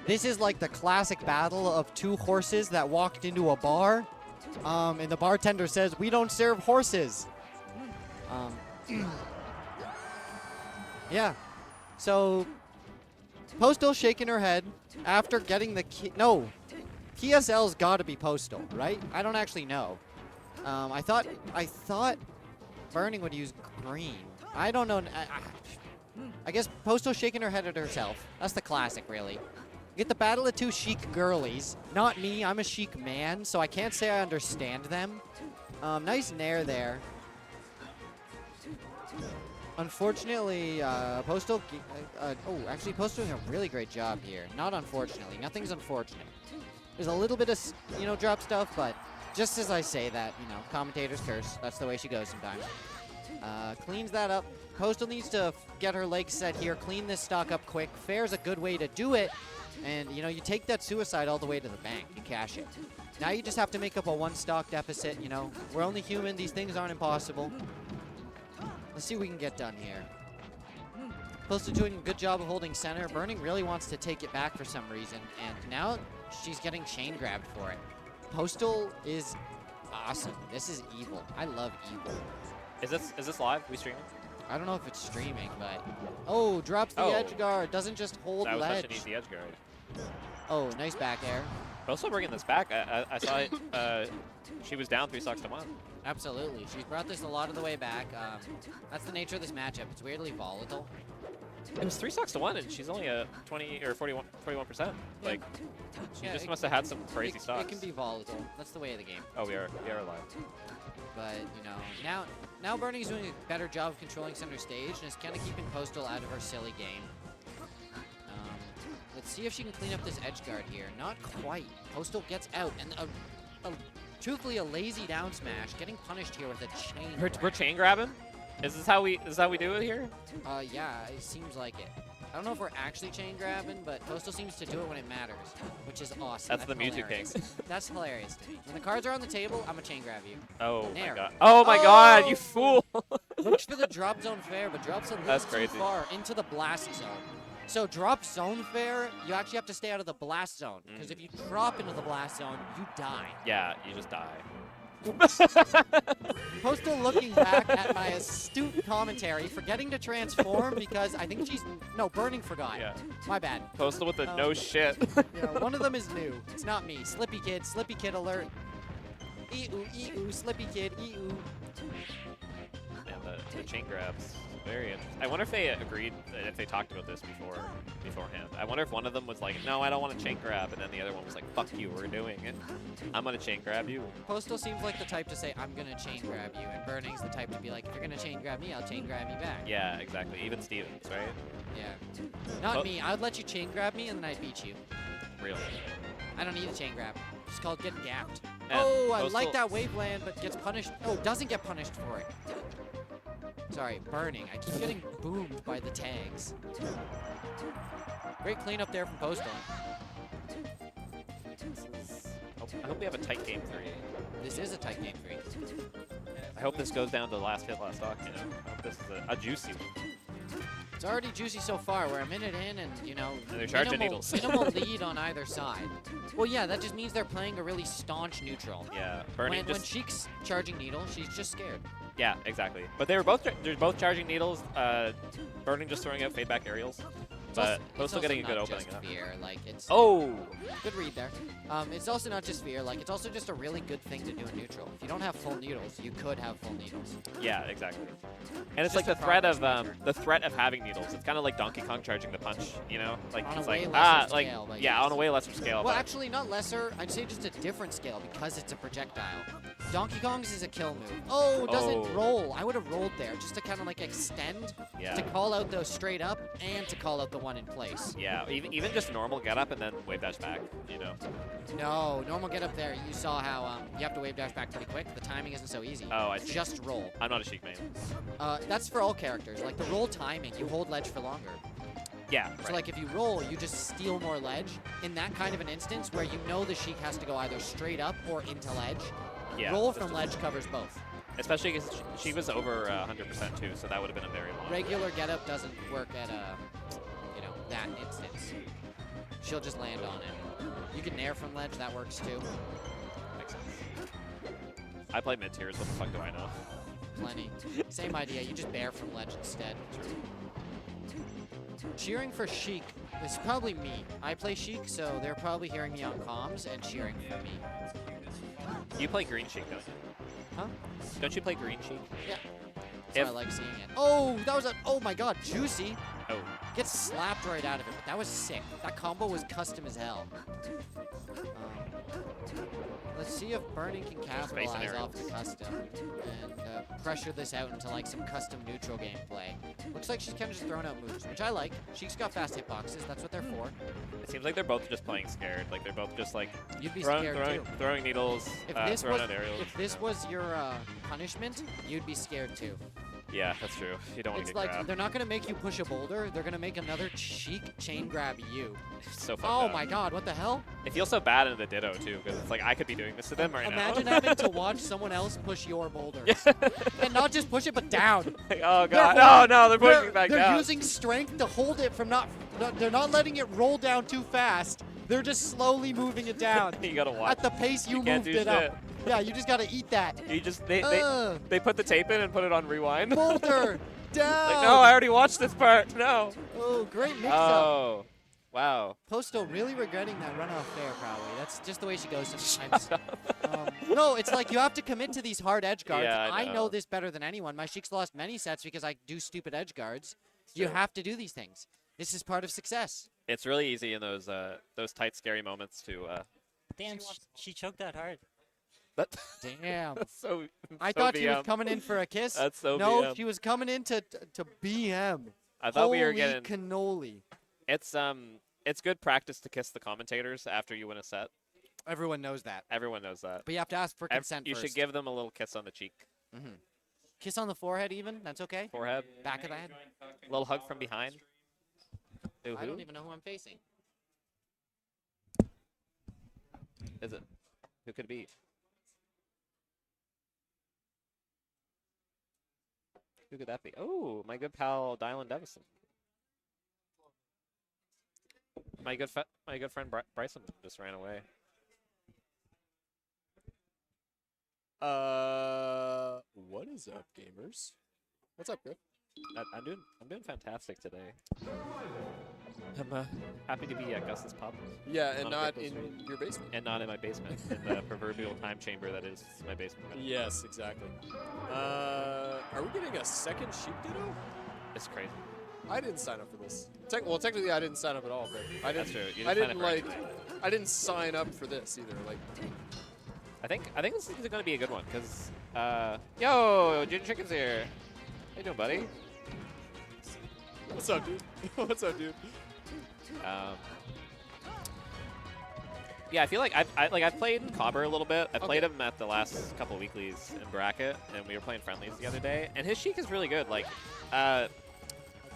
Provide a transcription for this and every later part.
This is like the classic battle of two horses that walked into a bar, and the bartender says, "We don't serve horses." Yeah. So, Postal shaking her head after getting the key. No, PSL's got to be Postal, right? I don't actually know. I thought Burning would use green. I don't know. I guess Postal shaking her head at herself. That's the classic, really. Get the battle of two chic girlies. Not me. I'm a chic man, so I can't say I understand them. Nice nair there. Unfortunately, Postal... actually, Postal doing a really great job here. Not unfortunately. Nothing's unfortunate. There's a little bit of, drop stuff, but just as I say that, commentators curse. That's the way she goes sometimes. Cleans that up. Postal needs to get her legs set here, clean this stock up quick. Fair's a good way to do it. And, you take that suicide all the way to the bank. You cash it. Now you just have to make up a one stock deficit, We're only human. These things aren't impossible. Let's see what we can get done here. Postal doing a good job of holding center. Burning really wants to take it back for some reason. And now she's getting chain grabbed for it. Postal is awesome. This is evil. I love evil. Is this live? We streaming? I don't know if it's streaming, but... Oh, drops the edge guard. Doesn't just hold that was ledge. such an easy edge guard. Oh, nice back air. Postal bringing this back. I saw it. She was down 3 stocks to 1. Absolutely. She's brought this a lot of the way back. That's the nature of this matchup. It's weirdly volatile. It was 3 stocks to 1, and she's only a 20 or 41%. Like, she just must have had some crazy stocks. It can be volatile. That's the way of the game. Oh, we are live. But, now Burning's doing a better job of controlling center stage and is kind of keeping Postal out of her silly game. Let's see if she can clean up this edge guard here. Not quite. Postal gets out, and truthfully a lazy down smash, getting punished here with a chain. We're chain grabbing? Is this how we do it here? Yeah, it seems like it. I don't know if we're actually chain grabbing, but Postal seems to do it when it matters, which is awesome. That's the music king. That's hilarious. When the cards are on the table, I'm gonna chain grab you. Oh Nair. my god. Oh my god, you fool. Looks for the drop zone fair, but drops a little too crazy. far into the blast zone. So drop zone fair, you actually have to stay out of the blast zone, because if you drop into the blast zone, you die. Yeah, you just die. Postal looking back at my astute commentary, forgetting to transform because I think Burning forgot. Yeah. My bad. Postal with the no shit. Yeah, one of them is new. It's not me. Slippy Kid alert. Ee-oo, Slippy Kid, ee-oo. And the chain grabs. Very interesting. I wonder if they agreed, if they talked about this beforehand. I wonder if one of them was like, no, I don't want to chain grab, and then the other one was like, fuck you, we're doing it. I'm going to chain grab you. Postal seems like the type to say, I'm going to chain grab you, and Burning's the type to be like, if you're going to chain grab me, I'll chain grab you back. Yeah, exactly. Even Stevens, right? Yeah. Not me. I would let you chain grab me, and then I'd beat you. Really? I don't need a chain grab. It's called getting gapped. And oh, I like that wave land, but gets punished. Oh, doesn't get punished for it. Sorry, Burning. I keep getting boomed by the tags. Great cleanup there from Postal. I hope we have a tight game 3. This is a tight game 3. I hope this goes down to last hit, last stock, I hope this is a juicy one. It's already juicy so far. We're a minute in and, and they're charging needles. Minimal lead on either side. Well, yeah, that just means they're playing a really staunch neutral. Yeah, Burning when Sheik's charging needle, she's just scared. Yeah, exactly. But they're both charging needles. Burning just throwing out fade back aerials. But it's Postal also getting a good not opening. just fear. Like it's Oh! good read there. It's also not just fear. Like it's also just a really good thing to do in neutral. If you don't have full needles, you could have full needles. Yeah, exactly. And it's Just like a progress maker. the threat of having needles. It's kind of like Donkey Kong charging the punch, you know? Like On a it's way like lesser like scale, but yeah, yes. on a way lesser scale. Well, but actually, not lesser. I'd say just a different scale because it's a projectile. Donkey Kong's is a kill move. Oh, it doesn't Oh. roll. I would have rolled there just to kind of like extend yeah. to call out those straight up and to call out the one in place. Yeah, even just normal get up and then wave dash back, you know. No, normal get up there. You saw how you have to wave dash back pretty quick. The timing isn't so easy. Oh, I see. Just roll. I'm not a Sheik main. That's for all characters. Like the roll timing, you hold ledge for longer. Yeah, So right. like if you roll, you just steal more ledge. In that kind of an instance where you know the Sheik has to go either straight up or into ledge, yeah, roll from ledge covers both. especially because she was over 100% too, so that would have been a very long. Regular get up doesn't work at you know, that instance. She'll just land on it. You can nair from ledge, that works too. Makes sense. I play mid tiers. What the fuck do I know? Plenty. Same idea, you just bear from ledge instead. Cheering for Sheik is probably me. I play Sheik, so they're probably hearing me on comms and cheering for me. You play green Sheik, don't you? Huh? Don't you play green Sheik? Yeah. That's why I like seeing it. Oh, that was a, oh my god, juicy. Oh. Gets slapped right out of it, but that was sick. That combo was custom as hell. Let's see if Burning can capitalize off the custom and pressure this out into like some custom neutral gameplay. Looks like she's kind of just throwing out moves, which I like. She's got fast hitboxes. That's what they're for. It seems like they're both just playing scared. Like they're both just like You'd be scared too. throwing needles, throwing out aerials. If this was your punishment, you'd be scared too. Yeah, that's true. You don't want to It's get like grabbed. they're not gonna make you push a boulder. They're gonna make another Sheik chain grab you. So fucked Oh up. my god, what the hell? It feels so bad in the Ditto too, because it's like I could be doing this to them right Imagine now. having to watch someone else push your boulder. And not just push it, but down. Like, oh god, no, they're pushing it back they're down. using strength to hold it from they're not letting it roll down too fast. They're just slowly moving it down. You gotta watch. At the pace you can't moved do it up. Yeah, you just gotta eat that. You just they put the tape in and put it on rewind. Boulder down. Like, no, I already watched this part. No. Oh, great mix-up. Oh, wow. Postal really regretting that runoff fair, probably. That's just the way she goes sometimes. No, it's like you have to commit to these hard edge guards. Yeah, I know know this better than anyone. My Sheik's lost many sets because I do stupid edge guards. It's You true. have to do these things. This is part of success. It's really easy in those tight, scary moments to. Damn, she choked that hard. Damn. That's so. I so thought she was BM. coming in for a kiss. That's so No, BM. she was coming in to BM. I thought we were Holy getting. cannoli. It's good practice to kiss the commentators after you win a set. Everyone knows that. Everyone knows that. But you have to ask for consent You first. should give them a little kiss on the cheek, Kiss on the forehead even? That's okay? forehead, Back of the head? a little hug from behind. Ooh, I who? don't even know who I'm facing. Is it? Who could it be? Who could that be? Oh, my good pal Dylan Devison. My good friend Bryson just ran away. What is up, gamers? What's up, Griff? I'm doing fantastic today. I'm happy to be at Gus's pub. Yeah, and On a not Griff's in stream. your basement. And not in my basement, in the proverbial time chamber that is my basement. Yes, exactly. Are we getting a second Sheik Ditto? It's crazy. I didn't sign up for this. Well, technically, I didn't sign up at all, but I didn't. That's true. You I didn't didn't sign up for like. anything. I didn't sign up for this either. Like, I think this is going to be a good one because yo, Ginger Chicken's here. How you doing, buddy? what's up, dude? What's up, dude? Yeah, I feel like I've played Cobber a little bit. I played him at the last couple of weeklies in bracket, and we were playing friendlies the other day. And his Sheik is really good.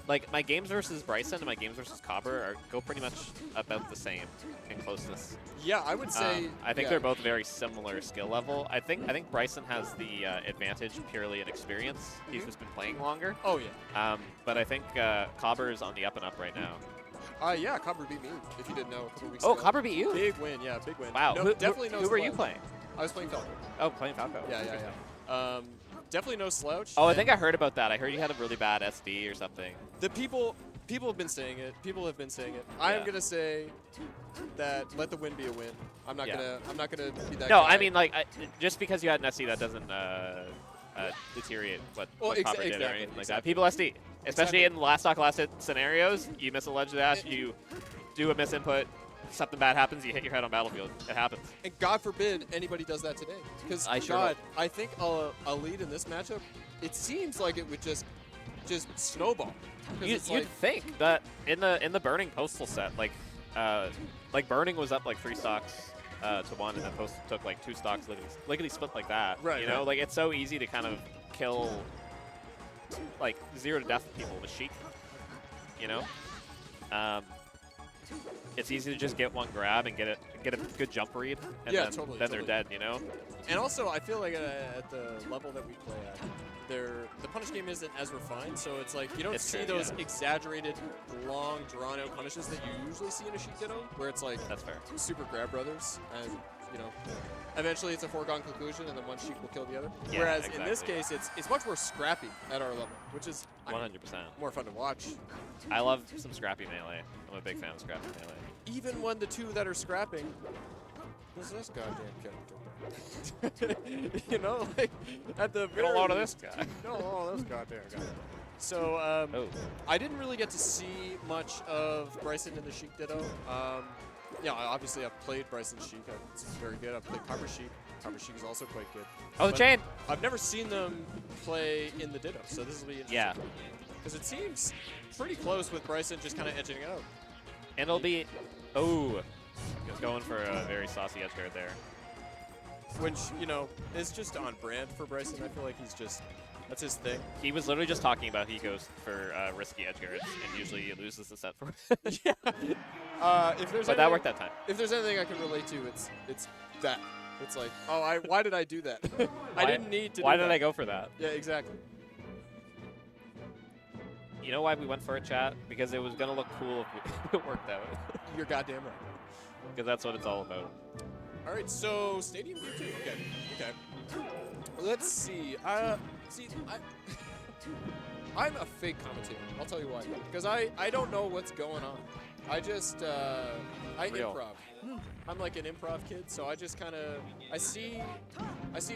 Like my games versus Bryson and my games versus Cobber go pretty much about the same in closeness. Yeah, I would say. I think they're both very similar skill level. I think Bryson has the advantage purely in experience. He's just been playing longer. Oh yeah. But I think Cobber is on the up and up right now. Yeah, Cobber beat me. If you didn't know, a couple weeks Oh, ago. Cobber beat you? Big win, yeah, big win. Wow. No, definitely no. Who were you slouch. playing? I was playing Falco. Oh, playing Falco. Yeah. Definitely no slouch. Oh, I and think I heard about that. I heard you had a really bad SD or something. the people. People have been saying it. I'm Yeah. gonna say that let the win be a win. I'm not Yeah. gonna be that No, guy. I mean, like, just because you had an SD, that doesn't deteriorate what Popper did or exactly, anything like exactly. that. People SD, especially Exactly. in last stock last hit scenarios, you miss a ledge dash, you do a misinput, something bad happens, you hit your head on battlefield. It happens. And God forbid anybody does that today. Because I sure God, I think a lead in this matchup, it seems like it would just snowball. 'Cause it's You'd like, think that in the Burning Postal set, like Burning was up like 3 stocks to 1, and then Postal took like 2 stocks, lickety split like that. Right, You know, right. like it's so easy to kind of kill like 0 to death people with Sheik. You know, it's easy to just get one grab and get a good jump read, and Yeah, then, totally, they're totally. dead. You know. And also, I feel like at the level that we play at, the punish game isn't as refined, so it's like you don't It's see true, those yeah. exaggerated, long, drawn-out punishes that you usually see in a Sheik Ditto, where it's like That's fair. super grab brothers, and you know, eventually it's a foregone conclusion, and then one Sheik will kill the other. Yeah, Whereas in this exactly. case, it's much more scrappy at our level, which is 100%. more fun to watch. I love some scrappy melee. I'm a big fan of scrappy melee. Even when the two that are scrapping, this goddamn character. You know, like at the Get very a load of least- this guy. No, this goddamn guy. So Oh. I didn't really get to see much of Bryson in the Sheik Ditto. Yeah, obviously I've played Bryson's Sheik. It's very good. I've played Copper Sheik. Copper Sheik is also quite good. Oh, the But chain. I've never seen them play in the Ditto, so this will be interesting. Yeah. Because it seems pretty close with Bryson just kind of edging it out. And it'll be, oh, he's going for a very saucy edge guard there. Which, you know, is just on brand for Bryson. I feel like that's his thing. He was literally just talking about he goes for risky edge guards, and usually he loses the set for it. Yeah. If there's But that worked that time. If there's anything I can relate to, it's that. It's like, oh, why did I do that? I Why- didn't need to. Why do did that. I go for that? Yeah, exactly. You know why we went for a chat? Because it was going to look cool if it worked out. You're goddamn right. Because that's what it's all about. All right, so Stadium View 2. Okay. Let's see. I'm a fake commentator. I'll tell you why. Because I don't know what's going on. I just I Real. improv. I'm like an improv kid, so I just kind of I see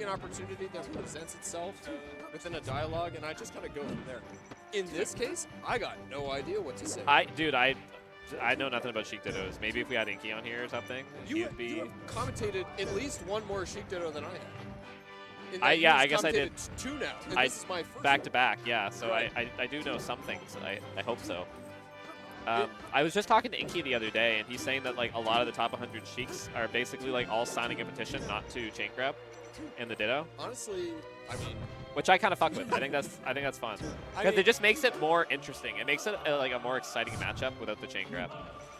an opportunity that presents itself within a dialogue, and I just kind of go from there. In this case, I got no idea what to say. Dude, I know nothing about Sheik Dittos. Maybe if we had Inky on here or something, You he'd be. have commentated at least one more Sheik Ditto than I have. In I that yeah, you've I guess I did. commentated two now, and I- this is my first Back one. to back, yeah. So Right. I do know some things. I hope so. I was just talking to Inky the other day, and he's saying that like a lot of the top 100 Sheiks are basically like all signing a petition not to chain grab in the Ditto, Honestly, I mean, which I kind of fuck with. I think that's fun I because mean- it just makes it more interesting. It makes it like a more exciting matchup without the chain grab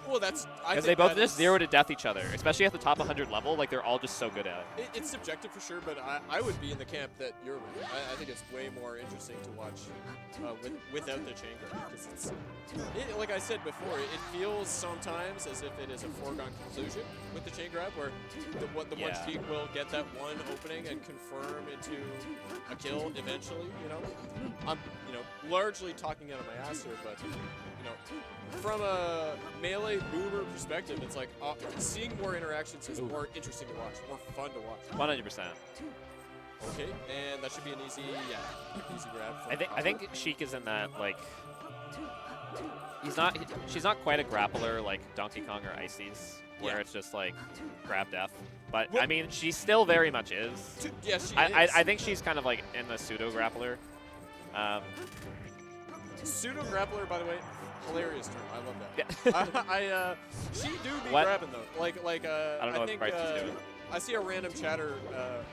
well, that's I because think they both that just is- 0 to death each other, especially at the top 100 level. Like they're all just so good at it. It's subjective for sure, but I would be in the camp that you're in. I think it's way more interesting to watch without the chain grab because like I said before, it feels sometimes as if it is a foregone conclusion with the chain grab, where the one Yeah. Sheik will get that one opening and confirm into a kill eventually. You know, I'm largely talking out of my ass here, but from a melee boomer perspective, it's like seeing more interactions is more interesting to watch, more fun to watch. 100%. Okay, and that should be an easy grab. I think Sheik is in that like she's not quite a grappler like Donkey Kong or Ices where Yeah. it's just like grab death. But Well- I mean she still very much is. Yeah, she is. I think she's kind of like in the pseudo grappler. Pseudo grappler, by the way, hilarious term. I love Yeah. that. She do be What? grabbing though. Like I don't know what think Bryce is doing. I see a random chatter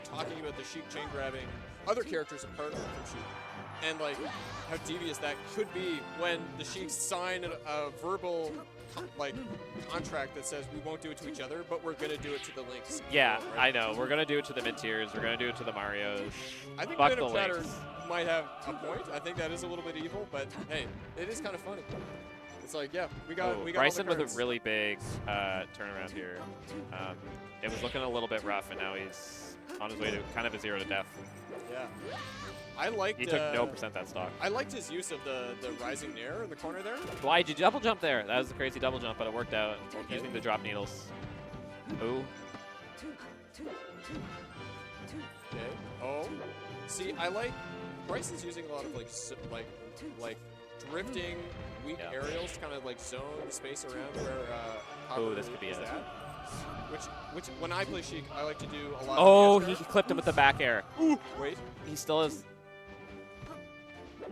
talking about the Sheik chain grabbing other characters apart from Sheik, and like how devious that could be when the Sheiks sign a verbal contract that says we won't do it to each other, but we're gonna do it to the Lynx. Yeah, Right? I know. We're gonna do it to the mid tiers. We're gonna do it to the Marios. I think Fuck random the chatter Lynx. might have a point. I think that is a little bit evil, but hey, it is kind of funny. It's like, yeah, we got Oh, all the Bryson with a cards. really big turnaround here. It was looking a little bit rough, and now he's on his way to kind of a 0 to death. Yeah. I liked. You took no percent that stock. I liked his use of the rising nair in the corner there. Why'd you double jump there? That was a crazy double jump, but it worked out Okay. using the drop needles. Ooh. Okay. Oh. See, I like Bryson's using a lot of like drifting weak Yeah. aerials to kind of like zone the space around where Ooh, Copper this could be is it. at. Which when I play Sheik, I like to do a lot. Oh, of he clipped him with the back air. Ooh, wait. He still is.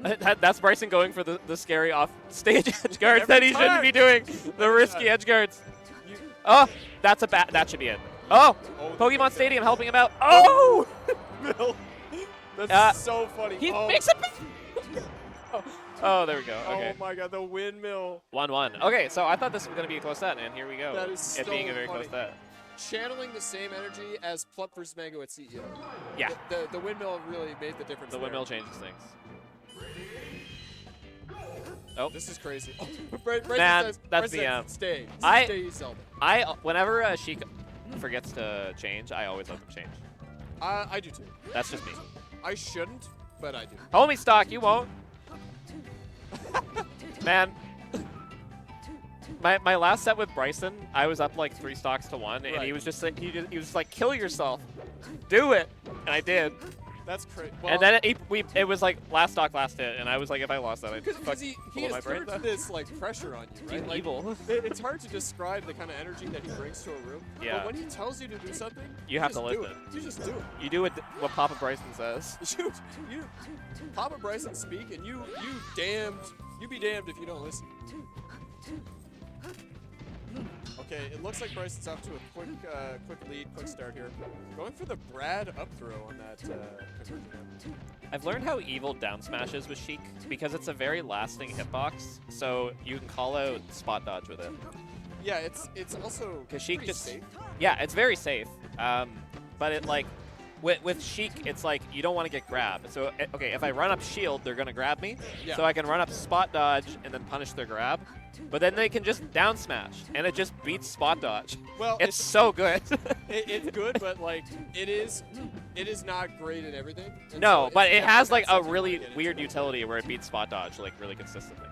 That's Bryson going for the scary off-stage edge guards that he shouldn't be doing. The risky edge guards. You, Oh, that's a that should be it. Oh, Pokemon Stadium helping him out. Oh! Mill. That's so funny. He oh. makes it. Oh, there we go. Okay. Oh my god, the windmill. 1-1. Okay, so I thought this was going to be a close set, and here we go. That is it so being a very funny. close set. Channeling the same energy as Plup versus Mango at CEO. Yeah, The windmill really made the difference. the there. windmill changes things. Oh, This is crazy. Oh, Bryson Man, says, that's Bryson the says, stay. I- Stay, Zelda. whenever Sheik forgets to change, I always let them change. I do too. That's just me. I shouldn't, but I do. Homie stock, you won't. Man, my last set with Bryson, I was up like 3 stocks to 1, and Right. he was just like, he was just like, kill yourself, do it, and I did. That's crazy. Well, And then it was like last stock, last hit, and I was like, if I lost that, I'd because he blow my has brains put out. this like pressure on you, right? He's Like, evil. It's hard to describe the kind of energy that he brings to a room. Yeah. But when he tells you to do something, You have to just do listen. it. You just do it. You do what Papa Bryson says. You Papa Bryson speak, and you be damned if you don't listen. Okay, it looks like Bryson's off to a quick lead, quick start here. Going for the Brad up throw on that conversion. I've learned how evil down smash is with Sheik because it's a very lasting hitbox, so you can call out spot dodge with it. Yeah, it's also 'Cause Sheik pretty just- safe. Yeah, it's very safe, but it like with Sheik, it's like you don't want to get grabbed. So okay, if I run up shield, they're gonna grab me, Yeah. so I can run up spot dodge and then punish their grab. But then they can just down smash, and it just beats spot dodge. Well, It's so good. it's good, but like it is not great at everything. And No, so but it's it has definitely like not a something really you get weird into. utility where it beats spot dodge like really consistently.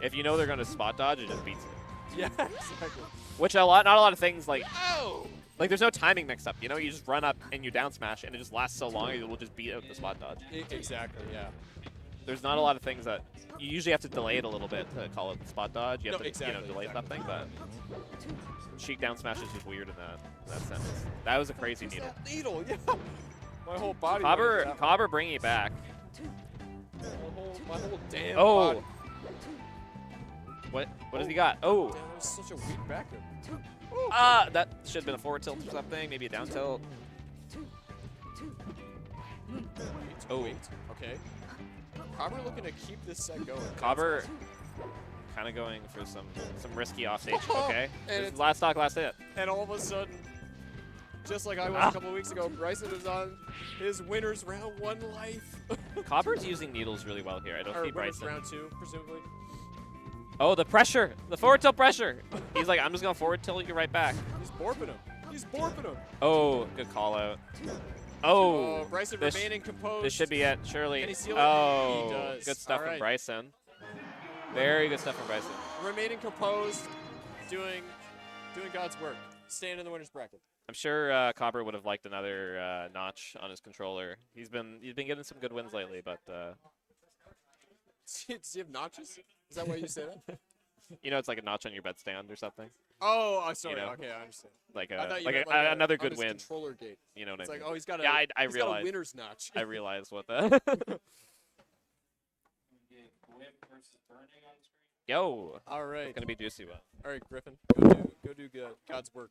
If you know they're going to spot dodge, it just beats it. Yeah, exactly. Which not a lot of things like Oh. there's no timing mix up. You know, you just run up and you down smash, and it just lasts so long it will just beat out the spot dodge. Exactly. Yeah. There's not a lot of things that you usually have to delay it a little bit to call it spot dodge. You have No, to exactly, delay exactly. something, but Sheik down smash is just weird in that sense. That was a crazy It's needle. that needle, yeah. My whole body. went into that one. Cobber bringing it back. My whole damn Oh. body. What does he got? Oh. Damn, that was such a weak back there. That should have been a forward tilt or something, maybe a down tilt. Oh. Wait. Okay. Cobber looking to keep this set going. Cobber kind of going for some risky offstage. Okay. And This is it's- last stock, last hit. And all of a sudden, just like I was a couple weeks ago, Bryson is on his winner's round 1 life. Cobber's using needles really well here. I don't or see winner's Bryson. round 2, presumably. Oh, the pressure. The forward tilt pressure. He's like, I'm just going to forward tilt you right back. He's borping him. He's borping him. Oh, good call out. Oh, Bryson this- remaining composed. this should be it, surely. Can he seal it? Oh, He does. good stuff All from right. Bryson. Very good stuff from Bryson. Remaining composed, doing God's work. Staying in the winner's bracket. I'm sure Cobber would have liked another notch on his controller. He's been getting some good wins lately, but Does he have notches? Is that why you say that? you know, it's like a notch on your bed stand or something. Oh, I'm sorry. You know. Okay, I understand. Like I thought you like, meant another on good his win. controller gate. You know what It's I like, mean? oh, he's got a Yeah, I he's got a realized. winner's notch. I realized what that. Yo, All right. it's gonna be juicy one. All right, Griffin. Go do God's work.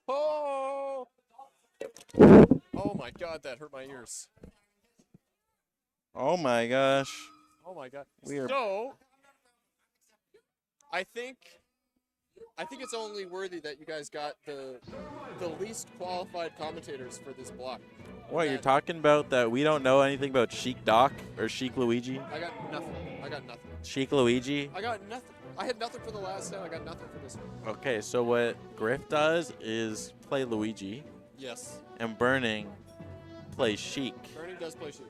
Oh! Oh my God, that hurt my ears. Oh my gosh. Oh my God. We are- So, I think it's only worthy that you guys got the least qualified commentators for this block. What, you're That- talking about that we don't know anything about Sheik Doc or Sheik Luigi? I got nothing. Sheik Luigi. I got nothing. I had nothing for the last time. I got nothing for this one. Okay, so what Griff does is play Luigi, Yes. and Burning plays Sheik. Bernie does play Sheik.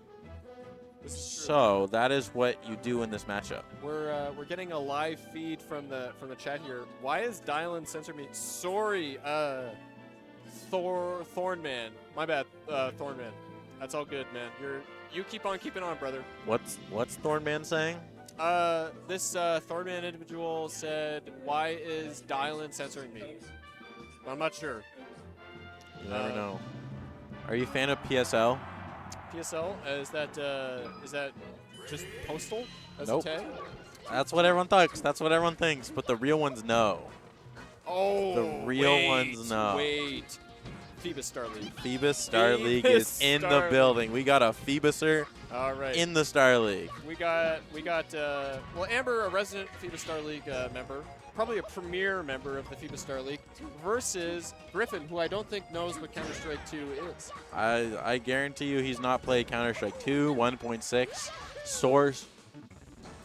This is true. So that is what you do in this matchup. We're getting a live feed from the chat here. Why is Dylan censor me? Sorry, Thornman. My bad, Thornman. That's all good, man. You keep on keeping on, brother. What's Thornman saying? This Thornman individual said, "Why is Dylan censoring me?" I'm not sure. You never know. Are you a fan of PSL? PSL is that just postal as Nope. a tag? That's what everyone thinks. That's what everyone thinks. But the real ones know. Oh, The real ones know. Wait, Phoebus Star League. Phoebus Star League is in the Star building. We got a Phoebuser All right. in the Star League. We got well, Amber, a resident Phoebus Star League member, probably a premier member of the Phoebus Star League, versus Griffin, who I don't think knows what Counter-Strike 2 is. I guarantee you he's not played Counter-Strike 2, 1.6, Source,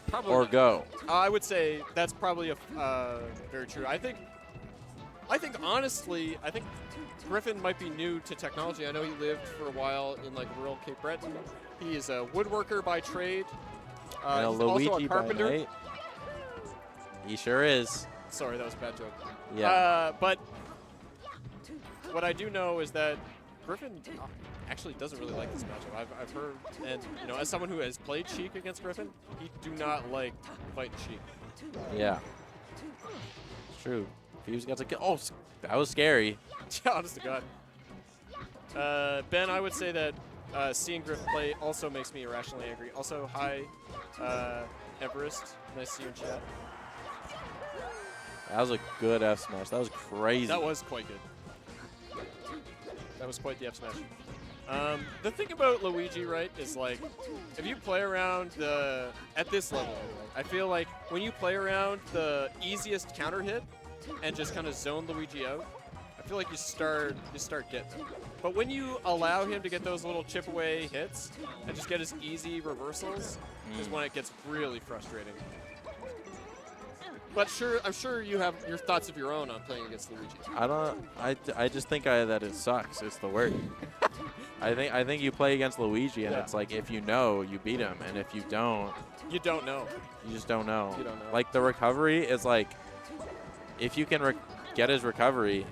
Probably or not. Go. I would say that's probably very true. I think honestly, I think Griffin might be new to technology. I know he lived for a while in like rural Cape Breton. He is a woodworker by trade. And a He's also Luigi a by carpenter. night. He sure is. Sorry, that was a bad joke. Yeah. But what I do know is that Griffin actually doesn't really like this matchup. I've heard, and you know, as someone who has played Sheik against Griffin, he do not like fighting Sheik. Yeah. It's true. Fuse got to kill. Oh, that was scary. Honest to God. Ben, I would say that seeing Griff play also makes me irrationally angry. Also, hi, Everest. Nice to see you in chat. That was a good F smash. That was crazy. That was quite good. That was quite the F smash. The thing about Luigi, right, is like, if you play around at this level, I feel like when you play around the easiest counter hit and just kind of zone Luigi out, I feel like you start getting them. But when you allow him to get those little chip away hits and just get his easy reversals, is when it gets really frustrating. But I'm sure you have your thoughts of your own on playing against Luigi. I just think that it sucks. It's the word. I think you play against Luigi and it's like if you know, you beat him, and if you don't, You don't know. you just don't know. You don't know. Like the recovery is like, if you can get his recovery,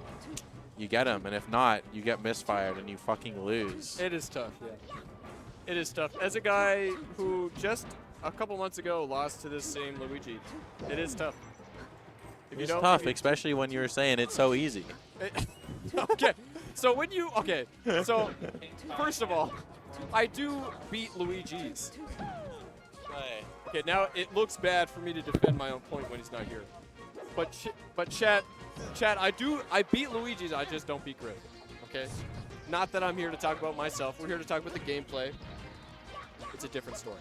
you get him, and if not, you get misfired and you fucking lose. It is tough, yeah. It is tough. As a guy who just a couple months ago lost to this same Luigi, it is tough. If It's don't- tough, if you- especially when you were saying it's so easy. okay, so so first of all, I do beat Luigi's. Okay, now it looks bad for me to defend my own point when he's not here. But chat, I beat Luigi's, I just don't beat Griff. Okay? Not that I'm here to talk about myself. We're here to talk about the gameplay. It's a different story.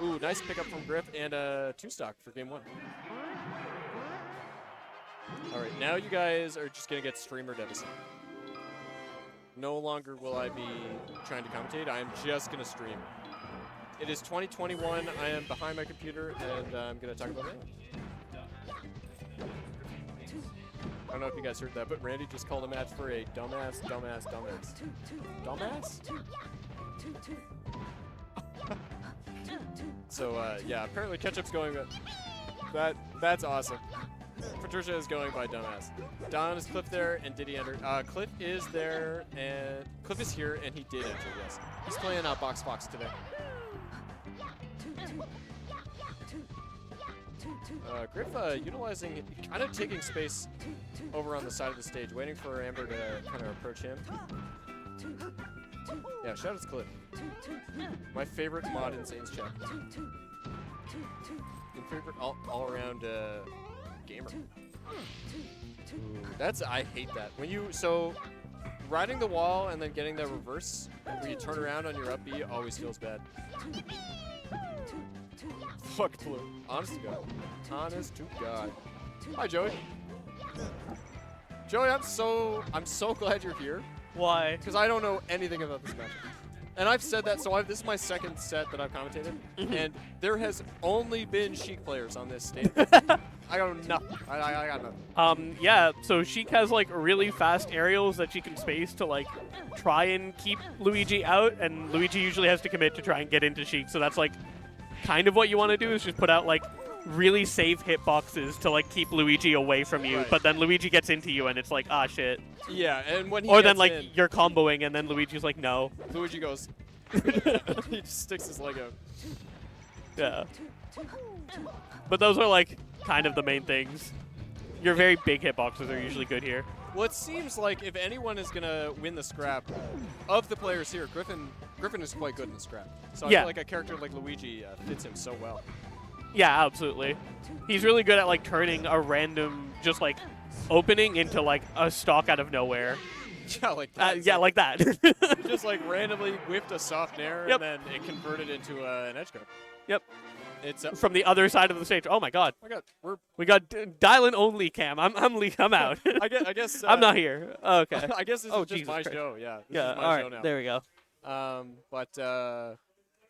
Ooh, nice pickup from Griff and a 2-stock for game 1. All right, now you guys are just going to get streamer deficit. No longer will I be trying to commentate. I am just going to stream. It is 2021. I am behind my computer, and I'm going to talk about it. I don't know if you guys heard that, but Randy just called a match for a dumbass. Dumbass? So, yeah, apparently Ketchup's going, that's awesome. Patricia is going by dumbass. Don, is Cliff there, and did he enter? Cliff is there, and Cliff is here, and he did enter, yes. He's playing Box Fox today. Griff utilizing, kind of taking space over on the side of the stage, waiting for Amber to kind of approach him. Yeah, shout out to Cliff. My favorite mod in Zane's chat. And favorite all-around gamer. Ooh, I hate that. So riding the wall and then getting the reverse where you turn around on your up B always feels bad. Fuck Blue. Honest to God. Honest to God. Hi, Joey. Joey, I'm so glad you're here Why? because I don't know anything about this match. And I've said that, so this is my second set that I've commentated, and there has only been Sheik players on this stage. I got nothing. I got nothing. Yeah, so Sheik has like really fast aerials that she can space to like try and keep Luigi out, and Luigi usually has to commit to try and get into Sheik. So that's like kind of what you want to do is just put out like really safe hitboxes to like keep Luigi away from you, Right. but then Luigi gets into you and it's like, ah shit. Yeah, and when he Or gets then like in, you're comboing and then Luigi's like, no. Luigi goes. He just sticks his leg out. Yeah. But those are like kind of the main things. Your very big hitboxes are usually good here. Well, it seems like if anyone is gonna win the scrap, of the players here, Griffin is quite good in the scrap. So I Yeah. feel like a character like Luigi fits him so well. Yeah, absolutely. He's really good at like turning a random just like opening into like a stock out of nowhere. Yeah, like that. It's Yeah, like that. he just like randomly whiffed a soft nair Yep. and then it converted into an edge guard. Yep. It's From the other side of the stage. Oh my god. We got dial-in only cam. I'm out. I guess I'm not here. Okay. I guess this Oh, is just Jesus my Christ. show. Yeah. This Yeah, is my all show right. now. There we go.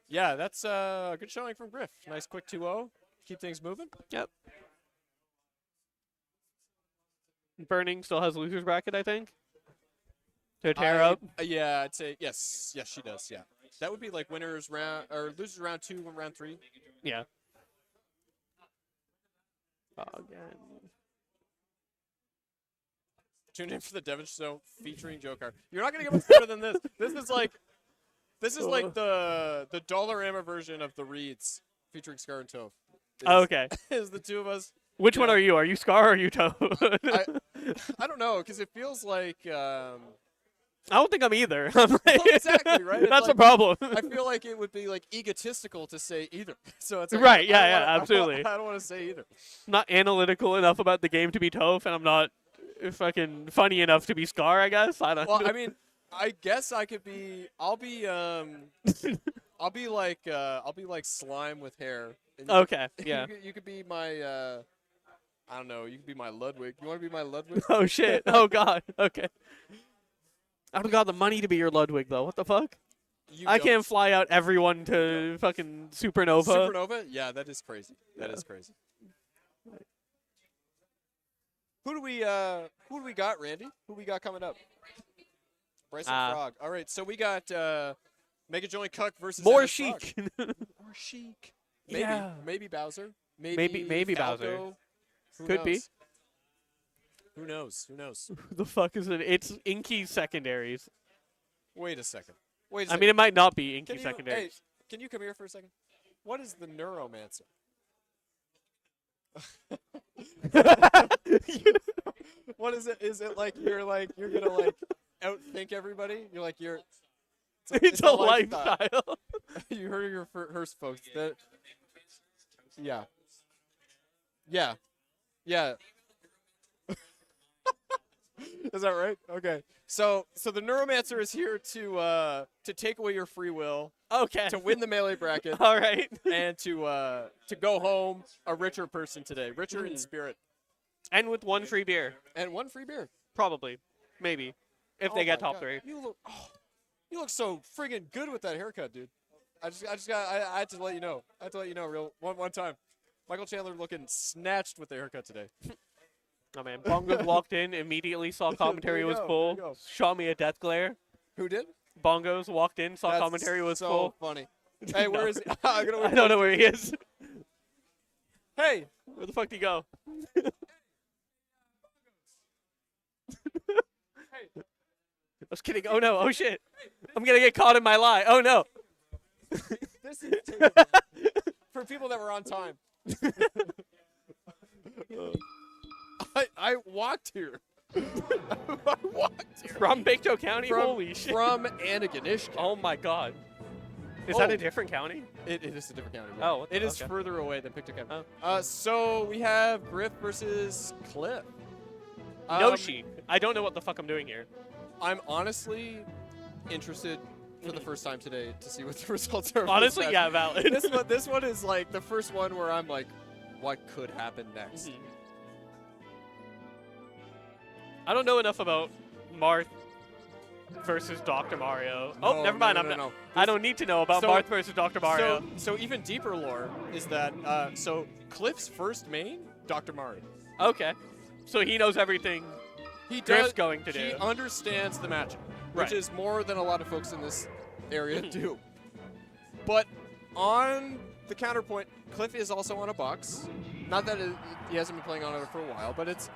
Yeah, that's a good showing from Griff. Nice quick 2-0. Keep things moving. Yep. Burning still has loser's bracket, I think. To tear up. Yeah, I'd say yes. Yes, she does. Yeah. That would be like winners round or losers round 2 and round 3. Yeah. Again. Tune in for the Devon Show featuring Joker. You're not gonna get much better than this. This is like the Dollarama version of the Reeds featuring Scar and Toph. Okay. Is the two of us. Which one Yeah. are you? Are you Scar or are you Toad? I don't know, because it feels like I don't think I'm either. I'm like, well, exactly, right? It's That's like- the problem. I feel like it would be like egotistical to say either. So it's like, Right, yeah, I don't yeah, wanna- absolutely. I don't want to say either. I'm not analytical enough about the game to be Toph, and I'm not fucking funny enough to be Scar, I guess. I don't Well, know. I mean, I guess I could be. I'll be like slime with hair. And you Okay, yeah. You could be my. I don't know. You could be my Ludwig. You want to be my Ludwig? Oh, shit. Oh, God. Okay. I don't got the money to be your Ludwig, though. What the fuck? You I don't. can't fly out everyone to fucking Supernova. Supernova? Yeah, that is crazy. That is crazy. Who do we got, Randy? Who we got coming up? Bryson Frog. All right, so we got Mega Joint Cuck versus More MS Frog. Sheik. More Sheik. Maybe. Yeah. Maybe Bowser. Maybe Falco. Bowser. Who Could be. knows? Who knows? Who knows? Who the fuck is it? It's Inky secondaries. Wait a second. Wait a I second. mean, it might not be Inky Hey, secondaries. can you come here for a second? What is the Neuromancer? What is it? Is it like you're gonna like outthink everybody? You're like It's a lifestyle. You heard your first folks. That yeah. Yeah. Yeah. Is that right? Okay. So the Neuromancer is here to take away your free will, Okay. to win the melee bracket, All right. and to go home a richer person today, richer in spirit, And with one free beer. and one free beer. Probably. Maybe. If Oh they get my top God. 3. You look so friggin' good with that haircut, dude. I had to let you know. I had to let you know one time. Michael Chandler looking snatched with the haircut today. Oh, man. Bongos walked in, immediately saw commentary There you was go, full, there you go. shot me a death glare. Who did? Bongos walked in, saw That's commentary was so full. funny. Hey, No. where is he? I'm gonna I don't know where he is. Hey, Where the fuck did he go? I was kidding. Oh no. Oh shit. I'm gonna get caught in my lie. Oh no. this is for people that were on time. I walked here. I walked here. From Pictou County? From, Holy shit. From Antigonish. Oh my god. Is that Oh. a different county? It is a different county. Yeah. Oh, It is okay. further away than Pictou County. Oh. So we have Griff versus Cliff. No sheep. I don't know what the fuck I'm doing here. I'm honestly interested for the first time today to see what the results are. of this Honestly, match. yeah, valid. This one is like the first one where I'm like, what could happen next? Mhm. I don't know enough about Marth versus Dr. Mario. No, Oh, never mind. no. I don't need to know about So- Marth versus Dr. Mario. So even deeper lore is that so Cliff's first main, Dr. Mario. Okay. So he knows everything He Griff's going to He do. understands the magic, which Right. is more than a lot of folks in this area do. But on the counterpoint, Cliff is also on a box. Not that he hasn't been playing on it for a while, but it's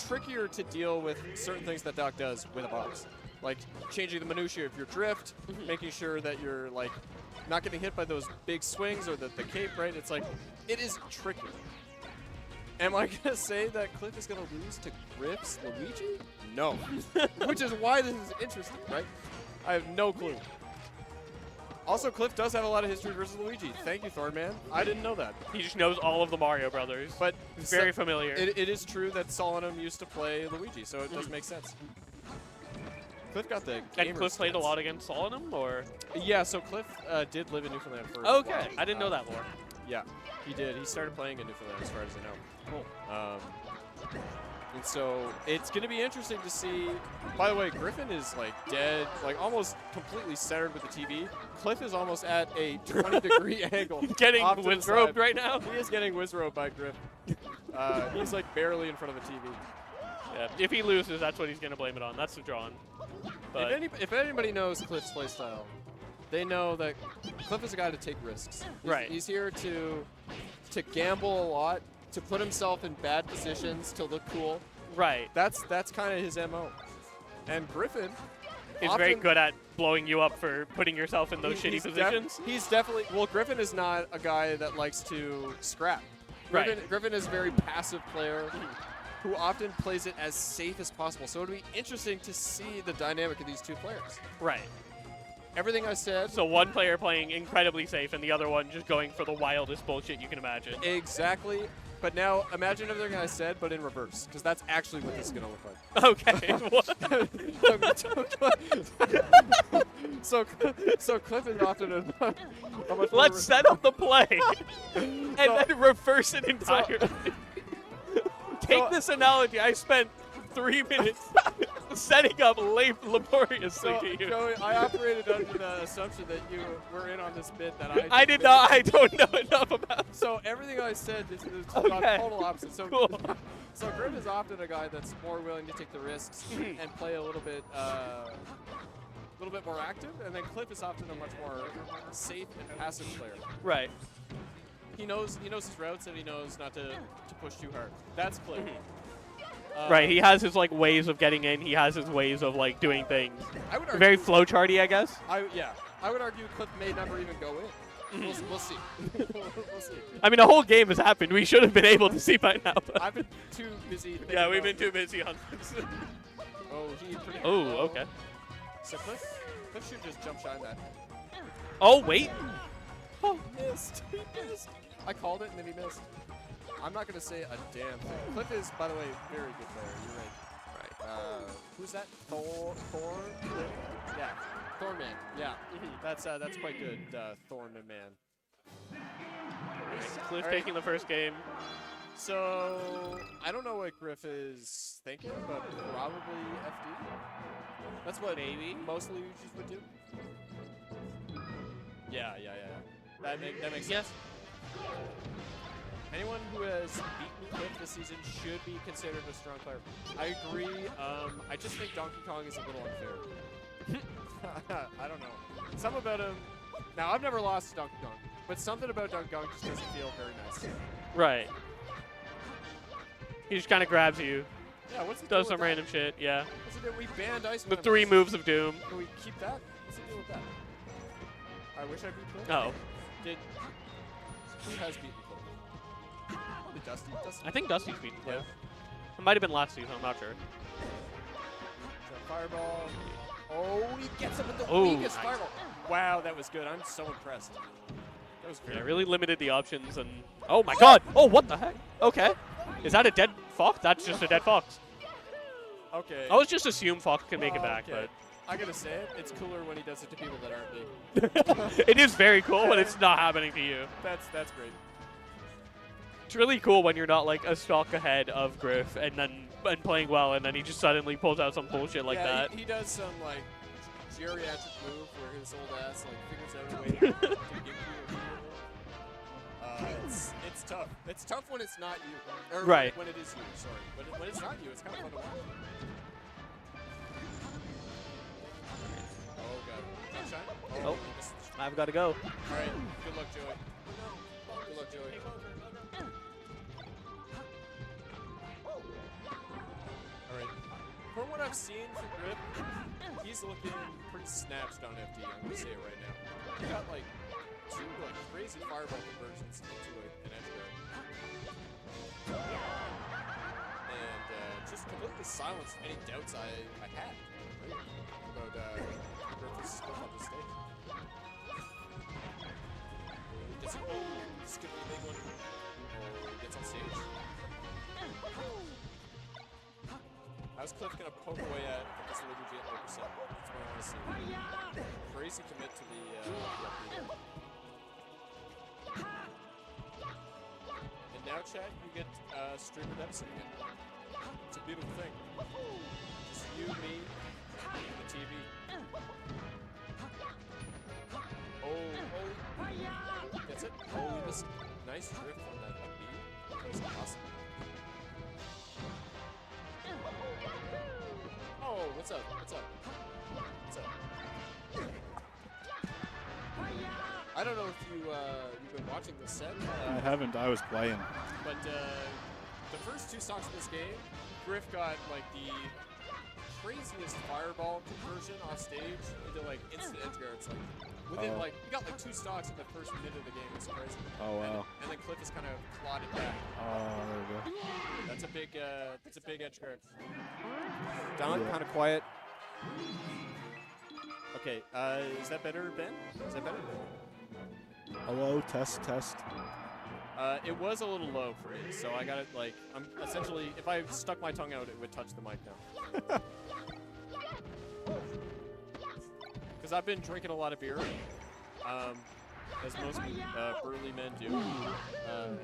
trickier to deal with certain things that Doc does with a box, like changing the minutiae of your drift, making sure that you're like not getting hit by those big swings or the cape. Right? It's like it is tricky. Am I gonna say that Cliff is gonna lose to Griff's Luigi? No. Which is why this is interesting, right? I have no clue. Also, Cliff does have a lot of history versus Luigi. Thank you, Thornman. I didn't know that. He just knows all of the Mario brothers. But He's very familiar. it is true that Solenum used to play Luigi, so it does make sense. Cliff got the and gamer Cliff played a stance. lot against Solenum, or? Yeah, so Cliff did live in Newfoundland for a Okay, while. I didn't know that lore. Yeah, he did. He started playing in Newfoundland, as far as I know. Cool. And so it's going to be interesting to see. By the way, Griffin is like dead, like almost completely centered with the TV. Cliff is almost at a 20-degree angle. Getting off to the whiz-roped side. right now. He is getting whiz-roped by Griff. He's like barely in front of the TV. Yeah. If he loses, that's what he's going to blame it on. That's the drawn. But If anybody knows Cliff's playstyle, they know that Cliff is a guy to take risks. Right. He's here to gamble a lot, to put himself in bad positions to look cool. right. That's kind of his MO. And Griffin He's very often- good at blowing you up for putting yourself in those shitty he's positions. He's definitely well. Griffin is not a guy that likes to scrap. Right. Griffin is a very passive player who often plays it as safe as possible. So it'll be interesting to see the dynamic of these two players. Right. Everything I said. So one player playing incredibly safe and the other one just going for the wildest bullshit you can imagine. Exactly. But now imagine everything I said, but in reverse, because that's actually what this is going to look like. Okay. so Cliff is often a much more Let's set up the play and So- then reverse it entirely. Take this analogy. I spent 3 minutes setting up laboriously So, to you. Joey, I operated under the assumption that you were in on this bit that I did not. I don't know enough about. So everything I said is Okay. total opposite. So, Cool. so Griff is often a guy that's more willing to take the risks and play a little bit more active, and then Cliff is often a much more safe and passive player. Right. He knows his routes and he knows not to push too hard. That's Cliff. Right. He has his like ways of getting in. He has his ways of like doing things. I would argue, Very flowcharty, I guess. I would argue Cliff may never even go in. We'll see. We'll see. I mean, a whole game has happened. We should have been able to see by now. But I've been too busy. thinking yeah, we've about- been too busy on this. Oh, he pretty. Oh, okay. So Cliff should just jump shine that. Oh, wait. Oh, missed. He missed. I called it and then he missed. I'm not going to say a damn thing. Cliff is, by the way, a very good player. You're right. Right. Who's that? Thor? Yeah. Thornman. Yeah. That's quite good, Thornman man. Cliff All right. taking the first game. So, I don't know what Griff is thinking, but probably FD. That's what Maybe. most Luigi's would do. Yeah. That makes Yes. sense. Anyone who has beaten Cliff this season should be considered a strong player. I agree. I just think Donkey Kong is a little unfair. I don't know. Something about him. Now, I've never lost to Donkey Kong, but something about Donkey Kong just doesn't feel very nice. Right. He just kind of grabs you, Yeah, what's the does deal some with random shit. Yeah. that? What's the deal? We banned Ice The Members. 3 moves of doom. Can we keep that? What's the deal with that? I wish I beat Cliff. Oh. Who has beaten Cliff? Did Dusty? I think Dusty's beaten Yeah. Cliff. It might have been last season. I'm not sure. So fireball. Oh, he gets him with the Oh, weakest nice. fireball. Wow, that was good. I'm so impressed. That was Yeah, very really limited the options and. Oh my God! Oh, what the heck? Okay. Is that a dead fox? That's just a dead fox. Okay. I was just assume fox can make it back, Okay. I gotta say it. It's cooler when he does it to people that aren't me. but it is very cool when it's not happening to you. That's great. It's really cool when you're not like a stock ahead of Griff and then and playing well, and then he just suddenly pulls out some bullshit like yeah, that. He does some like geriatric move where his old ass like figures out a way to get you immediately. It's tough. It's tough when it's not you. Or Right. when it is you, sorry. But when it's not you, it's kind of fun to watch. Oh god. Sunshine? Oh. Missed the shot. I've got to go. Alright. Good luck, Joey. Good luck, Joey. Alright. From what I've seen from Grip, he's looking pretty snatched on FD, I'm gonna say it right now. He got like 2 like crazy fireball conversions into an edge guard. And just completely silenced any doubts I had, right? About Griff's stuff on the stage. This is gonna be a big one. Oh, he gets on stage. How's Cliff gonna poke away at this Luigi at 100%? That's what I want to see. Crazy commit to the FD. And now, chat, you get streamer deficit again. It's a beautiful thing. Just you, me, and the TV. Oh, gets it. Oh, he missed. Nice drift on that B. That was awesome. Oh, what's up? What's up? What's up? I don't know if you've been watching this set. I haven't. I was playing. But the first 2 stocks in this game, Griff got like the craziest fireball conversion off stage into like instant edge guards. Like within like he got like 2 stocks in the first minute of the game. It's crazy. Oh wow. And then Cliff is kind of clotted back. Oh, there we go. That's a big edge guard. Down, kind of quiet. Okay, is that better, Ben? Is that better? Hello, test, test. It was a little low for me, so I got it like, I'm essentially, if I stuck my tongue out, it would touch the mic now. Because I've been drinking a lot of beer, as most burly men do.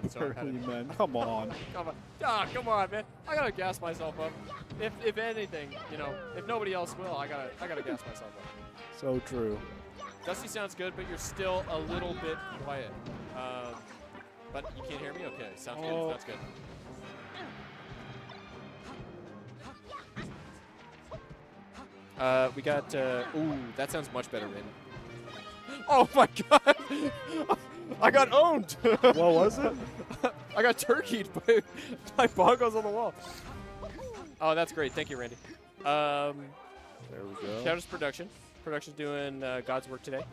And so I've had Burly it- men. Come on. Come on, man. I gotta gas myself up. If anything, you know, if nobody else will, I gotta gas myself up. So true. Dusty sounds good, but you're still a little bit quiet. But you can't hear me? Okay, sounds Oh. good. That's good. We got, ooh, that sounds much better, man. Oh my god! I got owned! What was it? I got turkeyed by bongos on the wall. Oh, that's great. Thank you, Randy. There we go. Shout out to production. Production's doing God's work today.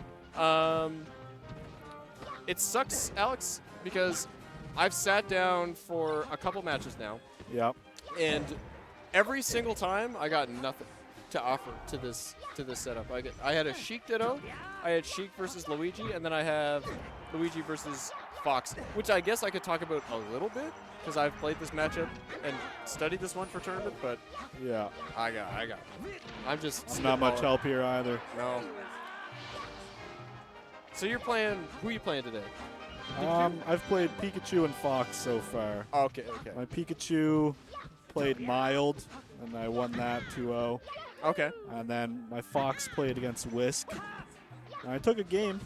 It sucks, Alex, because I've sat down for a couple matches now, Yep. and every single time I got nothing to offer to this setup. I had a Sheik Ditto, I had Sheik versus Luigi, and then I have Luigi versus Fox, which I guess I could talk about a little bit because I've played this matchup and studied this one for tournament, but Yeah. I got. I'm just Not much spitballing. help here either. No. So you're playing? Who are you playing today? I've played Pikachu and Fox so far. Oh, okay. My Pikachu played mild, and I won that 2-0. Okay. And then my Fox played against Whisk. And I took a game,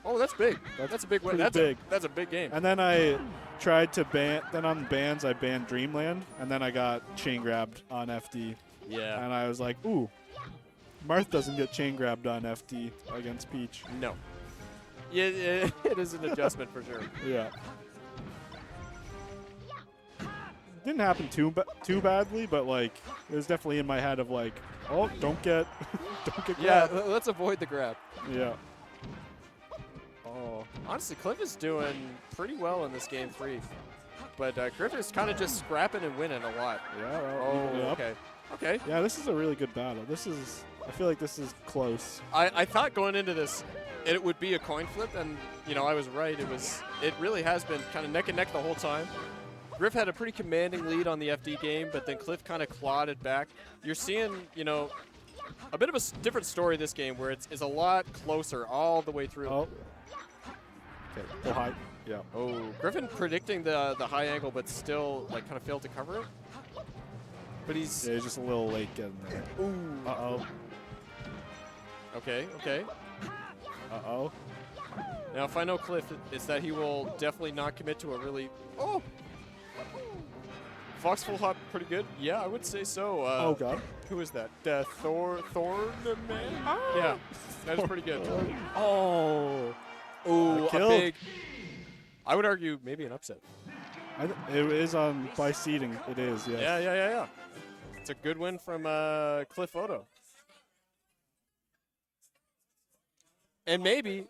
Oh, that's big. That's a big win. pretty big. That's a big game. and then I tried to ban. Then on bans, I banned Dreamland, and then I got chain grabbed on FD. Yeah. And I was like, ooh, Marth doesn't get chain grabbed on FD against Peach. No. Yeah, it is an adjustment for sure. Yeah. Didn't happen too badly, but like it was definitely in my head of like, oh, don't get Yeah, grabbed. let's avoid the grab. Yeah. Oh, honestly, Cliff is doing pretty well in this game 3. But Griff is kind of just scrapping and winning a lot. Yeah. Oh, even it up. okay. Okay. Yeah, this is a really good battle. I feel like this is close. I thought going into this it would be a coin flip, and you know I was right. It really has been kind of neck and neck the whole time. Griff had a pretty commanding lead on the FD game, but then Cliff kind of clawed it back. You're seeing, you know, a bit of a different story this game where it's a lot closer all the way through. Oh. Okay. Go high. Yeah. Oh, Griffin predicting the high angle, but still like kind of failed to cover it. But he's Yeah, he's just a little late getting there. ooh. Uh-oh. Okay, okay. Uh-oh. Now, if I know Cliff, it's that he will definitely not commit to a really. Oh. Fox full hop pretty good. Yeah, I would say so. Oh, God. Who is that? Thornman? Yeah, that is pretty good. Oh. Oh, a Killed. big. I would argue maybe an upset. It is on by seeding. It is, yes. Yeah. It's a good win from Cliff Odo. And maybe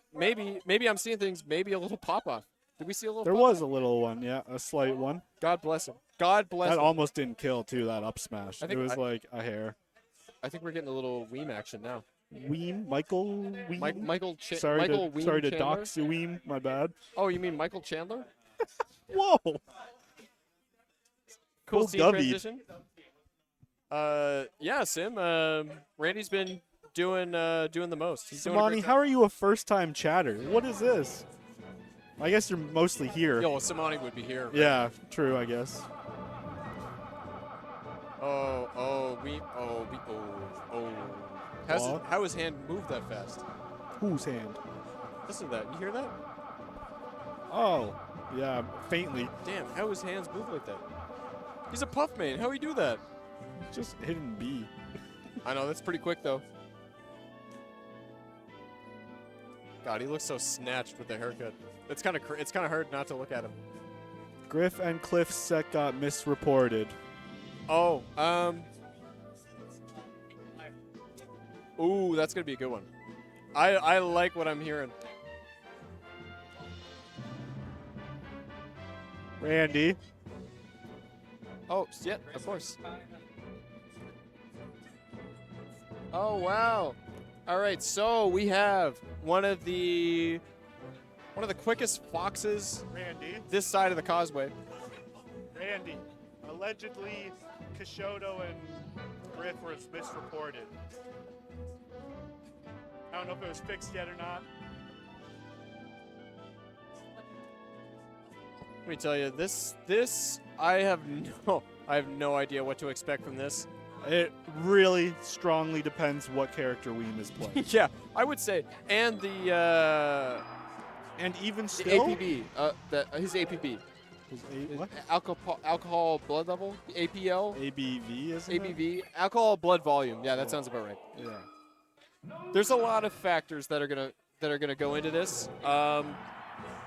I'm seeing things. Maybe a little pop off. Did we see a little? There pop was a little one, yeah, a slight one. God bless him. God bless That him. almost didn't kill, too, that up smash. I It think was like a hair. I think we're getting a little Weem action now. Weem? Michael Weem? Michael Sorry Michael to, Weem sorry to Chandler? dox you, Weem. My bad. Oh, you mean Michael Chandler? Whoa! Cool Cool scene gubby. transition. Yeah, Sim. Randy's been doing the most. He's doing a Samani, great how are you a first-time chatter? What is this? I guess you're mostly here. Yo, Samani would be here. Yeah, true, I guess. Oh. What? How his hand moved that fast? Whose hand? Listen to that. You hear that? Oh, yeah, faintly. Damn, how his hands move like that? He's a puff main. How he do that? Just hidden B. I know, that's pretty quick, though. God, he looks so snatched with the haircut. It's kind of hard not to look at him. Griff and Cliff's set got misreported. Oh, ooh, that's gonna be a good one. I like what I'm hearing. Randy. Oh, yeah, of course. Oh, wow. All right, so we have one of the quickest foxes Randy. this side of the causeway. Randy. Allegedly, Kishoto and Griff were misreported. I don't know if it was fixed yet or not. Let me tell you, this I have no idea what to expect from this. It really strongly depends what character Weem is playing. Yeah, I would say, and the And even the still, APB, his APB, what? alcohol blood level, APL, ABV, isn't it? ABV, alcohol blood volume. Yeah, that sounds about right. Yeah. There's a lot of factors that are gonna go into this.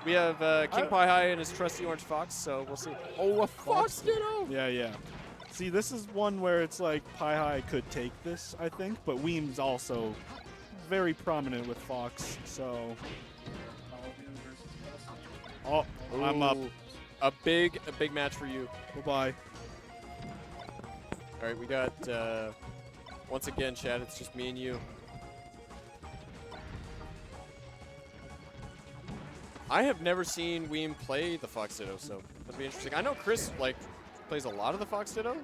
We have King Pie High and his trusty orange fox, so we'll see. Oh, a fox ditto! Yeah. See, this is one where it's like Pie High could take this, I think, but Weem's also very prominent with Fox, so. Oh, I'm up. Ooh, a big match for you. Bye-bye. All right, we got once again, Chad. It's just me and you. I have never seen Weem play the Fox Ditto, so that'll be interesting. I know Chris plays a lot of the Fox Ditto,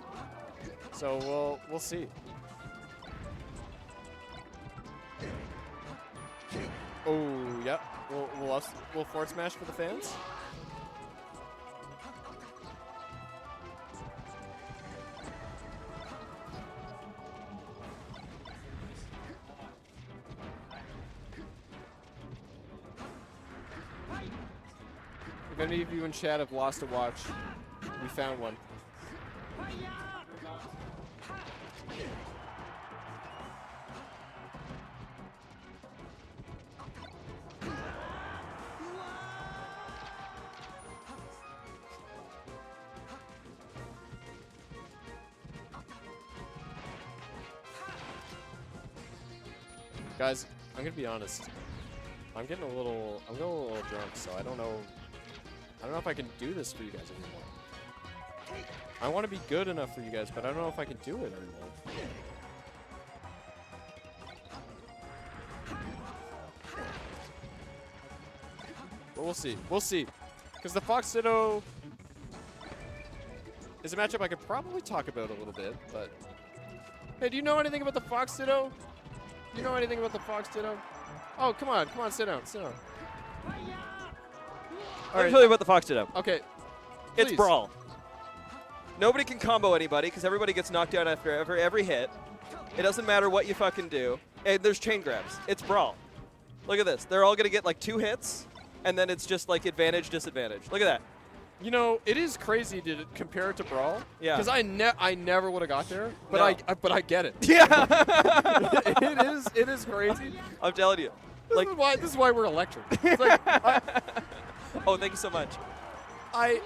so we'll see. Oh, yep. We'll forward smash for the fans. If any of you in chat have lost a watch, we found one. Guys, I'm gonna be honest. I'm getting a little drunk, so I don't know if I can do this for you guys anymore. I want to be good enough for you guys, but I don't know if I can do it anymore. But we'll see. We'll see. Because the Fox Ditto is a matchup I could probably talk about a little bit, but... Hey, do you know anything about the Fox Ditto? Do you know anything about the Fox Ditto? Oh, come on, sit down. Let me tell you about the Fox Ditto. Okay. It's please. Brawl. Nobody can combo anybody because everybody gets knocked out after every hit. It doesn't matter what you fucking do. And there's chain grabs. It's Brawl. Look at this. They're all going to get like 2 hits, and then it's just like advantage, disadvantage. Look at that. You know, it is crazy to compare it to Brawl. Yeah. Because I never would have got there, but No. I get it. Yeah. it is crazy. I'm telling you. This is why we're electric. It's like, Oh, thank you so much. I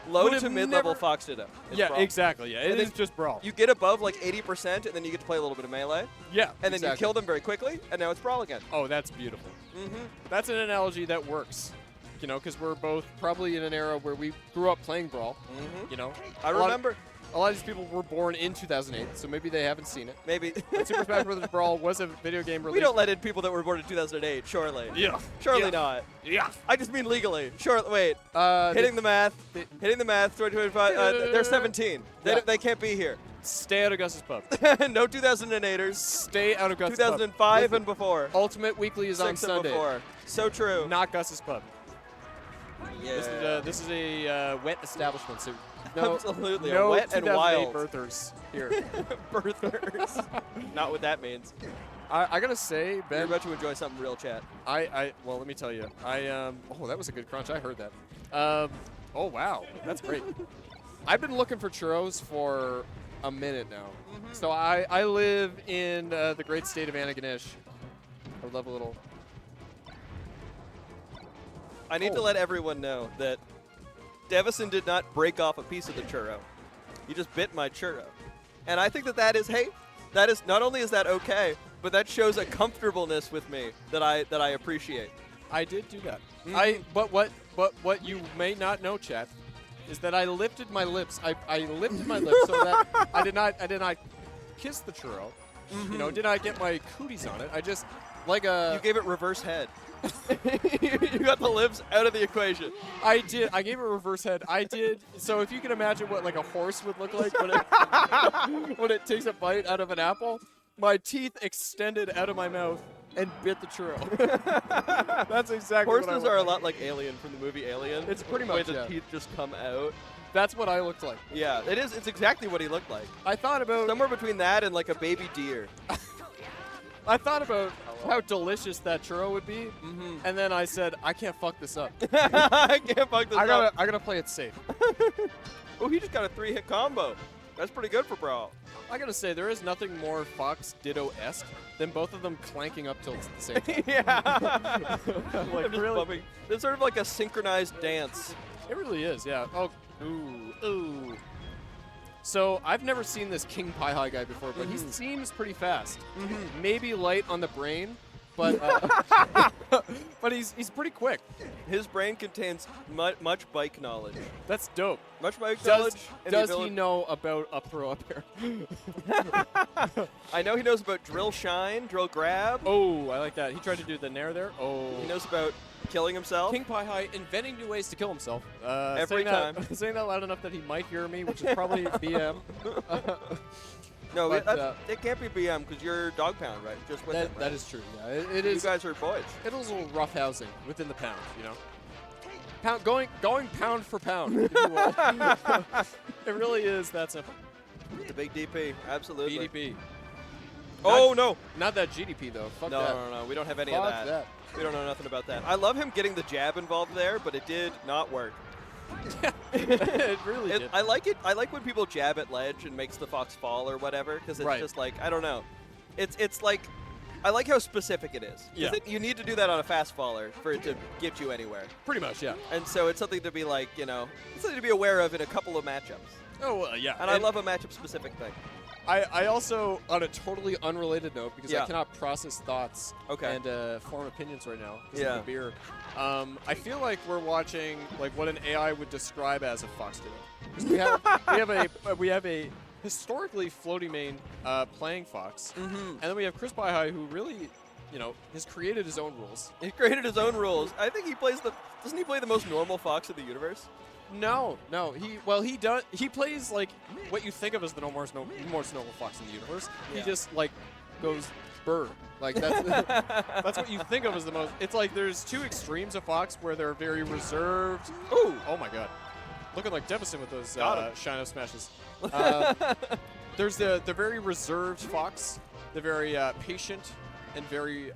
Low would have to mid-level never- Fox Ditto. It's yeah, Brawl. exactly. Yeah, it And is then just Brawl. You get above like 80%, and then you get to play a little bit of melee. Yeah, And then you exactly. kill them very quickly, and now it's Brawl again. Oh, that's beautiful. Mm-hmm. That's an analogy that works. You know, because we're both probably in an era where we grew up playing Brawl. Mm-hmm. You know, I remember. a lot of these people were born in 2008, so maybe they haven't seen it. Maybe. But Super Smash Bros. Brawl was a video game release. We don't let in people that were born in 2008, surely. Yeah. Surely Yeah. not. Yeah. I just mean legally. Sure. Wait. Hitting the math. they- Hitting the math. 2025. They're 17. Yeah. They can't be here. Stay out of Gus's Pub. No 2008ers. Stay out of Gus's Pub. 2005 Listen, and before. Ultimate Weekly is on 6 and Sunday. before. So true. Not Gus's Pub. Yeah. This is a wet establishment, so no, Absolutely. no Wet and 2008 wild. birthers here. Birthers. Not what that means. I gotta say, You're Ben, about to enjoy something real, chat. well, let me tell you, oh, that was a good crunch. I heard that. Oh wow, that's great. I've been looking for churros for a minute now. So I live in the great state of Antigonish. I would love a little. I need to let everyone know that Devison did not break off a piece of the churro. He just bit my churro. And I think that is, hey, that is, not only is that okay, but that shows a comfortableness with me that I appreciate. I did do that. Mhm. But what you may not know, chat, is that I lifted my lips. I lifted my lips so that I did not kiss the churro. You know, did not get my cooties on it. I just like a. You gave it reverse head. You got the lips out of the equation. I did. I gave it a reverse head. I did. So if you can imagine what like a horse would look like when when it takes a bite out of an apple, my teeth extended out of my mouth and bit the churro. That's exactly what I Horses look are a like. lot like Alien from the movie Alien. It's pretty the way much, the yeah. teeth just come out. That's what I looked like. Yeah, it is. It's exactly what he looked like. I thought about Somewhere between that and like a baby deer. how delicious that churro would be, and then I said, I can't fuck this up. I can't fuck this up. I gotta play it safe. Oh, he just got a 3-hit combo. That's pretty good for Brawl. I gotta say, there is nothing more Fox Ditto-esque than both of them clanking up tilts at the same time. Yeah. Like, Just really? bumping. It's sort of like a synchronized dance. It really is, yeah. Oh, ooh. So I've never seen this King Pie High guy before, but he seems pretty fast. Maybe light on the brain, but but he's pretty quick. His brain contains much bike knowledge. That's dope. Much bike Does knowledge. and the he ability- know about up throw up air? I know he knows about drill shine, drill grab. Oh, I like that. He tried to do the nair there. Oh. He knows about killing himself. King Pie High inventing new ways to kill himself. Every saying time. Saying that loud enough that he might hear me, which is probably BM. No, But, it can't be BM because you're dog pound, right? Just with him, right? That is true. Yeah, it You is. guys are boys. It is a little rough housing within the pound, you know. Pound going pound for pound. If you will. It really is that simple. The big DP, absolutely. BDP. Oh no! Not that GDP though. Fuck No, that. no, we don't have any Fuck of that. We don't know nothing about that. I love him getting the jab involved there, but it did not work. It really did. I like it. I like when people jab at ledge and makes the fox fall or whatever, because it's Right. just like, I don't know. It's like, I like how specific it is. 'Cause Yeah. you need to do that on a fast faller for it to get you anywhere. Pretty much, yeah. And so it's something to be like, it's something to be aware of in a couple of matchups. Oh, yeah. And I love a matchup specific thing. I also, on a totally unrelated note, because I Yeah. cannot process thoughts Okay. and form opinions right now because Yeah. of the beer. I feel like we're watching like what an AI would describe as a Fox Ditto. 'Cause we have a historically floaty main playing Fox, and then we have Chris Pie Who really, has created his own rules. He created his own rules. I think he plays doesn't he play the most normal fox in the universe? No. He does. He plays like what you think of as the most normal Fox in the universe. Yeah. He just like goes burr. Like that's that's what you think of as the most. It's like there's two extremes of Fox where they're very reserved. Ooh. Oh my god. looking like Devison with those Got him. shine up smashes. There's the very reserved Fox, the very patient and very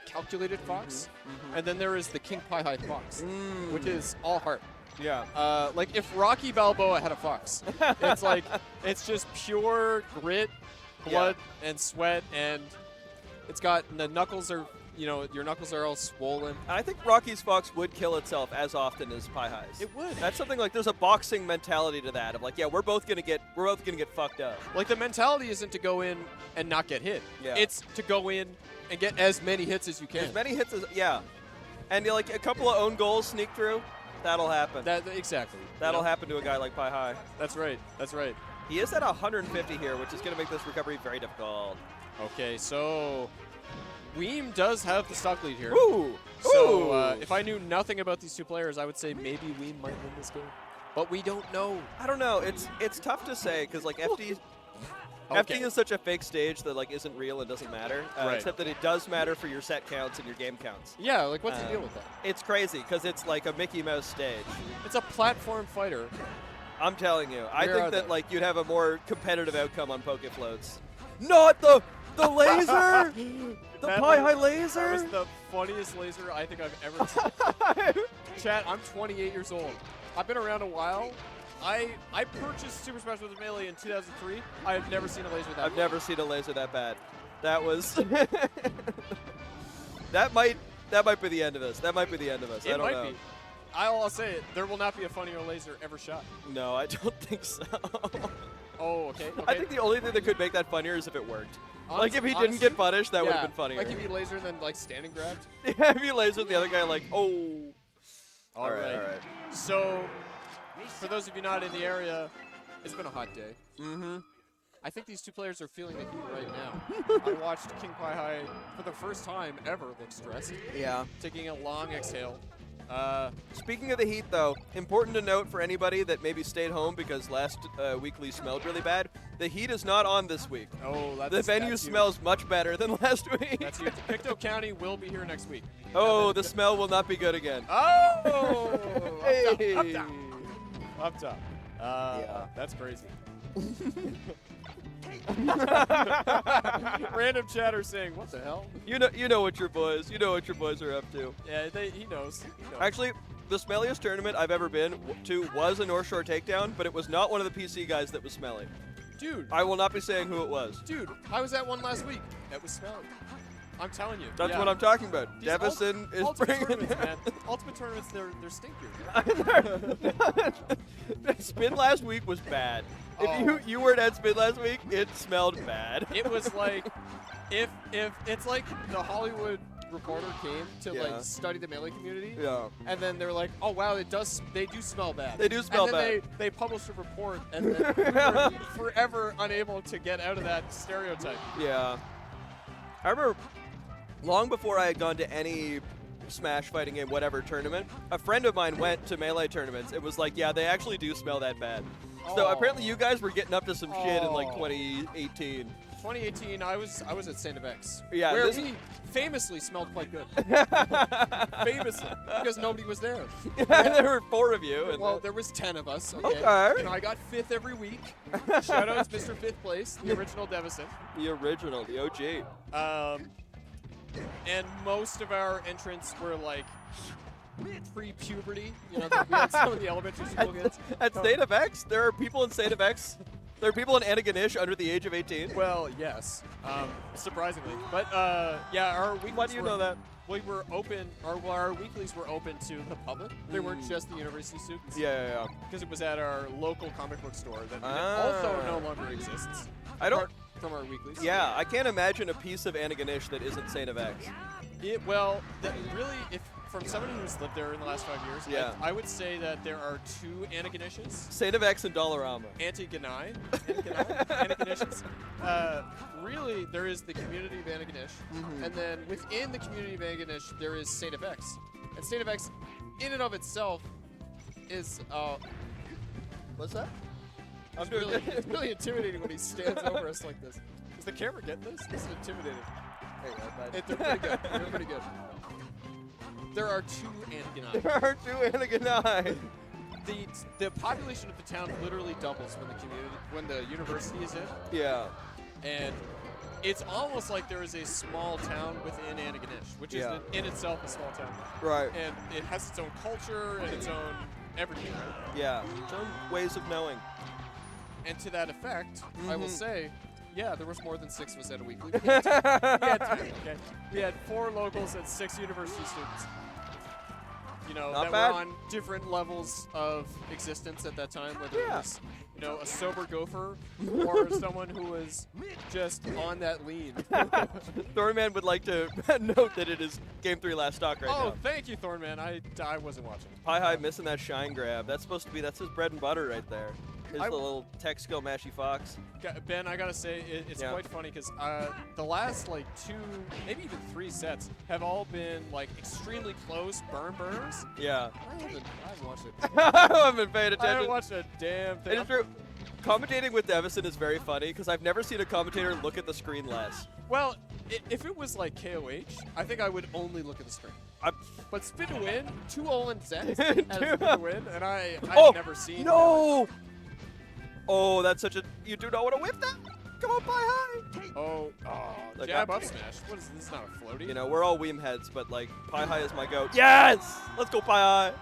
calculated Fox, and then there is the King Pie High Fox, which is all heart. Yeah. Like if Rocky Balboa had a fox, it's like it's just pure grit, blood, and sweat, and it's got the knuckles are, your knuckles are all swollen. And I think Rocky's Fox would kill itself as often as Pie High's. It would. That's something like there's a boxing mentality to that of like, yeah, we're both gonna get fucked up. Like the mentality isn't to go in and not get hit. Yeah. It's to go in and get as many hits as you can. As many hits as and like a couple of own goals sneak through, that'll happen. Exactly. That'll happen to a guy like Pie High. That's right. That's right. He is at 150 here, which is gonna make this recovery very difficult. Okay, so Weem does have the stock lead here. Ooh. So Ooh. if I knew nothing about these two players, I would say maybe Weem might win this game, but we don't know. I don't know. It's tough to say because like FD Okay. is such a fake stage that like isn't real and doesn't matter. Right. Except that it does matter for your set counts and your game counts. Yeah, like what's the deal with that? It's crazy because it's like a Mickey Mouse stage. It's a platform fighter. I'm telling you, I Where think are that they? like you'd have a more competitive outcome on Poke Floats. Not the laser, the That Pie was- High That laser. was the funniest laser I think I've ever seen. Chat, I'm 28 years old. I've been around a while. I purchased Super Smash Bros. Melee in 2003. I have never seen a laser that I've bad. never seen a laser that bad. That was that might be the end of us. That might be the end of us. I It don't might know. be. I'll say it. There will not be a funnier laser ever shot. No, I don't think so. Oh, okay. I think the only thing that could make that funnier is if it worked. Like if he didn't honestly, get punished, that would yeah, have been funnier. Like if he laser and then like standing grabbed. Yeah, if he lasered the other guy, like, oh. All right. All right. So, for those of you not in the area, it's been a hot day. Mm-hmm. I think these two players are feeling the heat right now. I watched King Pie High for the first time ever look stressed, Yeah. taking a long exhale. Speaking of the heat, though, important to note for anybody that maybe stayed home because last weekly smelled really bad, the heat is not on this week. Oh, that's The venue that's huge. smells much better than last week. That's huge. Pictou County will be here next week. Oh, the smell will not be good again. Oh! Hey. Up top. Up top. Yeah. That's crazy. Random chatter saying, "What the hell?" You know what your boys are up to. Yeah, he knows. Actually, the smelliest tournament I've ever been to was a North Shore Takedown, but it was not one of the PC guys that was smelly. dude, I will not be saying who it was. dude, I was at one last week. That was smelly. I'm telling you. That's yeah. what I'm talking about. These Devison is ultimate bringing tournaments, it. man. Ultimate tournaments, they're stinkier. Spin last week was bad. Oh. If you weren't at Spin last week, it smelled bad. It was like, if it's like the Hollywood Reporter came to Yeah. like study the Melee community, Yeah. and then they're like, oh wow, they do smell bad. They do smell and then bad. They published a report, and then we were forever unable to get out of that stereotype. Yeah. I remember long before I had gone to any Smash fighting game, whatever tournament, a friend of mine went to Melee tournaments. It was like, yeah, they actually do smell that bad. So Oh. apparently you guys were getting up to some shit in like Oh. 2018. 2018, I was at Saint of X, Yeah, where this- we famously smelled quite good. Famously, because nobody was there. There were 4 of you. And Well, there was 10 of us. Okay. Okay. You know, I got 5th every week. Shout out to Mr. 5th Place, the original Devison. the original, the OG. And most of our entrants were like pre-puberty. You know, we had some of the elementary school kids. At State of X, there are people in State of X. There are people in Antigonish under the age of 18. Well, yes, surprisingly. But yeah, our weeklies Why do you were, know that? We were open, our weeklies were open to the public. They weren't just the university students. Yeah. Because it was at our local comic book store that Ah. also no longer exists. I don't. Apart from our weeklies. Yeah, I can't imagine a piece of Antigonish that isn't Saint of X. Well, really, if from somebody who's lived there in the last 5 years, Yeah. I would say that there are 2 Antigonishes. Saint of X and Dollarama. Antigonai. Antigonishes. Really, there is the community of Antigonish, and then within the community of Antigonish, there is Saint of X. And Saint of X, in and of itself, is What's that? it's really intimidating when he stands over us like this. Does the camera get this? This is intimidating. There you go, bud. They're pretty good. They're pretty good. There are 2 Antigonai. There are 2 Antigonai. the population of the town literally doubles when the university is in, Yeah. and it's almost like there is a small town within Antigonish, which is Yeah. in itself a small town, Right. and it has its own culture and its own everything. Right? Yeah. Some ways of knowing. And to that effect, I will Mhm. say, yeah, there was more than 6 of us at a weekly. We had 10, okay? We had 4 locals and 6 university students. You know, Not that bad. were on different levels of existence at that time, whether it Yeah. was, you know, a sober gopher or someone who was just on that lean. Thornman would like to note that it is Game 3 last stock right Oh, now. thank you, Thornman. I wasn't watching. Pi High missing that shine grab. That's supposed to be, that's his bread and butter right there. Here's I- the little tech skill mashy fox. Ben, I gotta say, it's Yeah. quite funny because the last like 2, maybe even 3 sets have all been like extremely close burners. Yeah. I haven't watched it. I haven't paid I haven't attention. watched a damn thing. It is true. Commentating with Devison is very funny because I've never seen a commentator look at the screen less. Well, if it was like KOH, I think I would only look at the screen. But spin to win, 2-0 and Zen as spin to win, and I've Oh, never seen. No! Oh, that's such a. You do not want to whip that? Come on, Pi High! Oh, Look, jab I- up smash. What is this? Is not a floaty. You know, we're all Weem heads, but like, Pi High is my goat. Yes! Let's go, Pi High!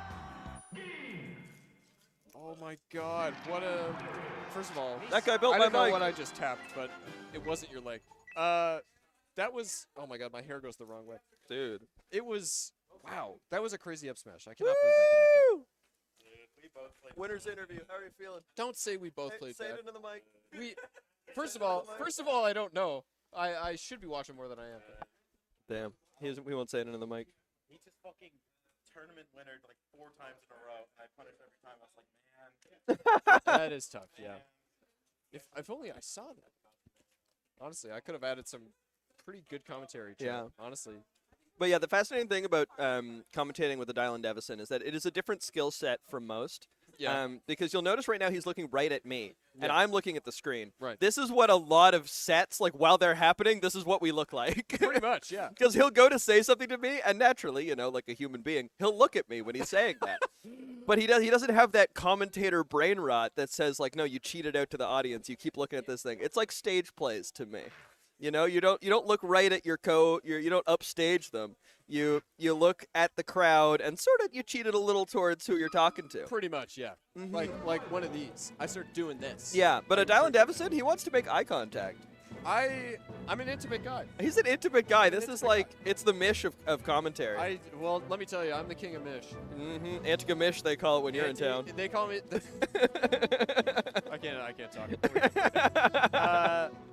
Oh my God! What a. First of all, That guy built I my didn't know mic. what I just tapped, but it wasn't your leg. That was. Oh my God! My hair goes the wrong way. Dude. It was. Wow. That was a crazy up smash. I cannot believe that connected. Winner's interview. How are you feeling? Don't say we both played Say bad. it into the mic. We. First of all, I don't know. I should be watching more than I am. Damn. We won't say it into the mic. He just fucking tournament winner like 4 times in a row, and I punished every time. I was like, man. That is tough. Yeah. If only I saw that. Honestly, I could have added some pretty good commentary to Yeah. it, honestly. But yeah, the fascinating thing about commentating with the Dylan Devison is that it is a different skill set from most. Yeah. Because you'll notice right now he's looking right at me, and Yeah. I'm looking at the screen. Right. This is what a lot of sets, like while they're happening, this is what we look like. Pretty much, yeah. Because he'll go to say something to me, and naturally, you know, like a human being, he'll look at me when he's saying that. But he doesn't have that commentator brain rot that says like, no, you cheated out to the audience. You keep looking at this thing. It's like stage plays to me. You know, you don't look right at your you don't upstage them. You look at the crowd and sort of you cheated a little towards who you're talking to. Pretty much, yeah. Mhm. Like one of these. I start doing this. Yeah, but a Dylan Devison, he wants to make eye contact. I'm an intimate guy. He's an intimate guy. This is intimate like, it's the Mish of commentary. Well, let me tell you, I'm the king of Mish. Mm-hmm. Antica Mish, they call it when you're in town. They call me. I can't talk.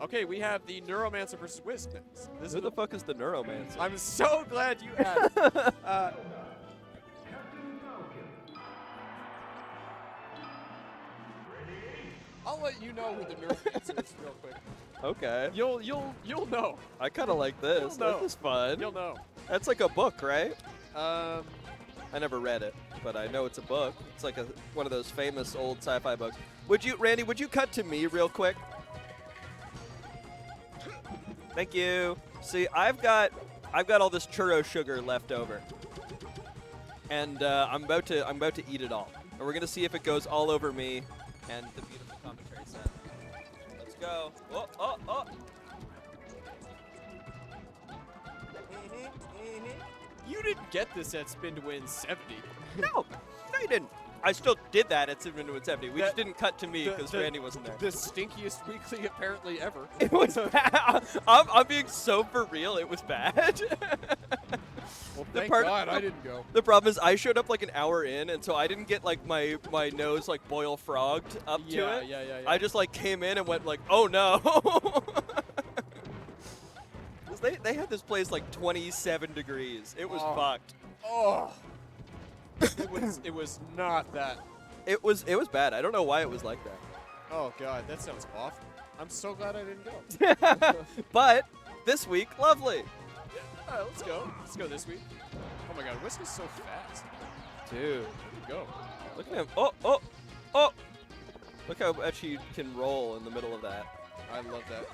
Okay, we have the Neuromancer versus Whisk next. This Who is the fuck is the Neuromancer? I'm so glad you asked. I'll let you know who the Neuromancer is real quick. Okay. You'll know. I kind of like this. You'll know. This is fun. You'll know. That's like a book, right? Um, I never read it, but I know it's a book. It's like one of those famous old sci-fi books. Randy, would you cut to me real quick? Thank you. See, I've got all this churro sugar left over, and I'm about to eat it all. And we're gonna see if it goes all over me and the beautiful commentary set. Let's go. Oh, oh, oh. you didn't get this at Spin to Win 70. No, you didn't. I still did that at 770. We just That- didn't cut to me because Randy wasn't there. The stinkiest weekly apparently ever. It was bad. I'm being so for real. It was bad. Well, The thank part- God I didn't go. The problem is I showed up like an hour in, and so I didn't get like my nose like boil frogged up to Yeah, it. yeah. I just like came in and went like, oh no. 'Cause they had this place like 27 degrees. It was Oh. fucked. Oh. It was not that. It was bad. I don't know why it was like that. Oh God, that sounds awful. I'm so glad I didn't go. But this week, lovely. All right, let's go. Let's go this week. Oh my God, Whisk is so fast. Dude. Go. Look at him. Oh, oh, oh. Look how much he can roll in the middle of that. I love that.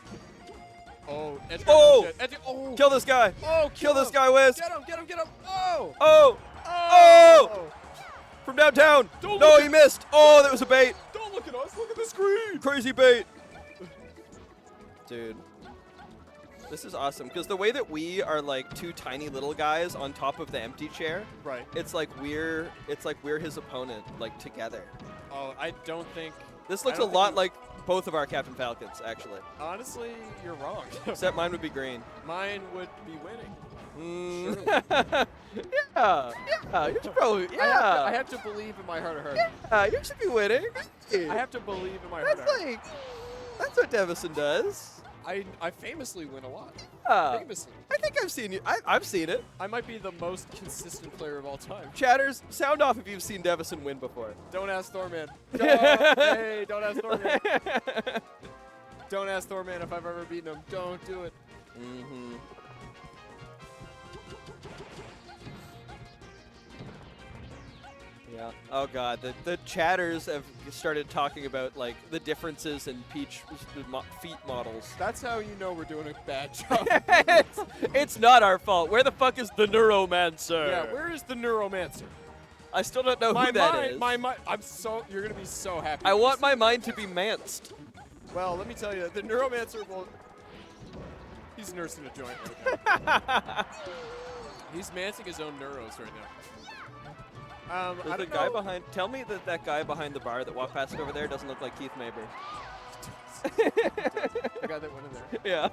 Oh, Edgar, Oh! shit. Edgar, oh! Kill this guy. Oh, Kill this him. guy, Wiz. Get him! Oh! Oh. Oh! from downtown. Don't No, look he missed. Oh, that was a bait. Don't look at us. Look at the screen. Crazy bait. Dude. This is awesome, because the way that we are like two tiny little guys on top of the empty chair, Right. it's like we're his opponent, like together. Oh, I don't think. This I looks a don't think lot you- like both of our Captain Falcons, actually. Honestly, you're wrong. Except mine would be green. Mine would be winning. Mm. yeah, you should probably, yeah. I have to believe in my heart of hearts. Yeah, you should be winning. I have to believe in my heart That's of hearts. like, that's what Devison does. I famously win a lot. Famously. I think I've seen you. I've seen it. I might be the most consistent player of all time. Chatters, sound off if you've seen Devison win before. Don't ask Thorman. Hey, don't ask Thorman. Don't ask Thorman if I've ever beaten him. Don't do it. Mm-hmm. Yeah. Oh God, the chatters have started talking about like the differences in Peach feet models. That's how you know we're doing a bad job. it's not our fault. Where the fuck is the Neuromancer? Yeah, where is the Neuromancer? I still don't know My who that mind, is. my mind. You're gonna be so happy. I with want this. my mind to be manced. Well, let me tell you, the Neuromancer will. He's nursing a joint right now. He's mancing his own neuros right now. I Does the don't guy know. behind? Tell me that guy behind the bar that walked past over there doesn't look like Keith Mabry. The guy that went in there. Yeah.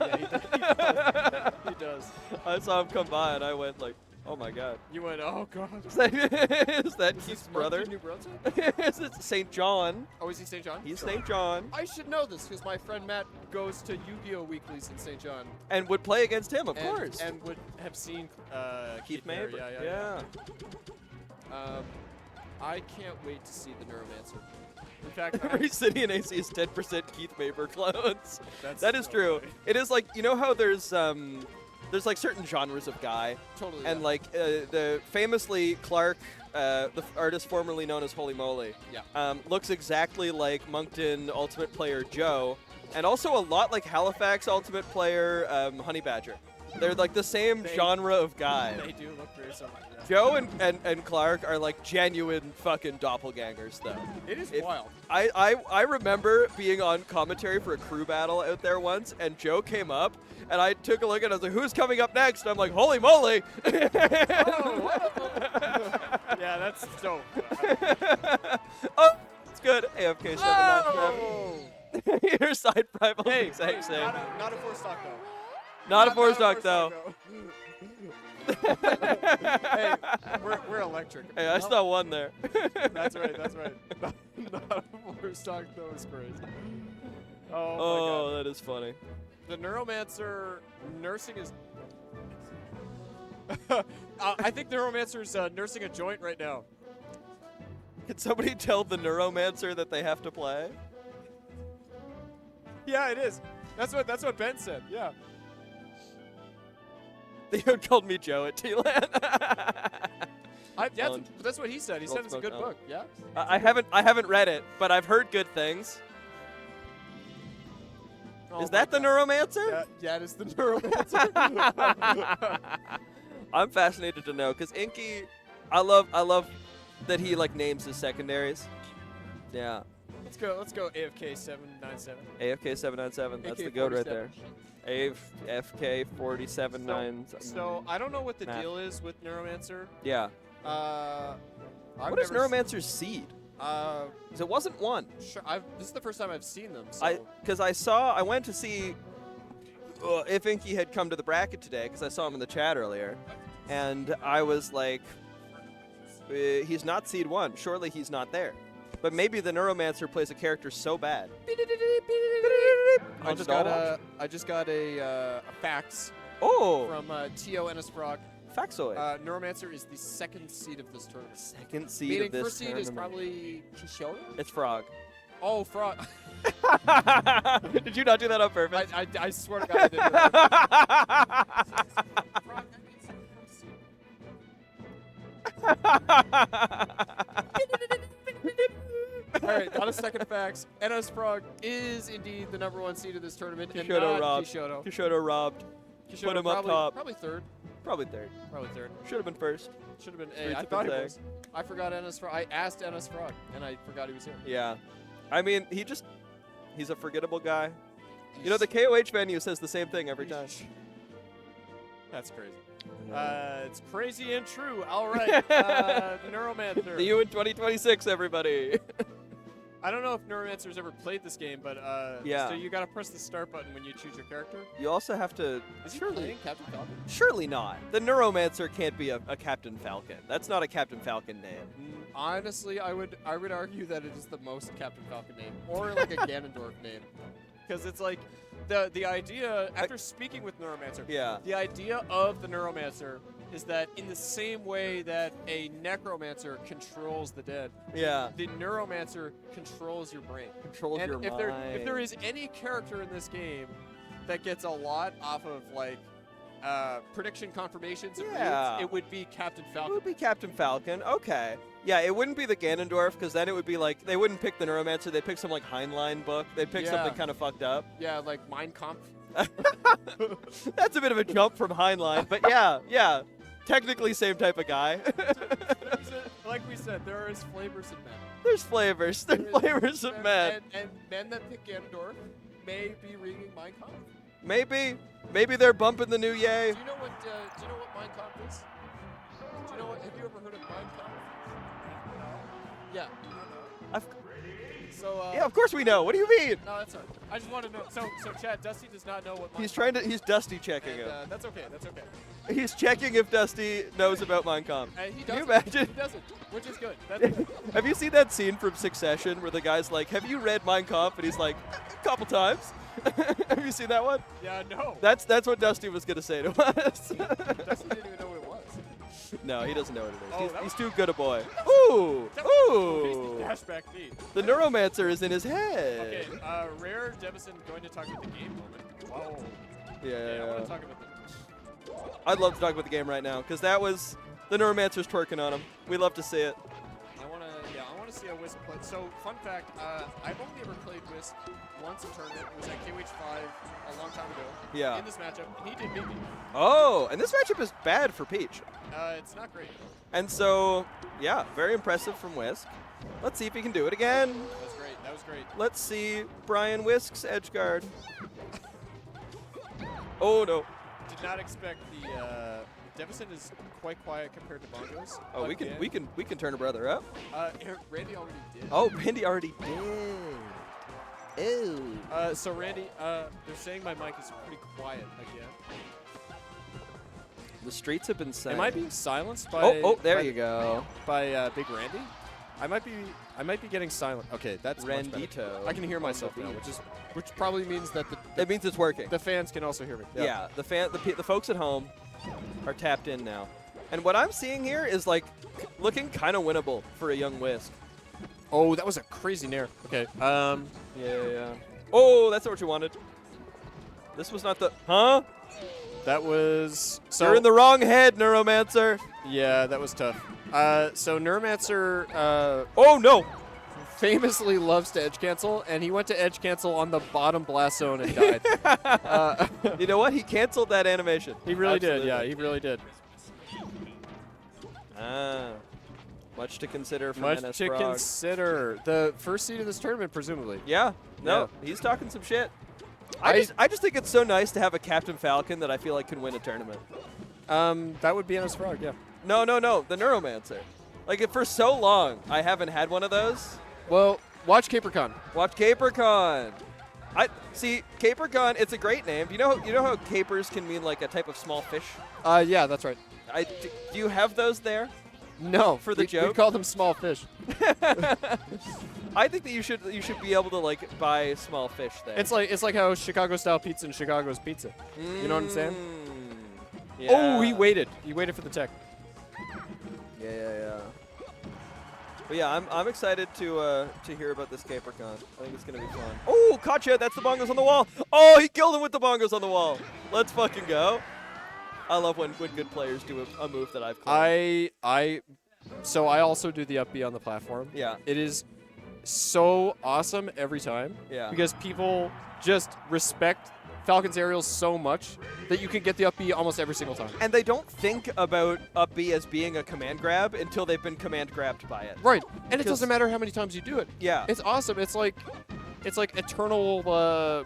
Yeah, he does. I saw him come by and I went like, oh my God. You went, oh God. Is that Is Keith's this brother? Monkey, New Brunswick? Is it St. John? Oh, is he St. John? He's Sure. St. John. I should know this because my friend Matt goes to Yu-Gi-Oh! Weeklies in St. John. And would play against him, of and, course. And would have seen Keith Mabry. Mabry. Yeah. I can't wait to see the Neuromancer. In fact, Every city in AC is 10% Keith Mabry clones. That's That is so true. funny. It is like, you know how there's like certain genres of guy, Totally. and yeah. like the famously Clark, the artist formerly known as Holy Moly, Yeah. looks exactly like Moncton Ultimate Player Joe, and also a lot like Halifax Ultimate Player Honey Badger. They're like the same genre of guy. They do look very similar. Yeah. Joe and Clark are like genuine fucking doppelgangers, though. It is If- wild. I remember being on commentary for a crew battle out there once, and Joe came up, and I took a look at it, I was like, who's coming up next? And I'm like, holy moly! Yeah, that's dope. Oh, it's good. AFK 797. Oh! Your side primal Hey, exact same. not a 4-stock though. Not a four stock, though. Hey, we're electric. Hey, I saw one there. That's right. That's right. Not a 4-stock though is crazy. Oh, my Oh, God. that is funny. The Neuromancer nursing is. I think Neuromancer's nursing a joint right now. Can somebody tell the Neuromancer that they have to play? Yeah, it is. That's what Ben said. Yeah. Theo called me Joe at T-Land. That's what he said. He said it's a good book. Yeah. I haven't read it, but I've heard good things. Oh Is my that the God. Neuromancer? Yeah, it is the Neuromancer. I'm fascinated to know because Inky, I love that he like names his secondaries. Yeah, Let's go. AFK 797. AFK 797. That's the goat right there. AFK 479. So I don't know what the Math. deal is with Neuromancer. Yeah. What is Neuromancer's seed? Because it wasn't one. Sure, this is the first time I've seen them. So. Because I went to see if Inky had come to the bracket today because I saw him in the chat earlier, and I was like, he's not seed 1. Surely he's not there. But maybe the Neuromancer plays a character so bad. I just got a fax Oh, from T.O. Ennisbrock. Faxoid. Neuromancer is the second seed of this tournament. Second seed Meaning of this first seed is tournament. probably Kishoda? It's Frog. Oh, Frog. Did you not do that on purpose? I swear to God I did that. All right, got a second fax. Ennisbrock is indeed the #1 seed of this tournament. and Kishodo not robbed. Kishodo. Kishodo robbed. Kishodo Put him up probably, top. Probably third. Probably third. Probably third. Should have been first. Should have been A. Streets I of thought he Pathetic. was. I forgot Ennis Frog. I asked Ennis Frog, and I forgot he was here. Yeah. I mean, he's a forgettable guy. You know, the KOH venue says the same thing every time. That's crazy. It's crazy and true. All right. Neuromancer. See you in 2026, everybody. I don't know if Neuromancer's ever played this game, but Yeah. so you got to press the start button when you choose your character. You also have to. Is he playing Captain Falcon? Surely not. The Neuromancer can't be a Captain Falcon. That's not a Captain Falcon name. Honestly, I would argue that it is the most Captain Falcon name, or like a Ganondorf name, because it's like the idea after speaking with Neuromancer. Yeah. The idea of the Neuromancer is that in the same way that a Necromancer controls the dead, Yeah. the Neuromancer controls your brain. Controls And your if mind. if there is any character in this game that gets a lot off of like prediction confirmations and Yeah. reads, it would be Captain It Falcon. would be Captain Falcon. Okay. Yeah, it wouldn't be the Ganondorf, because then it would be like, they wouldn't pick the Neuromancer, they'd pick some like Heinlein book. They'd pick Yeah. something kind of fucked up. Yeah, like Mein Kampf. That's a bit of a jump from Heinlein, but yeah. Technically same type of guy. Like we said, there is flavors in men. There's flavors. There's flavors of men. And men that pick Ganondorf may be reading Mein Kampf. Maybe they're bumping the new yay. Do you know what Mein Kampf is? Do you know what? Have you ever heard of Mein Kampf? Yeah. So Yeah, of course we know. What do you mean? No, that's all right. I just want to know. So Chad, Dusty does not know what Mein He's Dusty checking and, him. that's okay. That's okay. He's checking if Dusty knows about Mein Kampf. And he Can you doesn't. imagine? He doesn't, which is good. That's good. Have you seen that scene from Succession where the guy's like, "Have you read Mein Kampf?" And he's like, "A couple times." Have you seen that one? Yeah, no. That's what Dusty was gonna say to us. Dusty didn't even know what it was. No, he doesn't know what it is. Oh, that He's was- too good a boy. Ooh, Tasty ooh. dashback beat. The Neuromancer is in his head. Okay, rare Devison going to talk about the game moment. Wow. Yeah. I want to talk about the. I'd love to talk about the game right now, because that was the Neuromancer's twerking on him. We love to see it. I want to see how Whisk plays. So, fun fact, I've only ever played Whisk once in tournament. It was at KH5 a long time ago. Yeah. In this matchup, and he did beat me. Oh, and this matchup is bad for Peach. It's not great. And so, yeah, very impressive from Whisk. Let's see if he can do it again. That was great. That was great. Let's see Brian Whisk's edge guard. Oh, no. Did not expect the. Devison is quite quiet compared to Bongos. Oh, we can turn a brother up. Randy already did. Oh, Randy already did. Ew. So Randy, they're saying my mic is pretty quiet again. The streets have been set. Am I being silenced by? Oh, there by- you go. By Big Randy. I might be getting silent. Okay, that's much better. Randito. I can hear myself now, which probably means that It means it's working. the fans can also hear me. Yeah, the folks at home are tapped in now. And what I'm seeing here is like looking kind of winnable for a young Whisk. Oh, that was a crazy nair. Okay. Yeah. Oh, that's not what you wanted. This was not the. Huh? That was. So You're in the wrong head, Neuromancer. Yeah, that was tough. So Neuromancer Oh no. famously loves to edge cancel, and he went to edge cancel on the bottom blast zone and died. You know what? He canceled that animation. He really did. Absolutely. Yeah, he really did. Much to consider from Much NS to Frog. consider. The first seed of this tournament, presumably. Yeah. No, Yeah. he's talking some shit. I just think it's so nice to have a Captain Falcon that I feel like can win a tournament. That would be NS Frog, yeah. No, the Neuromancer. Like, for so long, I haven't had one of those. Well, watch CaperCon. Watch CaperCon. I see CaperCon. It's a great name. You know how capers can mean like a type of small fish. Yeah, that's right. Do you have those there? No, For the we joke? call them small fish. I think that you should be able to like buy small fish there. It's like how Chicago style pizza and Chicago's pizza. You know what I'm saying? Yeah. Oh, he waited. He waited for the tech. Yeah. But yeah, I'm excited to hear about this CaperCon. I think it's gonna be fun. Oh, gotcha! That's the bongos on the wall. Oh, he killed him with the bongos on the wall. Let's fucking go. I love when good players do a move that I've called. So I also do the up B on the platform. Yeah. It is so awesome every time. Yeah. Because people just respect Falcon's aerials so much that you can get the up B almost every single time. And they don't think about up B as being a command grab until they've been command grabbed by it. Right, and it 'Cause- doesn't matter how many times you do it. Yeah. It's awesome. It's like eternal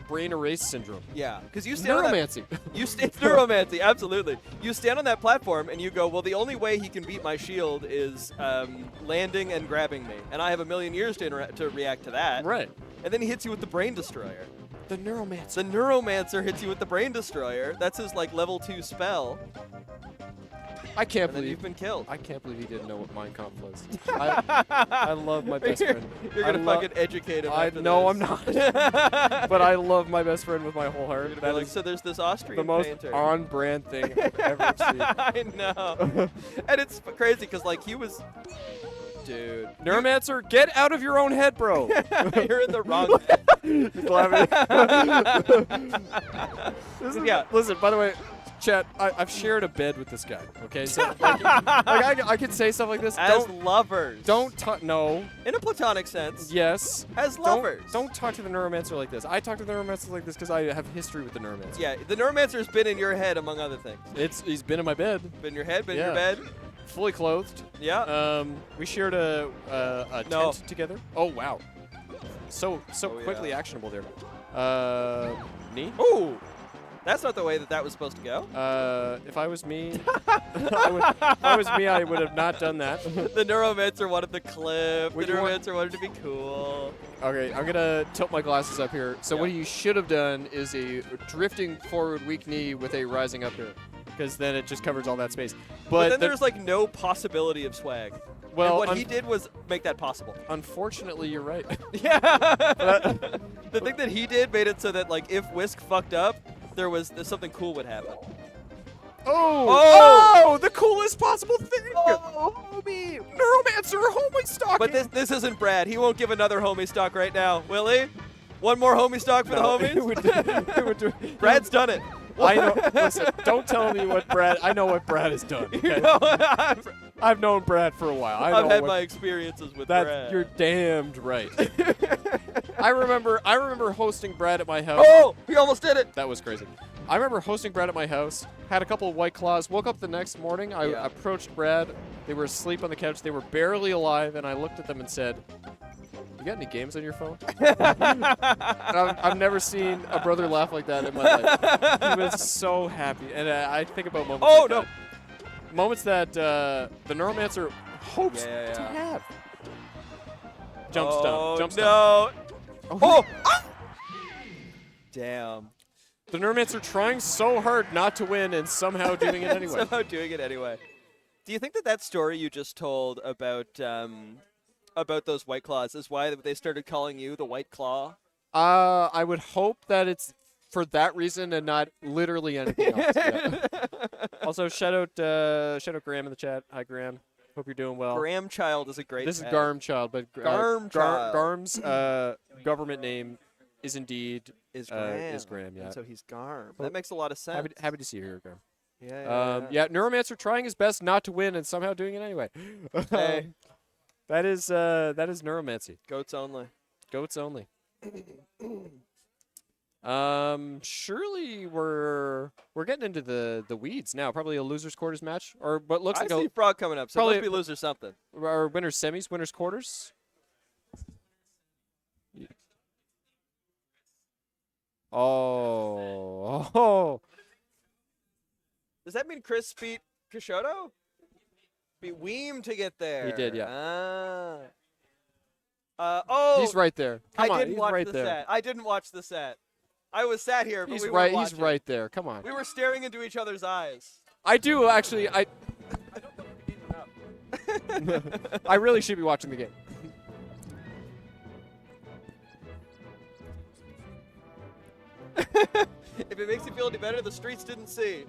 brain erase syndrome. Yeah, because you stand on that, Neuromancy. it's neuromancy, absolutely. You stand on that platform and you go, well, the only way he can beat my shield is landing and grabbing me, and I have a million years to react to that. Right. And then he hits you with the Brain Destroyer. The Neuromancer. The Neuromancer hits you with the Brain Destroyer. That's his like level 2 spell. I can't And then believe you've been killed. I can't believe he didn't know what Mind Comp was. I love my best friend. You're gonna fucking educate him. After No, I'm this. not. But I love my best friend with my whole heart. You're gonna be That like, is so there's this Austrian the most painter. on-brand thing I've ever seen. I know. And it's crazy because like he was, dude. Neuromancer, get out of your own head, bro. You're in the wrong head. He's laughing. Yeah. Listen, by the way, chat, I've shared a bed with this guy, okay? So like I could say stuff like this. As lovers. No. In a platonic sense. Yes. As lovers. Don't talk to the Neuromancer like this. I talk to the Neuromancer like this because I have history with the Neuromancer. Yeah, the Neuromancer's been in your head, among other things. He's been in my bed. Been in your head, been in Yeah. your bed. Fully clothed. Yeah. We shared a No. tent together. Oh wow. So quickly yeah. actionable there. Knee? Ooh. That's not the way that was supposed to go. If I was me, I would have not done that. The Neuromancer wanted the clip. Would The you want- Neuromancer wanted to be cool. Okay, I'm gonna tilt my glasses up here. So Yeah. what you should have done is a drifting forward weak knee with a rising up here, because then it just covers all that space. But then there's like no possibility of swag. Well, and what he did was make that possible. Unfortunately, you're right. Yeah. The thing that he did made it so that like if Whisk fucked up, there's something cool would happen. Oh, the coolest possible thing! Oh, homie! Neuromancer, homie stock. But this isn't Brad. He won't give another homie stock right now, will he? One more homie stock for the homies? It would do. Brad's done it. I know. Listen, don't tell me what Brad. I know what Brad has done. Okay? You know, I've known Brad for a while. I've had my experiences with Brad. You're damned right. I remember hosting Brad at my house. Oh, he almost did it. That was crazy. I remember hosting Brad at my house, had a couple of White Claws, woke up the next morning, I approached Brad, they were asleep on the couch, they were barely alive, and I looked at them and said, you got any games on your phone? I've never seen a brother laugh like that in my life. He was so happy, and I think about moments like that. Moments that the Neuromancer hopes to have. Jump stun, jump stun. Oh! Damn. The Neuromancer trying so hard not to win and somehow doing it anyway. Somehow doing it anyway. Do you think that story you just told about those White Claws is why they started calling you the White Claw? I would hope that it's for that reason and not literally anything else. Yeah. Also, shout out Graham in the chat. Hi, Graham. Hope you're doing well. Graham Child is a great This tag. is Garm Child, but Garm Child. Garm's government name is indeed Graham. Yeah. And so he's Garm. That makes a lot of sense. Happy to see you here, Garm. Yeah. Neuromancer trying his best not to win and somehow doing it anyway. Hey. That is Neuromancy. Goats only. Goats only. Surely we're getting into the weeds now. Probably a losers quarters match, or what looks I like see a Frog coming up, so probably- it must be loser something. or winners semis, winners quarters. Oh. Does that mean Chris beat Kishoto? Beat Weem to get there. He did, yeah. Oh. He's right there. Come on, didn't he's watch right the there. set. I didn't watch the set. I was sat here, but He's we right. were He's watching. right there. Come on. We were staring into each other's eyes. I do actually. I I really should be watching the game. If it makes you feel any better, the streets didn't see.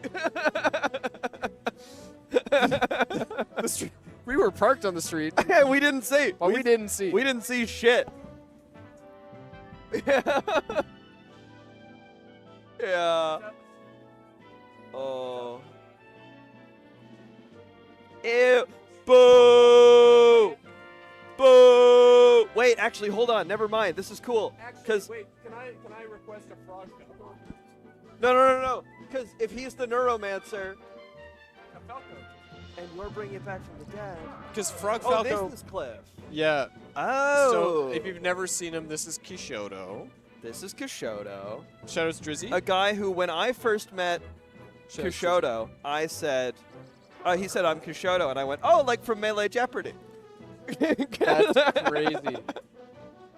We were parked on the street. We didn't see. But we didn't see. We didn't see shit. Yeah. Oh. Ew. Boo! Boo! Wait, actually, hold on. Never mind. This is cool. Because wait, can I request a frog? No. Because if he's the Neuromancer, and you're bringing it back from the dead. Because Frog Oh, Falco. this is Cliff. Yeah. Oh. So if you've never seen him, this is Kishoto. This is Kishoto. Shadow's Drizzy. A guy who, when I first met Shadow's Kishoto, I said, he said, I'm Kishoto. And I went, oh, like from Melee Jeopardy. That's crazy.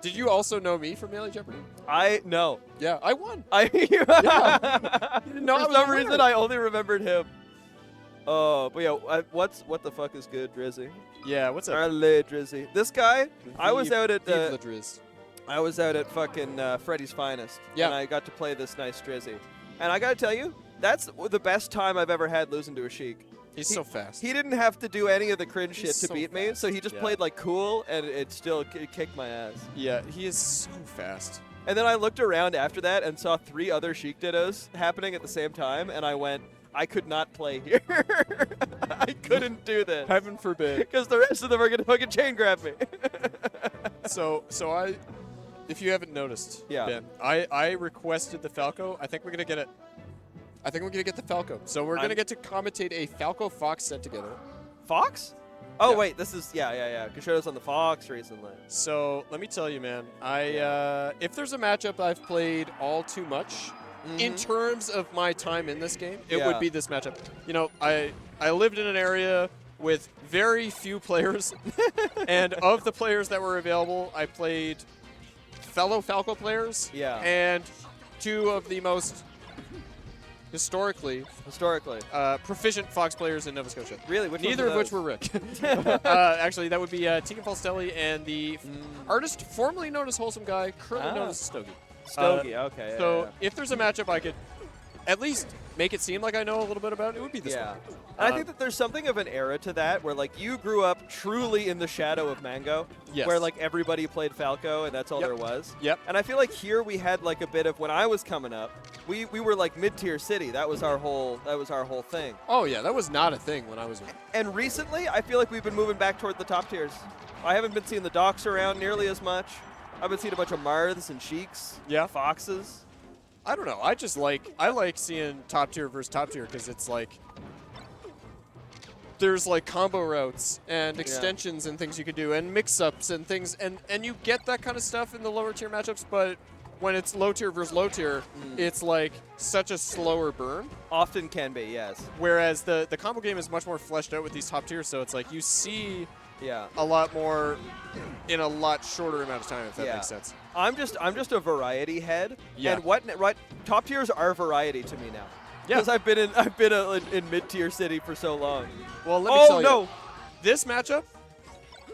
Did you also know me from Melee Jeopardy? No. Yeah, I won. Yeah. You didn't know I For was some a reason, winner. I only remembered him. Oh, but yeah, what the fuck is good, Drizzy? Yeah, what's up? Allez, Drizzy. This guy, I was out at Vive la Drizz. I was out at fucking Freddy's Finest. Yeah. And I got to play this nice Drizzy. And I gotta tell you, that's the best time I've ever had losing to a Sheik. He's so fast. He didn't have to do any of the cringe He's shit to so beat me, so he just Yeah. played like cool, and it still kicked my ass. Yeah, he is so fast. And then I looked around after that and saw 3 other Sheik Dittos happening at the same time, and I went, I could not play here. I couldn't do this. Heaven forbid. Because the rest of them are gonna fucking chain grab me. So I, if you haven't noticed, Yeah. Ben, I requested the Falco. I think we're gonna get it. I think we're gonna get the Falco. So we're gonna get to commentate a Falco Fox set together. Fox? Oh Yeah. wait, this is yeah. Kishoto's on the Fox recently. So let me tell you, man. If there's a matchup I've played all too much, in terms of my time in this game, it Yeah. would be this matchup. You know, I lived in an area with very few players, and of the players that were available, I played fellow Falco players. Yeah. And 2 of the most historically proficient Fox players in Nova Scotia. Really? Which Neither of ones which were Rick. Actually, that would be Tegan Falstelli and the artist formerly known as Wholesome Guy, currently known as Stogie. Stogie, okay. So if there's a matchup I could at least make it seem like I know a little bit about, it would be this yeah. one. And I think that there's something of an era to that where like you grew up truly in the shadow of Mango, Yes. where like everybody played Falco and that's all Yep. there was. Yep. And I feel like here we had like a bit of when I was coming up, we were like mid-tier city. That was our whole thing. Oh yeah, that was not a thing when I was. And recently, I feel like we've been moving back toward the top tiers. I haven't been seeing the Docks around nearly as much. I've been seeing a bunch of Marths and Sheiks. Yeah. Foxes. I don't know. I like seeing top tier versus top tier because it's like there's like combo routes and extensions and things you could do and mix-ups and things and you get that kind of stuff in the lower tier matchups, but when it's low tier versus low tier, it's like such a slower burn. Often can be, yes. Whereas the combo game is much more fleshed out with these top tiers, so it's like you see Yeah. a lot more in a lot shorter amount of time, if that Yeah. makes sense. I'm just a variety head. Yeah. And what top tiers are variety to me now. Yeah. Because I've been in mid-tier city for so long. Well, let me tell you. Oh no. This matchup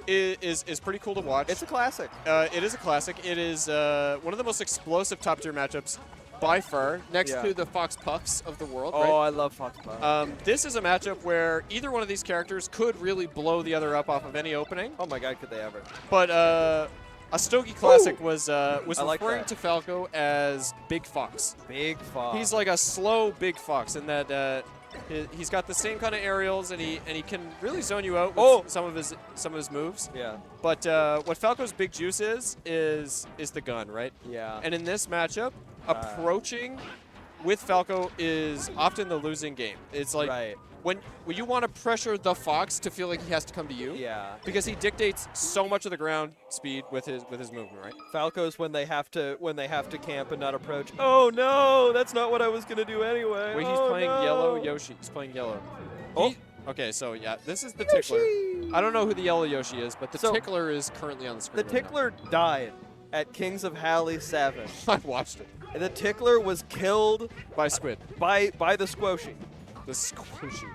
is pretty cool to watch. It's a classic. It is a classic. It is one of the most explosive top tier matchups by far, next Yeah. to the Fox Pucks of the world. Oh, right? I love Fox Puff. This is a matchup where either one of these characters could really blow the other up off of any opening. Oh my God, could they ever? But a Stogie Classic was I like referring that. to Falco as Big Fox. Big Fox. He's like a slow Big Fox in that he's got the same kind of aerials and he can really zone you out with some of his moves. Yeah. But what Falco's big juice is the gun, right? Yeah. And in this matchup, approaching with Falco is often the losing game. It's like Right. when you want to pressure the Fox to feel like he has to come to you. Yeah. Because he dictates so much of the ground speed with his movement, right? Falco's when they have to camp and not approach. Oh no, that's not what I was gonna do anyway. Wait, he's Oh, playing no. yellow Yoshi. He's playing yellow. Oh. Okay, so yeah, this is the Tickler. I don't know who the yellow Yoshi is, but the So, Tickler is currently on the screen. The Tickler died at Kings of Hali 7. I watched it. And the Tickler was killed by Squid. By the Squoshy. The Squoshy.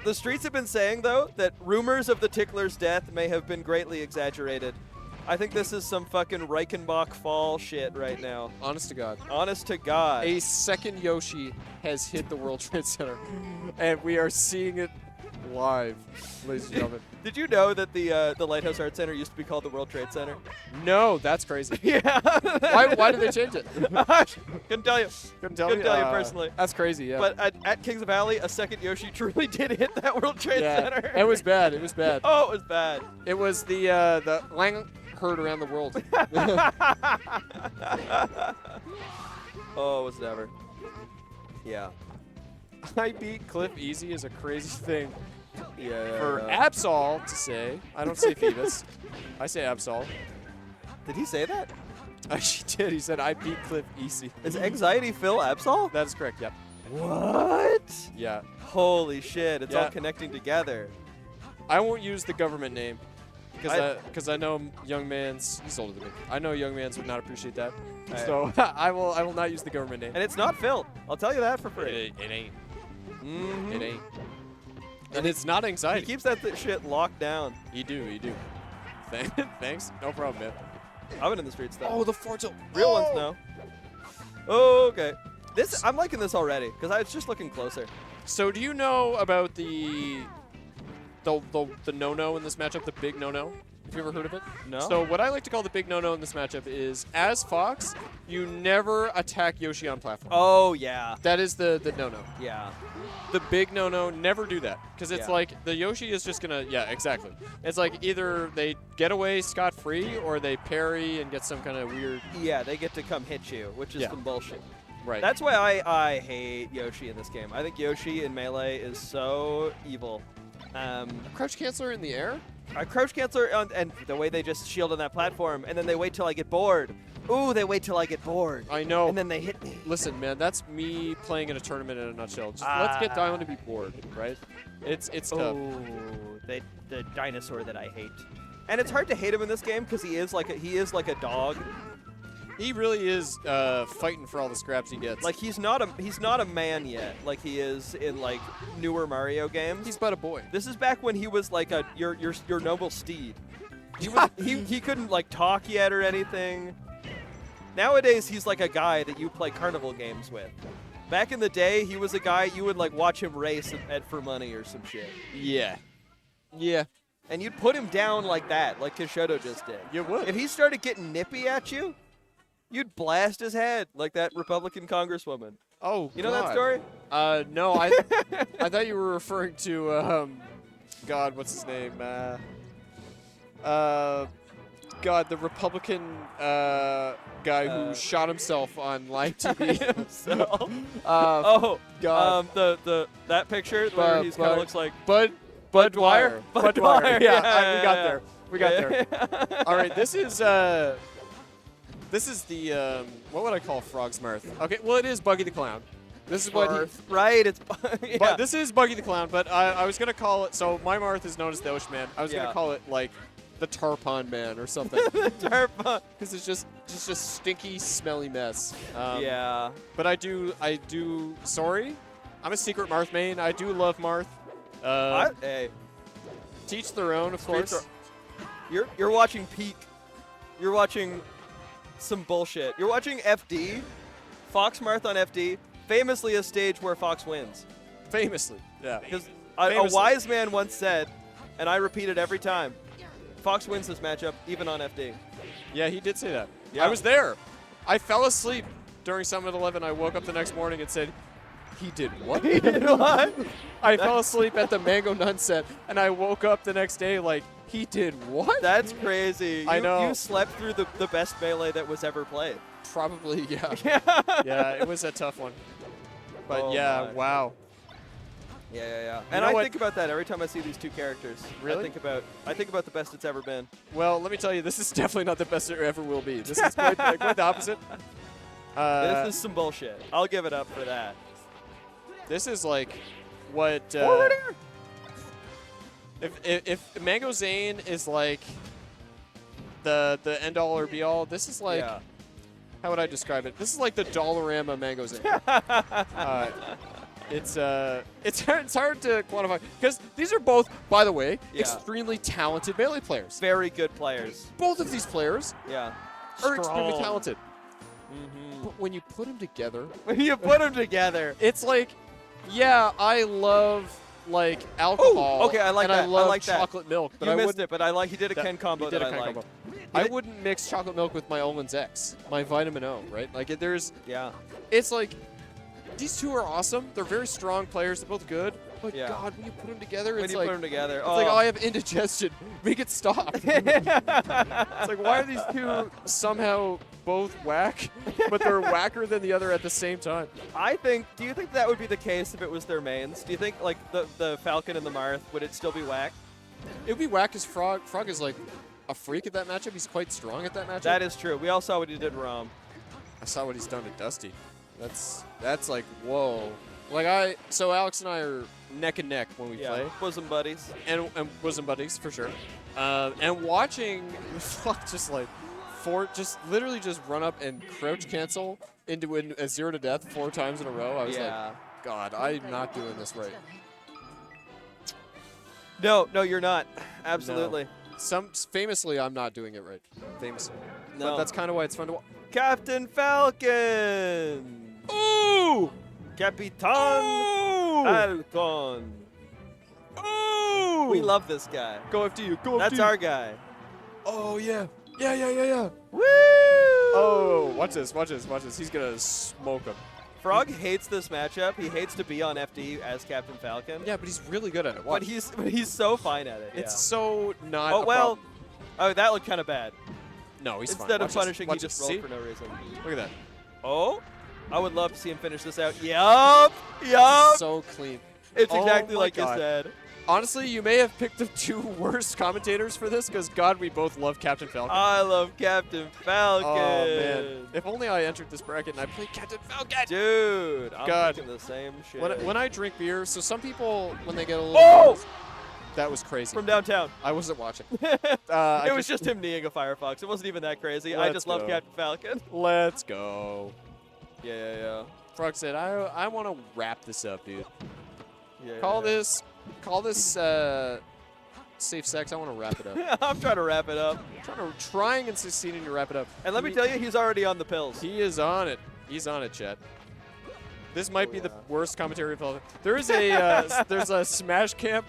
The streets have been saying, though, that rumors of the Tickler's death may have been greatly exaggerated. I think this is some fucking Reichenbach fall shit right now. Honest to God. Honest to God. A second Yoshi has hit the World Trade Center, and we are seeing it live, ladies and gentlemen. Did you know that the Lighthouse Art Center used to be called the World Trade Center? No, that's crazy. Yeah. Why did they change it? Couldn't tell you. Couldn't tell Couldn't you? tell you personally. That's crazy, yeah. But at Kings of Alley, a second Yoshi truly did hit that World Trade Center. It was bad. It was bad. Oh, it was bad. It was the Lang heard around the world. Oh, it was never. Yeah. I beat Cliff easy is a crazy thing Yeah. for Absol to say. I don't say Phoebus. I say Absol. Did he say that? She did. He said, I beat Cliff easy. Is Anxiety Phil Absol? That is correct, yep. What? Yeah. Holy shit, it's all Yeah. connecting together. I won't use the government name I- because I know young man's, he's older than me. I know young man's would not appreciate that. Right. So I will not use the government name. And it's not Phil. I'll tell you that for free. It ain't. Mhm. It ain't. And it's not He anxiety. keeps that shit locked down. You do. Thanks. No problem, man. I've been in the streets though. Oh, the Forto. Real ones no. Oh, okay. I'm liking this already because I was just looking closer. So do you know about the no-no in this matchup, the big no-no? Have you ever heard of it? No. So what I like to call the big no-no in this matchup is, as Fox, you never attack Yoshi on platform. Oh yeah. That is the no-no. Yeah. The big no-no, never do that. Because it's Yeah. like, the Yoshi is just going to, yeah, exactly. It's like either they get away scot-free or they parry and get some kind of weird... Yeah, they get to come hit you, which is Yeah. some bullshit. Right. That's why I hate Yoshi in this game. I think Yoshi in Melee is so evil. Crouch canceler in the air? I crouch canceler and the way they just shield on that platform, and then they wait till I get bored. Ooh, they wait till I get bored. I know. And then they hit me. Listen, man, that's me playing in a tournament in a nutshell. Just let's get Diamond to be bored, right? It's tough. Oh, the dinosaur that I hate. And it's hard to hate him in this game because he is like a dog. He really is fighting for all the scraps he gets. Like he's not a man yet, like he is in like newer Mario games. He's but a boy. This is back when he was like your noble steed. He couldn't like talk yet or anything. Nowadays he's like a guy that you play carnival games with. Back in the day, he was a guy you would like watch him race at for money or some shit. Yeah. Yeah. And you'd put him down like that, like Kishoto just did. You would. If he started getting nippy at you, you'd blast his head like that Republican congresswoman. Oh, You know that story? No, I thought you were referring to God, what's his name? God, the Republican guy who shot himself on live TV. So, God. that picture where he's kind of looks like Bud Dwyer. Bud Dwyer. Yeah, we got there. We got there. All right, this is the what would I call Frog's Mirth? Okay, well it is Buggy the Clown. This is what he, right. It's yeah. but this is Buggy the Clown. But I was gonna call it. So my Marth is known as the Osh Man. I was Yeah. gonna call it like the Tarpon Man or something. Tarpon. Because it's just a stinky, smelly mess. Yeah. But I do. Sorry, I'm a secret Marth main. I do love Marth. Hey, Teach their own, of course. you're watching peak. You're watching some bullshit. You're watching FD, Fox Marth on FD, famously a stage where Fox wins. Famously, yeah. Because a wise man once said, and I repeat it every time, Fox wins this matchup, even on FD. Yeah, he did say that. Yeah. I was there. I fell asleep during Summit 11. I woke up the next morning and said, he did what? He did what? I fell asleep at the Mango Nun set, and I woke up the next day like, he did what? That's crazy. I know. You slept through the best Melee that was ever played. Probably, yeah. Yeah, it was a tough one. But Oh yeah, my. wow. Yeah. You And know I what? think about that every time I see these two characters. Really? I think about the best it's ever been. Well, let me tell you, this is definitely not the best there ever will be. This is quite the opposite. This is some bullshit. I'll give it up for that. This is like what if Mango Zane is like the end all or be all, this is like Yeah. how would I describe it? This is like the Dollarama Mango Zane. It's hard to quantify because these are both, by the way, Yeah. extremely talented Melee players. Very good players. Both of these players Yeah. are extremely Strong. talented. Mm-hmm. But when you put them together, When you put them together. it's like, yeah, I love like alcohol. okay, I like and that. I love like that. chocolate milk. But You I missed wouldn't- it, but he did a Ken combo he did that a Ken I liked. combo. I wouldn't mix chocolate milk with my Olman's X, my Vitamin O, right? Like Yeah. it's like these two are awesome. They're very strong players. They're both good. my Yeah. God, when you put them together, When it's you like, put them together. it's like, oh, I have indigestion. Make it stop. It's like, why are these two somehow both whack, but they're whacker than the other at the same time? Do you think that would be the case if it was their mains? Do you think, like, the Falcon and the Marth, would it still be whack? It would be whack because Frog is like a freak at that matchup. He's quite strong at that matchup. That is true. We all saw what he did in Rom. I saw what he's done to Dusty. That's like, whoa. Like so Alex and I are neck and neck when we play. Bosom buddies. And bosom buddies, for sure. And watching Fuck just literally just run up and crouch cancel into a 0 to death 4 times in a row. I was like, God, I'm not doing this right. No, you're not. Absolutely. No. Famously, I'm not doing it right. Famously. No. But that's kind of why it's fun to watch. Captain Falcon! Ooh! Capitan Falcon! Ooh! We love this guy. Go after you. Go after That's you. our guy. Oh, yeah. Yeah. Woo! Oh, watch this. He's going to smoke him. Frog hates this matchup. He hates to be on FD as Captain Falcon. Yeah, but he's really good at it. Watch. But he's so fine at it. It's so not. Oh, well. Oh, that looked kind of bad. No, he's fine. Instead of Watch this. punishing, Watch he just this. rolled See? for no reason. Look at that. Oh, I would love to see him finish this out. Yup. So clean. It's Oh exactly my like you God. said. Honestly, you may have picked the 2 worst commentators for this because, God, we both love Captain Falcon. I love Captain Falcon. Oh, man. If only I entered this bracket and I played Captain Falcon. Dude, I'm God. thinking the same shit. When I drink beer, so some people, when they get a little... Oh! That was crazy. From downtown. I wasn't watching. It was just him kneeing a Firefox. It wasn't even that crazy. I just love go. Captain Falcon. Let's go. Yeah. Frog said, I want to wrap this up, dude. Yeah, Call this safe sex. I want to wrap it up. I'm trying to wrap it up. Trying and succeeding to wrap it up. And let me tell you, he's already on the pills. He is on it. He's on it, Chet. This might be the worst commentary of all time. There is a there's a Smash Camp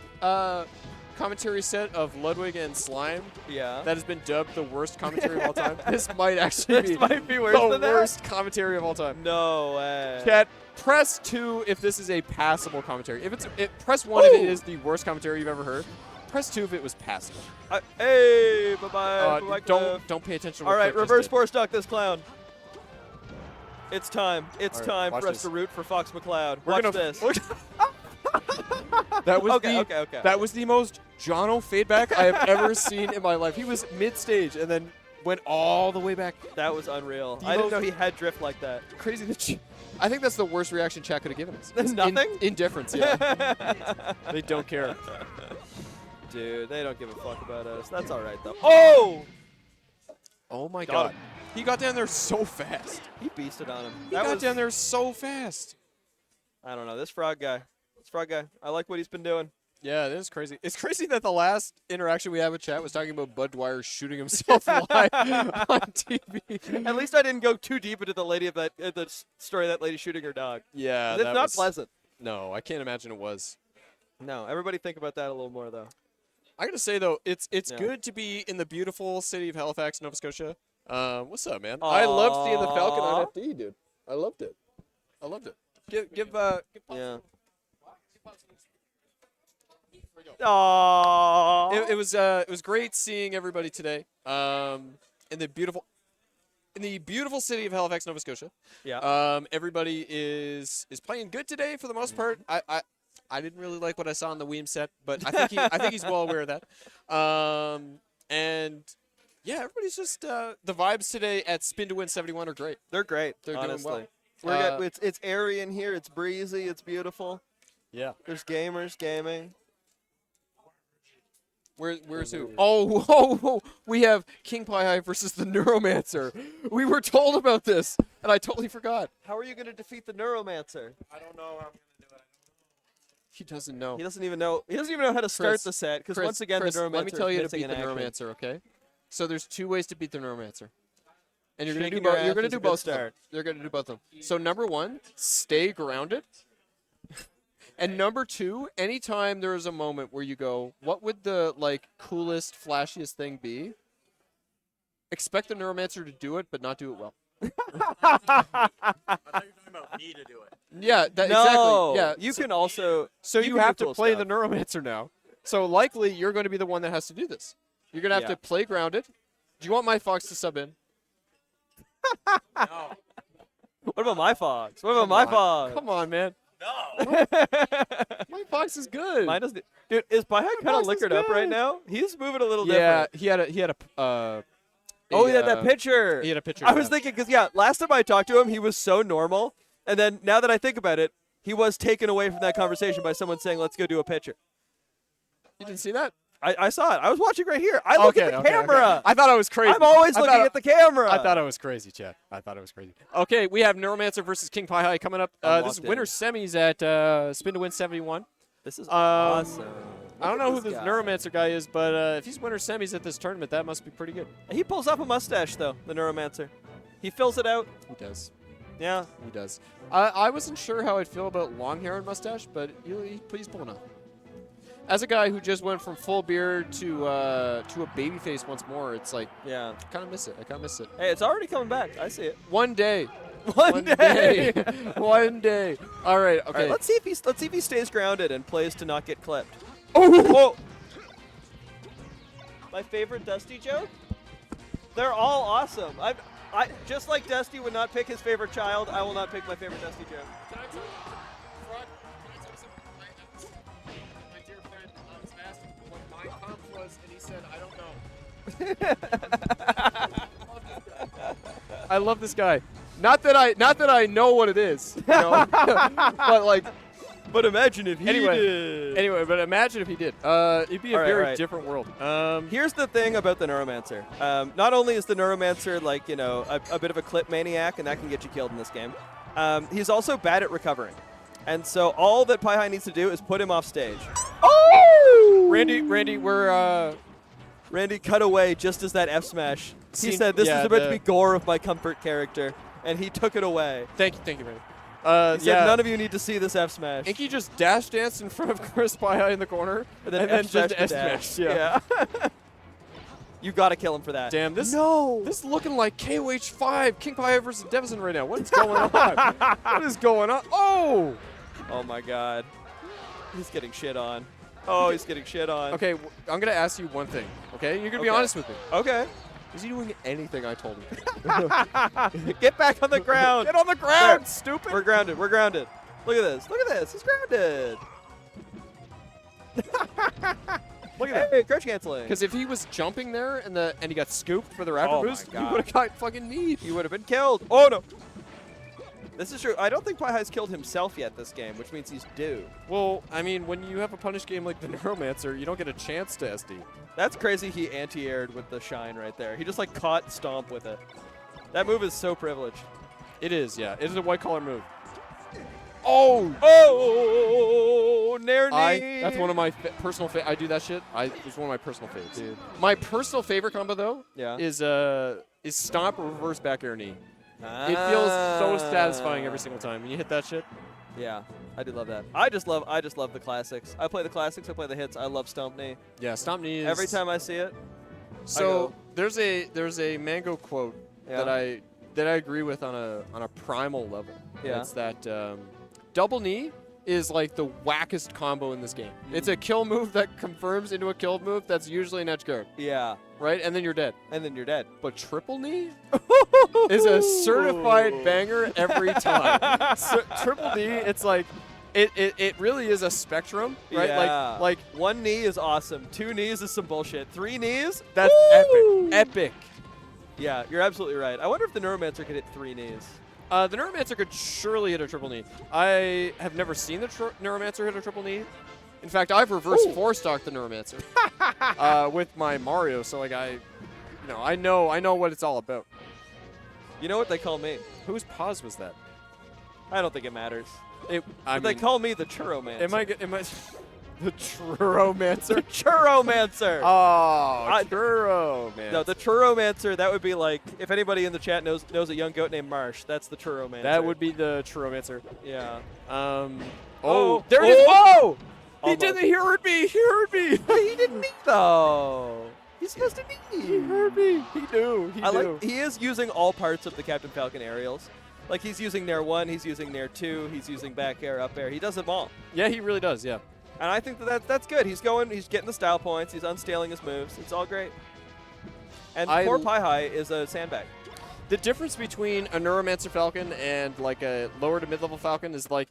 commentary set of Ludwig and Slime. Yeah. That has been dubbed the worst commentary of all time. This might actually This might be worse the than that? worst commentary of all time. No way. Chat, press 2 if this is a passable commentary. Press 1 if it is the worst commentary you've ever heard. Press 2 if it was passable. Hey, bye-bye. Don't pay attention to what All right, Cliff just reverse did. force duck this clown. It's time. It's All right, time watch for us this. to root for Fox McCloud. We're Watch gonna- this. That was Okay. That was the most Jono fade back I have ever seen in my life. He was mid-stage and then went all the way back. That was unreal. The I didn't most- know he had drift like that. Crazy that I think that's the worst reaction chat could have given us. It's Nothing? Indifference, yeah. They don't care. Dude, they don't give a fuck about us. That's all right, though. Oh! Oh, my Got God. him. He got down there so fast. He beasted on him. He got down there so fast. I don't know. This frog guy. I like what he's been doing. Yeah, it is crazy. It's crazy that the last interaction we had with chat was talking about Bud Dwyer shooting himself live on TV. At least I didn't go too deep into the lady of that the story of that lady shooting her dog. Yeah, It's that not was pleasant. No, I can't imagine it was. No, everybody think about that a little more, though. I gotta say though, it's Yeah. good to be in the beautiful city of Halifax, Nova Scotia. What's up, man? I loved seeing the Falcon on FD, dude. I loved it. Give Yeah. Aww. It was great seeing everybody today. In the beautiful city of Halifax, Nova Scotia. Yeah. Everybody is playing good today for the most part. I didn't really like what I saw in the Weem set, but I think he's well aware of that. And yeah, everybody's just the vibes today at Spin to Win 71 are great. They're great. They're honestly. doing well. It's airy in here. It's breezy. It's beautiful. Yeah. There's gamers gaming. Where's who? Oh, we have King Pie High versus the Neuromancer. We were told about this, and I totally forgot. How are you going to defeat the Neuromancer? I don't know how I'm going to do it. He doesn't know. He doesn't even know how to start the set because once again Chris, the Neuromancer. let me tell you to is beat missing the in action. Neuromancer, okay? So there's 2 ways to beat the Neuromancer. And you're going to Shaking do your both. You're ass going to is do a good both of them. start. You're going to do both of them. So number 1, stay grounded. And number 2, anytime there is a moment where you go, what would the coolest, flashiest thing be? Expect the Neuromancer to do it, but not do it well. I thought you were talking about me to do it. Yeah, No, exactly. Yeah, you can also. So you can do have to cool play stuff. the Neuromancer now. So likely you're going to be the one that has to do this. You're going to have Yeah. to play grounded. Do you want my Fox to sub in? No. What about my Fox? What about my Fox? Come on, man. No. My Fox is good. Mine doesn't. Dude, is Piehead kind Fox of is liquored up right good. now? He's moving a little yeah, different. he had a Oh, he had that picture. He had a picture. I was thinking, because, yeah, last time I talked to him, he was so normal. And then now that I think about it, he was taken away from that conversation by someone saying, let's go do a picture. You didn't see that? I saw it. I was watching right here. I look at the camera. I thought I was crazy. I'm always looking at the camera. I thought I was crazy, Chad. I thought I was crazy. Okay, we have Neuromancer versus King Pie coming up. I'm This is locked in. winner semis at Spin to Win 71. This is Um, awesome. I don't Look at know who this guy. Neuromancer guy is, but if he's winner semis at this tournament, that must be pretty good. He pulls off a mustache, though, the Neuromancer. He fills it out. He does. Yeah. He does. I wasn't sure how I'd feel about long hair and mustache, but he's pulling off. As a guy who just went from full beard to a baby face once more, it's like, Yeah. I kind of miss it. Hey, it's already coming back. I see it. One day. One day. One day. All right. Okay. All right, let's see if he stays grounded and plays to not get clipped. Oh! My favorite Dusty joke? They're all awesome. I just like Dusty would not pick his favorite child, I will not pick my favorite Dusty joke. Can I tell you, Frog, can I tell you something? My dear friend, I was asked what my comp was, and he said, I don't know. I love this guy. Not that I know what it is, you know? But like, But imagine if he did. anyway, but imagine if he did. It'd be a All right, very all right. different world. Here's the thing about the Neuromancer. Not only is the Neuromancer like, you know, a bit of a clip maniac, and that can get you killed in this game, he's also bad at recovering. And so all that Pie needs to do is put him off stage. Oh! Randy, we're Randy cut away just as that F smash. He Seen- said this yeah, is about to the- be gore of my comfort character, and he took it away. thank you, Randy. He said none of you need to see this F smash. Inky just dash danced in front of Chris Pie in the corner, And then just F-smash F the dash. smash. Yeah. You got to kill him for that. Damn, this No. this is looking like KOH 5 King Pie versus Devison right now. What is going on? What is going on? Oh! Oh my God. He's getting shit on. Oh, he's getting shit on. Okay, I'm gonna ask you one thing. Okay, you're gonna be Okay. honest with me. Okay. Is he doing anything I told him? Get back on the ground. Get on the ground, There. stupid! We're grounded. We're grounded. Look at this. Look at this. He's grounded. Look at that. Hey, crouch canceling. Because if he was jumping there and he got scooped for the rapid Oh my boost, he God. would have got fucking kneed. You would have been killed. Oh, no. This is true. I don't think Pie killed himself yet this game, which means he's due. Well, I mean, when you have a punish game like the Neuromancer, you don't get a chance to SD. That's crazy he anti-aired with the shine right there. He just like caught Stomp with it. That move is so privileged. It is, yeah. It is a white collar move. Oh! Oh, Nair knee. That's one of my personal I do that shit. It's one of my personal faves. Dude. My personal favorite combo though Yeah. is stomp or reverse back air knee. It feels so satisfying every single time when you hit that shit. Yeah, I do love that. I just love the classics. I play the classics. I play the hits. I love Stomp knee. Yeah, stomp knee is Every time I see it. So go. there's a Mango quote Yeah. that I agree with on a primal level. Yeah. It's that double knee is like the wackest combo in this game. It's a kill move that confirms into a kill move that's usually an edge guard, Yeah, right? And then you're dead. and then you're dead. But triple knee is a certified banger every time. Triple knee, it's like it really is a spectrum, right? Yeah. Like One knee is awesome. 2 knees is some bullshit. 3 knees? that's Woo! epic. Yeah, you're absolutely right. I wonder if the Neuromancer could hit 3 knees. The Neuromancer could surely hit a triple knee. I have never seen the Neuromancer hit a triple knee. In fact, I've reverse four-stalked the Neuromancer with my Mario, so like I know what it's all about. You know what they call me? Whose pause was that? I don't think it matters. I But they mean, call me the Churro Man. am I the Churromancer? Churromancer. Oh, Churromancer. No, the Churromancer, that would be like, if anybody in the chat knows a young goat named Marsh, that's the Churromancer. That would be the Churromancer. Yeah. Oh, there it is. Oh! He didn't. He heard me. He heard me. He didn't though. He's supposed to knee. He heard me. He knew. He I knew. like. He is using all parts of the Captain Falcon aerials. Like he's using Nair 1, he's using Nair 2, he's using back air, up air. He does them all. Yeah, he really does. Yeah. And I think that's good. He's getting the style points. He's unstaling his moves. It's all great. And poor Pi High is a sandbag. The difference between a Neuromancer Falcon and like a lower to mid-level Falcon is like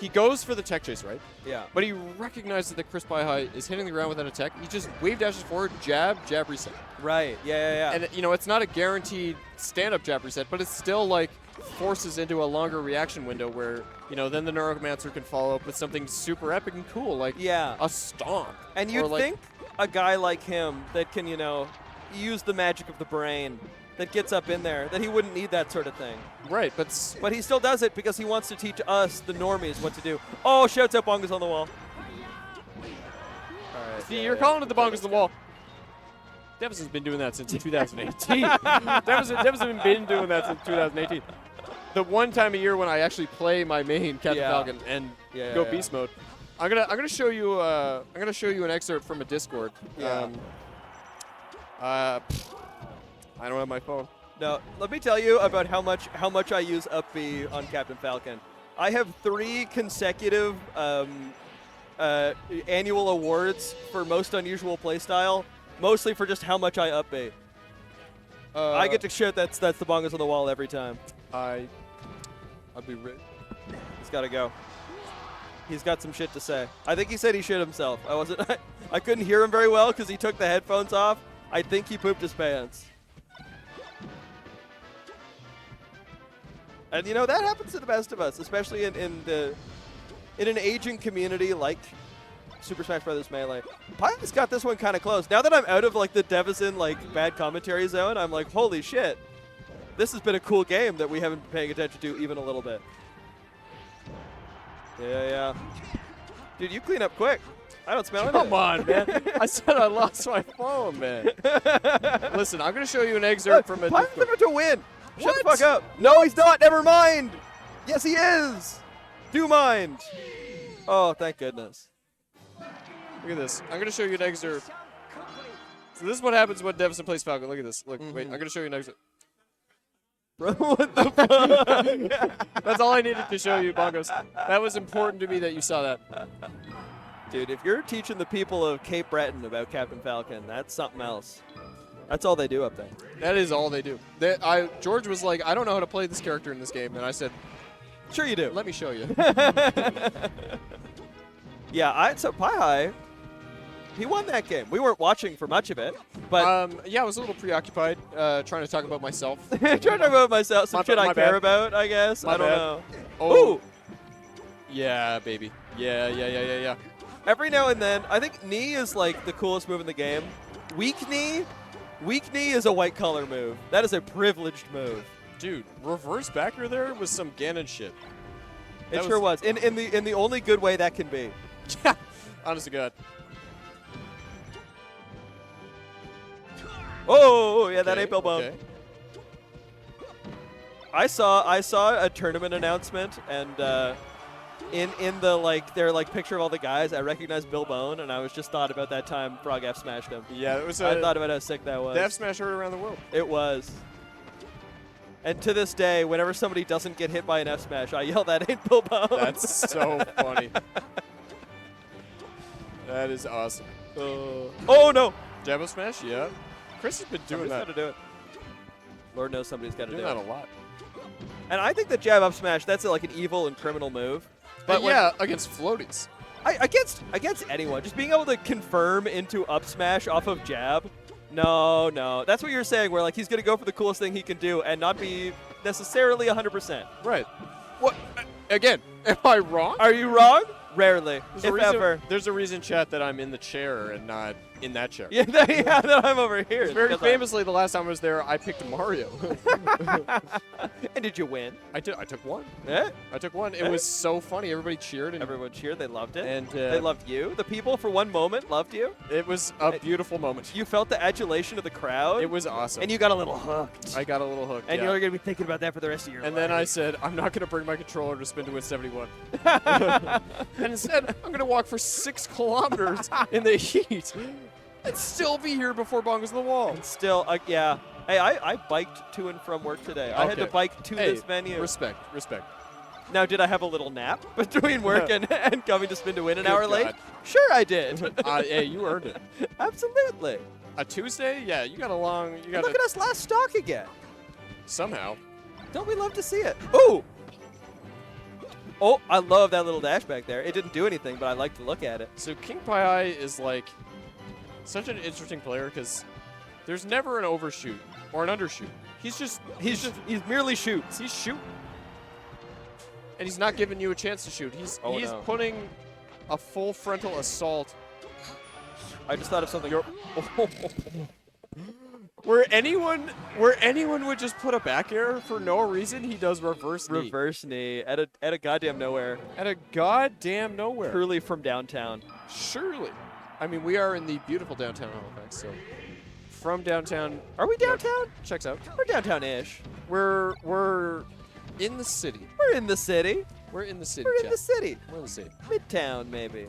he goes for the tech chase, right? Yeah. But he recognizes that Chris Pi High is hitting the ground without a tech. He just wave dashes forward, jab, reset. Right. Yeah. And you know, it's not a guaranteed stand-up jab reset, but it's still like forces into a longer reaction window where, you know, then the Neuromancer can follow up with something super epic and cool, like a stomp. And you'd think a guy like him that can, you know, use the magic of the brain, that gets up in there, that he wouldn't need that sort of thing. Right, but he still does it because he wants to teach us, the normies, what to do. Oh, shouts out bongos on the wall. All right. See, you're calling it the bongos on the wall. Devison's been doing that since 2018. Devison been doing that since 2018. The one time a year when I actually play my main Captain Falcon and go beast mode. I'm gonna show you an excerpt from a Discord. Yeah. I don't have my phone. No, let me tell you about how much I use up B on Captain Falcon. I have 3 consecutive annual awards for most unusual playstyle, mostly for just how much I up B. I get to shout that's the bongos on the wall every time. I'll be rich. He's got to go. He's got some shit to say. I think he said he shit himself. I couldn't hear him very well because he took the headphones off. I think he pooped his pants. And you know that happens to the best of us, especially in an aging community like Super Smash Bros. Melee. Pai's got this one kind of close. Now that I'm out of like the Devison like bad commentary zone, I'm like, holy shit, this has been a cool game that we haven't been paying attention to even a little bit. Yeah. Dude, you clean up quick. I don't smell anything. Come on, man. I said I lost my phone, man. Listen, I'm going to show you an excerpt from a Pai's about to win. Shut the fuck up. No, he's not. Never mind. Yes, he is. Do mind. Oh, thank goodness. Look at this. I'm going to show you an excerpt. So this is what happens when Devison plays Falcon. Look at this. Look, wait. I'm going to show you an excerpt. Bro, what the fuck? That's all I needed to show you, Bongos. That was important to me that you saw that. Dude, if you're teaching the people of Cape Breton about Captain Falcon, that's something else. That's all they do up there. That is all they do. George was like, I don't know how to play this character in this game. And I said, sure you do. Let me show you. Yeah, so Pi High, he won that game. We weren't watching for much of it, but yeah, I was a little preoccupied trying to talk about myself. trying to talk about myself, some shit I care about, I guess. I don't know. Oh. Ooh. Yeah, baby. Yeah. Every now and then, I think knee is like the coolest move in the game. Weak knee is a white collar move. That is a privileged move. Dude, reverse backer there was some Ganon shit. It sure was. In the only good way that can be. Honest to God. Oh, yeah, that ain't Bill Bone. Okay. I saw a tournament announcement, and in the their picture of all the guys, I recognized Bill Bone, and I was just thought about that time Frog F smashed him. Yeah, it was. I thought about how sick that was. The F smash heard around the world. It was. And to this day, whenever somebody doesn't get hit by an F smash, I yell, "That ain't Bill Bone." That's so funny. That is awesome. Oh no! Jabo smash, yeah. Chris has been doing that. Got to do it. Lord knows somebody's got to do that a lot. And I think that jab up smash, that's like an evil and criminal move. But yeah, against floaties. Against anyone, just being able to confirm into up smash off of jab. No. That's what you're saying, where like he's going to go for the coolest thing he can do and not be necessarily 100%. Right. What? Again, am I wrong? Are you wrong? Rarely, if ever. There's a reason, chat, that I'm in the chair and not in that chair. Yeah, that I'm over here. Very famously, the last time I was there, I picked Mario. And did you win? I did. I took one. Yeah? I took one. It was so funny. Everybody cheered. And everyone cheered. They loved it. And they loved you. The people, for one moment, loved you. It was a beautiful moment. You felt the adulation of the crowd. It was awesome. And you got a little hooked. I got a little hooked, And you're going to be thinking about that for the rest of your life. And then I said, I'm not going to bring my controller to spin to win 71. And instead, I'm going to walk for 6 kilometers in the heat. and still be here before Bongos on the wall. Still, yeah. Hey, I biked to and from work today. I had to Okay. bike to Hey, this venue. Respect. Now, did I have a little nap between work and coming to Spin to Win an Good hour late? God. Sure, I did. Hey, you earned it. Absolutely. A Tuesday? Yeah, you got a long. You got Look at us last stock again. somehow. Don't we love to see it? Ooh! Oh, I love that little dash back there. It didn't do anything, but I like to look at it. So King Pai is like such an interesting player because there's never an overshoot or an undershoot. He's merely shoots. He's shooting. And he's not giving you a chance to shoot. He's no. putting a full frontal assault. I just thought of something. Where anyone would just put a back air for no reason, he does reverse knee. Reverse knee at a goddamn nowhere. At a goddamn nowhere. Truly from downtown. Surely. I mean, we are in the beautiful downtown Halifax, so from downtown. Are we downtown? Checks out. We're downtown-ish. We're in the city. We're in the city. We're in the city. We're in Jeff. the city. We're in the city. Midtown, maybe.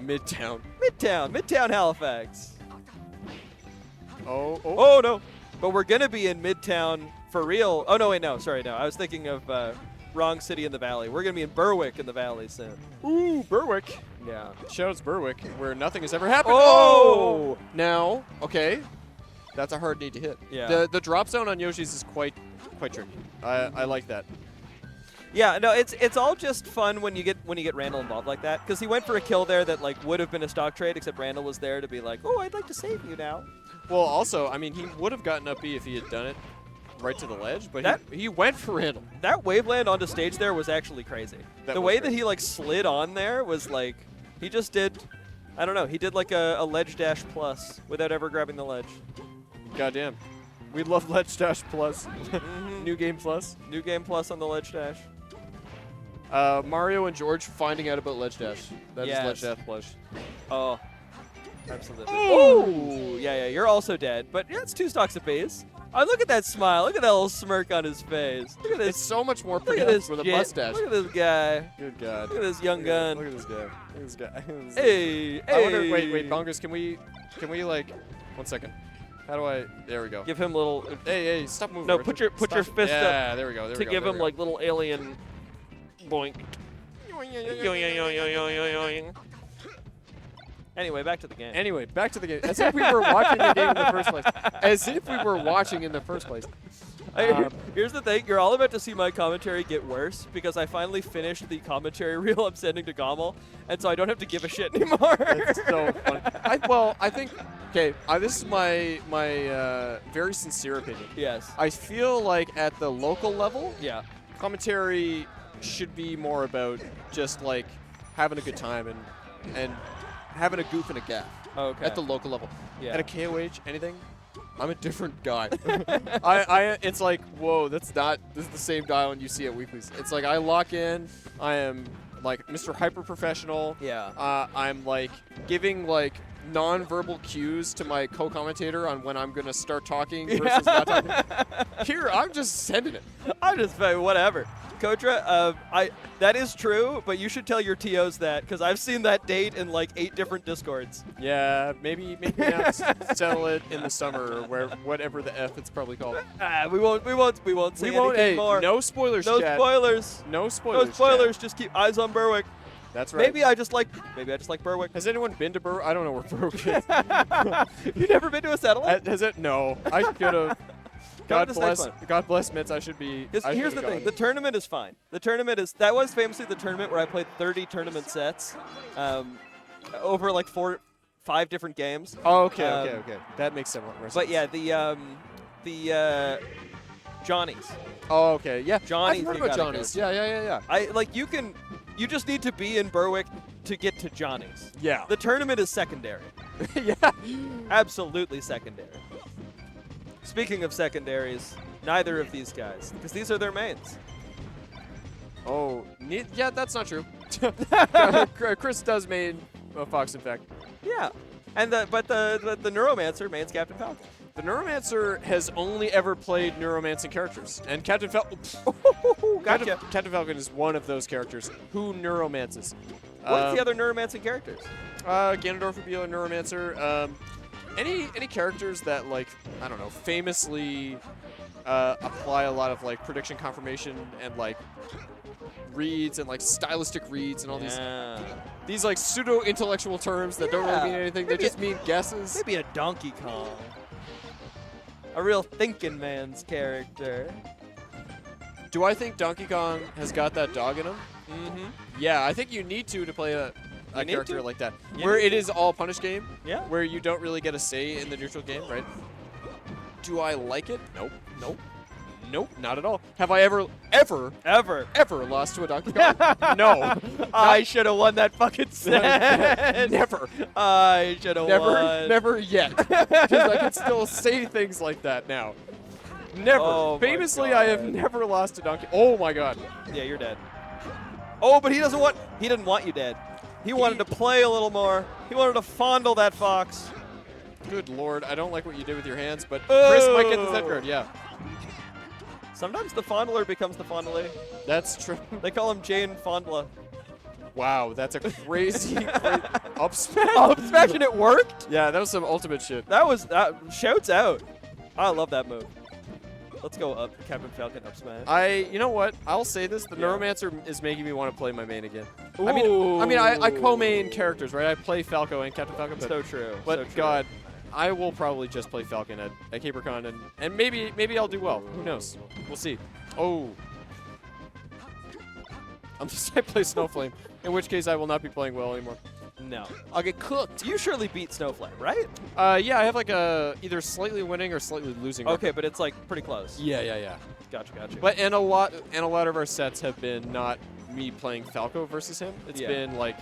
Midtown. Midtown Halifax. Oh, no. But we're going to be in Midtown for real. Oh, no, wait, no. Sorry, no. I was thinking of wrong city in the valley. We're going to be in Berwick in the valley soon. Ooh, Berwick. Yeah. Shoutouts Berwick, where nothing has ever happened. Oh! Now, okay. That's a hard need to hit. Yeah. The drop zone on Yoshi's is quite tricky. I like that. Yeah, no, it's all just fun when you get Randall involved like that, because he went for a kill there that like would have been a stock trade, except Randall was there to be like, oh, I'd like to save you now. Well, also, I mean, he would have gotten up B if he had done it right to the ledge, but he went for Randall. That waveland onto stage there was actually crazy. The way that he like slid on there was like, he just did, I don't know, he did like a ledge dash plus without ever grabbing the ledge. Goddamn. We love ledge dash plus. New game plus. New game plus on the ledge dash. Mario and George finding out about ledge dash. That is Yes. ledge dash plus. Oh, absolutely. Oh, yeah, you're also dead. But yeah, it's 2 stocks apiece. Oh, look at that smile. Look at that little smirk on his face. Look at this. It's so much more Look at pronounced this with a jit. mustache. Look at this guy. Good God. Look at this young gun. Look at this guy. Look at this guy. Hey, I wonder, hey. wait, Bongos, can we like, 1 second. How do I, there we go. Give him little. Hey, stop moving. No, Richard. put your Stop. fist up. Yeah, there we go. To give him like little alien boink. Anyway, back to the game. Anyway, back to the game. As if we were watching the game in the first place. As if we were watching in the first place. Here's the thing. You're all about to see my commentary get worse because I finally finished the commentary reel I'm sending to Gommel, and so I don't have to give a shit anymore. That's so funny. I think, okay, this is my very sincere opinion. Yes. I feel like at the local level, Yeah. commentary should be more about just like having a good time and having a goof and a gaff. Okay. At the local level. Yeah. At a KOH, anything, I'm a different guy. It's like, whoa, this is the same dial you see at Weeklies. It's like I lock in, I am like Mr. Hyper Professional. Yeah. I'm like giving like non-verbal cues to my co-commentator on when I'm gonna start talking versus not talking. Here, I'm just sending it. I'm just whatever. Kotra, that is true, but you should tell your TOs that because I've seen that date in like 8 different Discords. Yeah, maybe now settle it in the summer or whatever the F it's probably called. We won't say anything hey, more. no spoilers, No chat. spoilers. No spoilers. No spoilers. Chat. Just keep eyes on Berwick. That's right. Maybe I just like Berwick. Has anyone been to Berwick? I don't know where Berwick is. You never been to a satellite? Has it? No. I could have. Go to this next one. God bless Mitz. I should be. Here's the thing. The tournament is fine. That was famously the tournament where I played 30 tournament sets over like 4-5 different games. Oh, okay. That makes sense. But yeah, the Johnny's. Oh, okay. Yeah. Johnny's. I've heard you about gotta Johnny's. go to. Yeah. You just need to be in Berwick to get to Johnny's. Yeah. The tournament is secondary. Yeah. Absolutely secondary. Speaking of secondaries, neither of these guys, because these are their mains. Oh, yeah, that's not true. Chris does main Fox, in fact. Yeah, and the Neuromancer mains Captain Falcon. The Neuromancer has only ever played Neuromancing characters, and Captain Falcon. Gotcha. Captain Falcon is one of those characters who neuromances. What's the other Neuromancing characters? Ganondorf would be a Neuromancer. Any characters that like I don't know famously apply a lot of like prediction confirmation and like reads and like stylistic reads and all these like pseudo intellectual terms that don't really mean anything. They just mean guesses. Maybe a Donkey Kong. A real thinking man's character. Do I think Donkey Kong has got that dog in him? Mm-hmm. Yeah, I think you need to play a need character to? like that. You Where need it to. is all punish game. Yeah. Where you don't really get a say in the neutral game, right? Do I like it? Nope. Nope, not at all. Have I ever lost to a Donkey Kong? No. I should have won that fucking set. Never. I should have won. Never yet. Because I can still say things like that now. Never. Oh my Famously, I have God. never lost to Donkey. Oh my God. Yeah, you're dead. Oh, but he didn't want you dead. He wanted to play a little more. He wanted to fondle that fox. Good Lord, I don't like what you did with your hands, but Chris might get the set card. Yeah. Sometimes the fondler becomes the fondlee. That's true. They call him Jane Fondla. Wow, that's a crazy up smash. Up smash and it worked? Yeah, that was some ultimate shit. That was, shouts out. I love that move. Let's go up, Captain Falcon up smash. You know what? I'll say this: the Neuromancer is making me want to play my main again. Ooh. I mean, I co-main characters, right? I play Falco and Captain Falcon. But, So true. But so true. God, I will probably just play Falcon at CaperCon, and maybe I'll do well. Who knows? We'll see. Oh. Unless I play Snowflame, in which case I will not be playing well anymore. No. I'll get cooked. You surely beat Snowflame, right? Yeah, I have like a either slightly winning or slightly losing. Okay, record. but it's like pretty close. Yeah. Gotcha. But and a lot of our sets have been not me playing Falco versus him. It's been like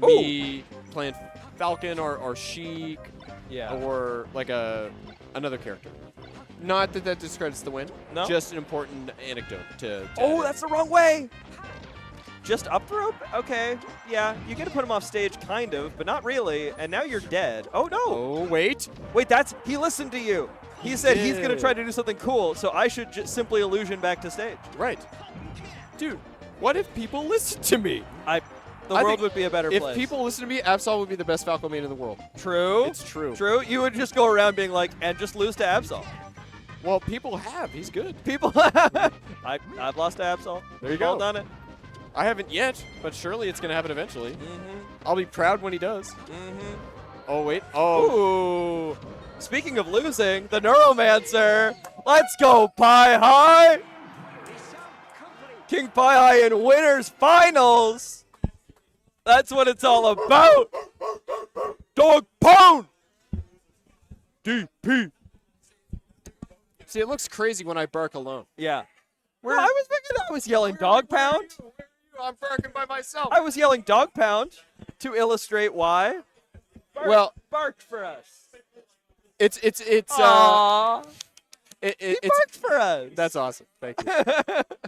me playing Falcon or Sheik or like another character. Not that discredits the win. No. Just an important anecdote to Oh, add that's the wrong way. Just up the rope? Okay. Yeah, you get to put him off stage, kind of, but not really. And now you're dead. Oh, no. Oh, wait. Wait, he listened to you. He said he's going to try to do something cool, so I should just simply illusion back to stage. Right. Dude, what if people listen to me? The world would be a better place. If people listen to me, Absol would be the best Falco main in the world. True. It's true. True. You would just go around being like, and just lose to Absol. Well, people have. He's good. People I've lost to Absol. There you All go. done it. I haven't yet, but surely it's going to happen eventually. Mm-hmm. I'll be proud when he does. Mm-hmm. Oh, wait. Oh. Ooh. Speaking of losing, the Neuromancer. Let's go, Pie High. King Pie High in winners finals. That's what it's all about. Dog pound. DP. See, it looks crazy when I bark alone. Yeah. No, I was yelling dog pound. I'm barking by myself. I was yelling dog pound to illustrate why. Barked for us. It's Aww. He it's barked for us. That's awesome. Thank you.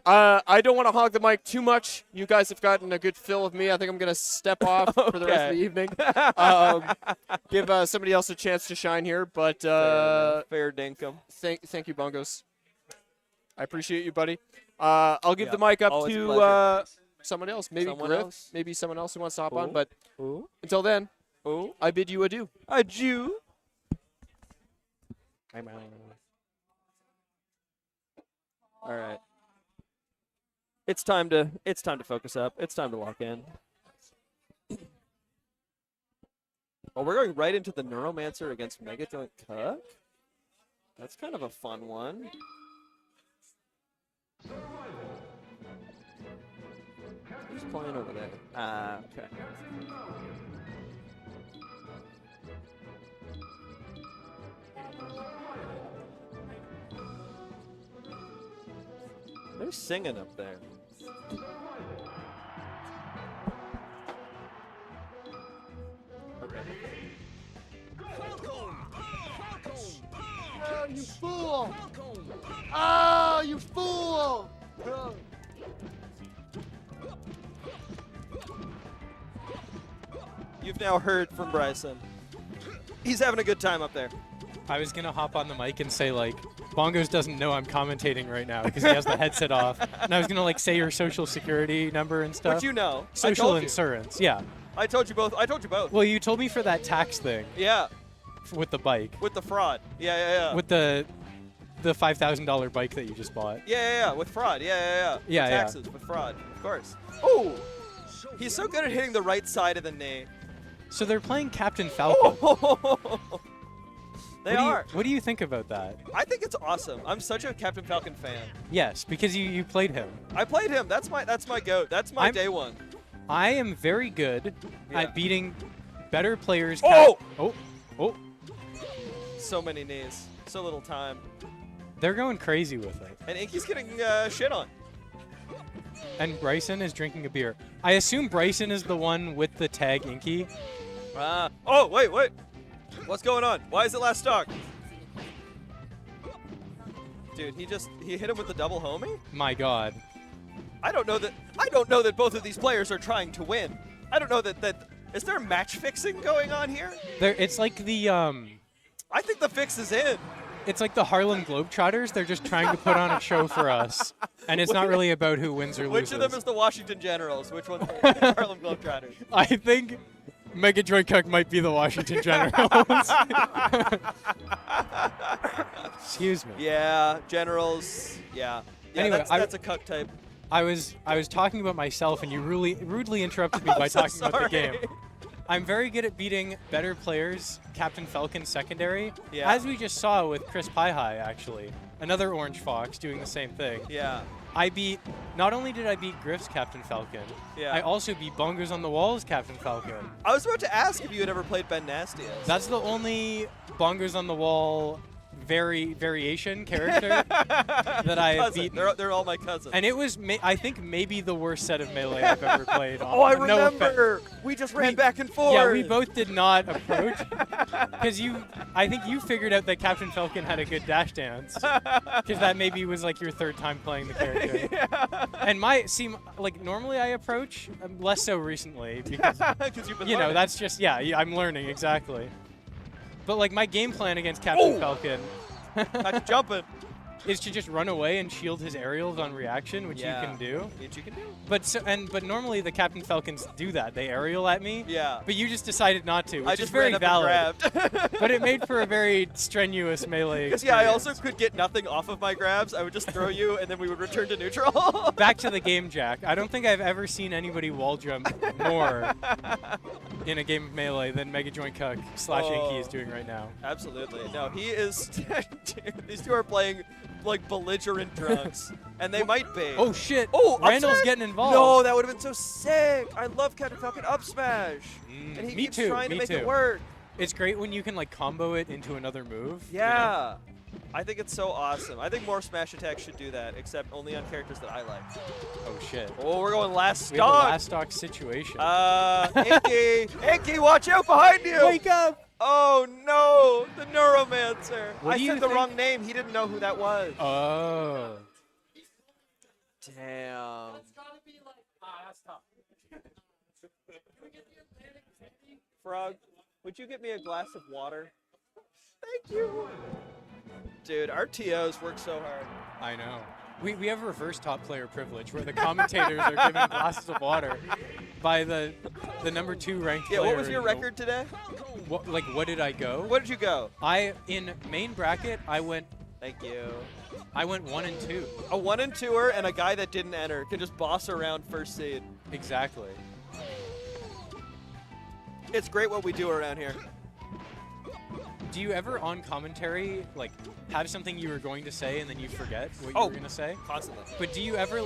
I don't want to hog the mic too much. You guys have gotten a good fill of me. I think I'm going to step off for the rest of the evening. Give somebody else a chance to shine here. But fair dinkum. Thank you, Bongos. I appreciate you, buddy. I'll give the mic up Always a to pleasure. someone else. Maybe Someone Griff. else? Maybe someone else who wants to hop on. Ooh. But Ooh. until then, Ooh. I bid you adieu. Adieu. All right. It's time to focus up. It's time to lock in. Oh, we're going right into the Neuromancer against Megajoint Cook. That's kind of a fun one. Who's playing over there? Okay. They're singing up there. Okay. Oh, you fool! Oh, you fool! You've now heard from Bryson. He's having a good time up there. I was going to hop on the mic and say, like, Bongos doesn't know I'm commentating right now because he has the headset off. And I was going to, like, say your social security number and stuff. But you know. Social insurance, yeah. I told you both. Well, you told me for that tax thing. Yeah. with the bike. With the fraud. Yeah. With the $5,000 bike that you just bought. Yeah. With fraud. Yeah. Yeah, with yeah. taxes, with fraud. Of course. Oh! He's so good at hitting the right side of the knee. So they're playing Captain Falcon. They are. What do you think about that? I think it's awesome. I'm such a Captain Falcon fan. Yes, because you played him. I played him. That's my goat. That's my day one. I am very good at beating better players. Oh! Oh! So many knees. So little time. They're going crazy with it. And Inky's getting shit on. And Bryson is drinking a beer. I assume Bryson is the one with the tag Inky. Oh, wait. What's going on? Why is it last stock? Dude, he hit him with the double homie? My God. I don't know that both of these players are trying to win. I don't know that is there match fixing going on here? It's like the I think the fix is in. It's like the Harlem Globetrotters. They're just trying to put on a show for us. And it's not really about who wins or loses. Which of them is the Washington Generals? Which one's the Harlem Globetrotters? I think Mega Joy Cook might be the Washington Generals. Excuse me. Yeah, Generals. Yeah. Anyway, that's a cuck type. I was talking about myself, and you rudely interrupted me by talking about the game. I'm very good at beating better players, Captain Falcon secondary, as we just saw with Chris Pi-Hi, actually. Another Orange Fox doing the same thing. Yeah. Not only did I beat Griff's Captain Falcon, I also beat Bongos on the Wall's Captain Falcon. I was about to ask if you had ever played Ben Nastiest. That's the only Bongos on the Wall variation character that I have beaten. They're all my cousins. And it was, I think, maybe the worst set of Melee I've ever played. I remember. We just ran back and forth. Yeah, we both did not approach. Because I think you figured out that Captain Falcon had a good dash dance. Because that maybe was like your third time playing the character. Yeah. And normally I approach, less so recently. Because, you've been learning. that's just, I'm learning, exactly. But like my game plan against Captain Falcon is to just run away and shield his aerials on reaction, which you can do. Which you can do. But normally the Captain Falcons do that. They aerial at me. Yeah. But you just decided not to, which I just is very ran up valid. and grabbed. But it made for a very strenuous melee. Because I also could get nothing off of my grabs. I would just throw you, and then we would return to neutral. Back to the game, Jack. I don't think I've ever seen anybody wall jump more in a game of melee than Mega Joint Cuck / Inky is doing right now. Absolutely. No, he is. These two are playing like belligerent drunks, and they might be. Oh shit! Oh, Randall's getting involved. No, that would have been so sick. I love Captain Falcon up smash, and he keeps trying to make it work. It's great when you can like combo it into another move. Yeah. You know? I think it's so awesome. I think more smash attacks should do that, except only on characters that I like. Oh shit! Oh, we're going last stock. We have a last stock situation. Inky, watch out behind you! Wake up! Oh no, the Neuromancer. What I said the wrong name. He didn't know who that was. Oh. Damn. Frog, would you get me a glass of water? Thank you. Dude, our TOs work so hard. I know. We have reverse top player privilege where the commentators are given glasses of water by the number 2 ranked player. Yeah, what was your record today? What did I go? What did you go? In main bracket, I went... Thank you. I went 1 and 2. A 1 and 2er and a guy that didn't enter can just boss around first seed. Exactly. It's great what we do around here. Do you ever on commentary like have something you were going to say and then you forget what you were going to say? Constantly. But do you ever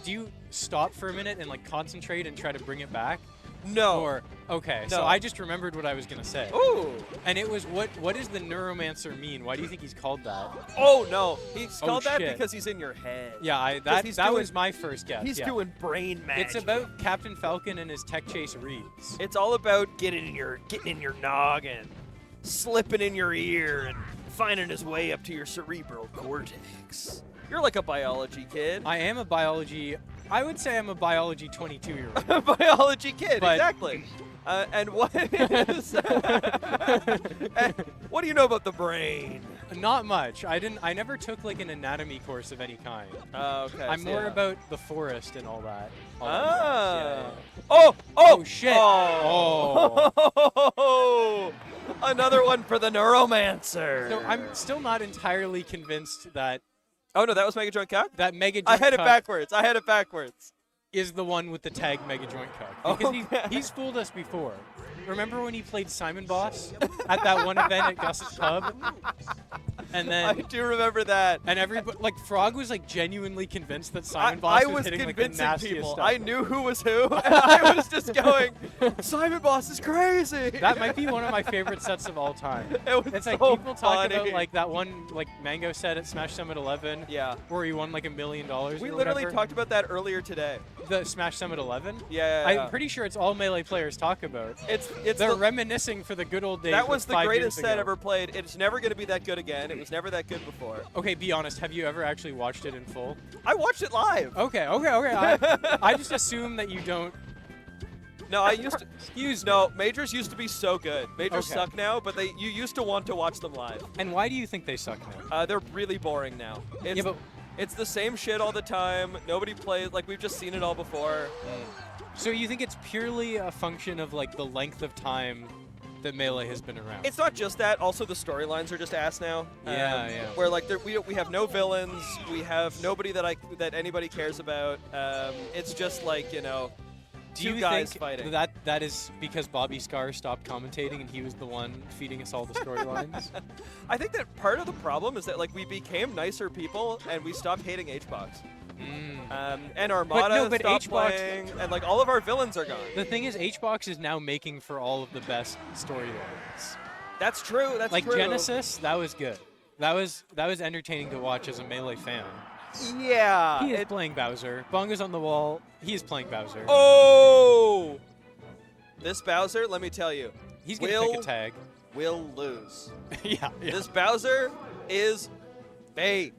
do you stop for a minute and like concentrate and try to bring it back? No. Or okay, no. So I just remembered what I was gonna say. Ooh. And it was what does the Neuromancer mean? Why do you think he's called that? Oh no, he's called that shit. because he's in your head. Yeah, that was my first guess. He's doing brain magic. It's about Captain Falcon and his tech chase reads. It's all about getting in your noggin, slipping in your ear, and finding his way up to your cerebral cortex. You're like a biology kid. I am a biology. I would say I'm a biology 22-year-old. Biology kid, but exactly. And what is? What do you know about the brain? Not much. I never took like an anatomy course of any kind. Okay. I'm so more yeah. about the forest and all that. All that jazz. Ah. Yeah. Oh! Oh shit! Oh! Another one for the neuromancer. So I'm still not entirely convinced that Oh no, that was Mega Joint Cuck? that Mega I Joint had it Cuck backwards. I had it backwards. is the one with the tag Mega Joint Cuck. Oh, Because okay. he's fooled us before. Remember when he played Simon Boss at that one event at Gus's Pub? And I then do remember that. and everybody like Frog was like genuinely convinced that Simon Boss I was was hitting like the convincing nastiest people. stuff. I knew who was who, and I was just going, Simon Boss is crazy. That might be one of my favorite sets of all time. It was It's like so people talk funny. about like that one like Mango set at Smash Summit 11 Yeah. where he won like $1 million. We or literally whatever. talked about that earlier today. The Smash Summit 11. Yeah. I'm pretty sure it's all Melee players talk about. It's They're the, reminiscing for the good old days. that of was the 5 greatest years set ago. ever played. It's never going to be that good again. It was never that good before. Okay, be honest. Have you ever actually watched it in full? I watched it live. Okay. I just assume that you don't. No, I used to. Excuse me. No, majors used to be so good. Majors Okay. suck now, but you used to want to watch them live. And why do you think they suck now? They're really boring now. It's, Yeah, but it's the same shit all the time. Nobody plays like we've just seen it all before. so you think it's purely a function of like the length of time that Melee has been around? It's not just that. Also, the storylines are just ass now. Yeah, yeah. Where like we have no villains. We have nobody that anybody cares about. It's just like Do two you guys think fighting. that is because Bobby Scar stopped commentating and he was the one feeding us all the storylines? I think that part of the problem is that like we became nicer people and we stopped hating H-Box. And Armada but stopped HBox playing, and like all of our villains are gone. The thing is, HBox is now making for all of the best storylines. That's true. That's Like true. Genesis, that was good. That was entertaining to watch as a Melee fan. Yeah. He is playing Bowser. Bonga's on the wall. He is playing Bowser. Oh! This Bowser, let me tell you, He's gonna pick a tag. will lose. yeah. This Bowser is fake.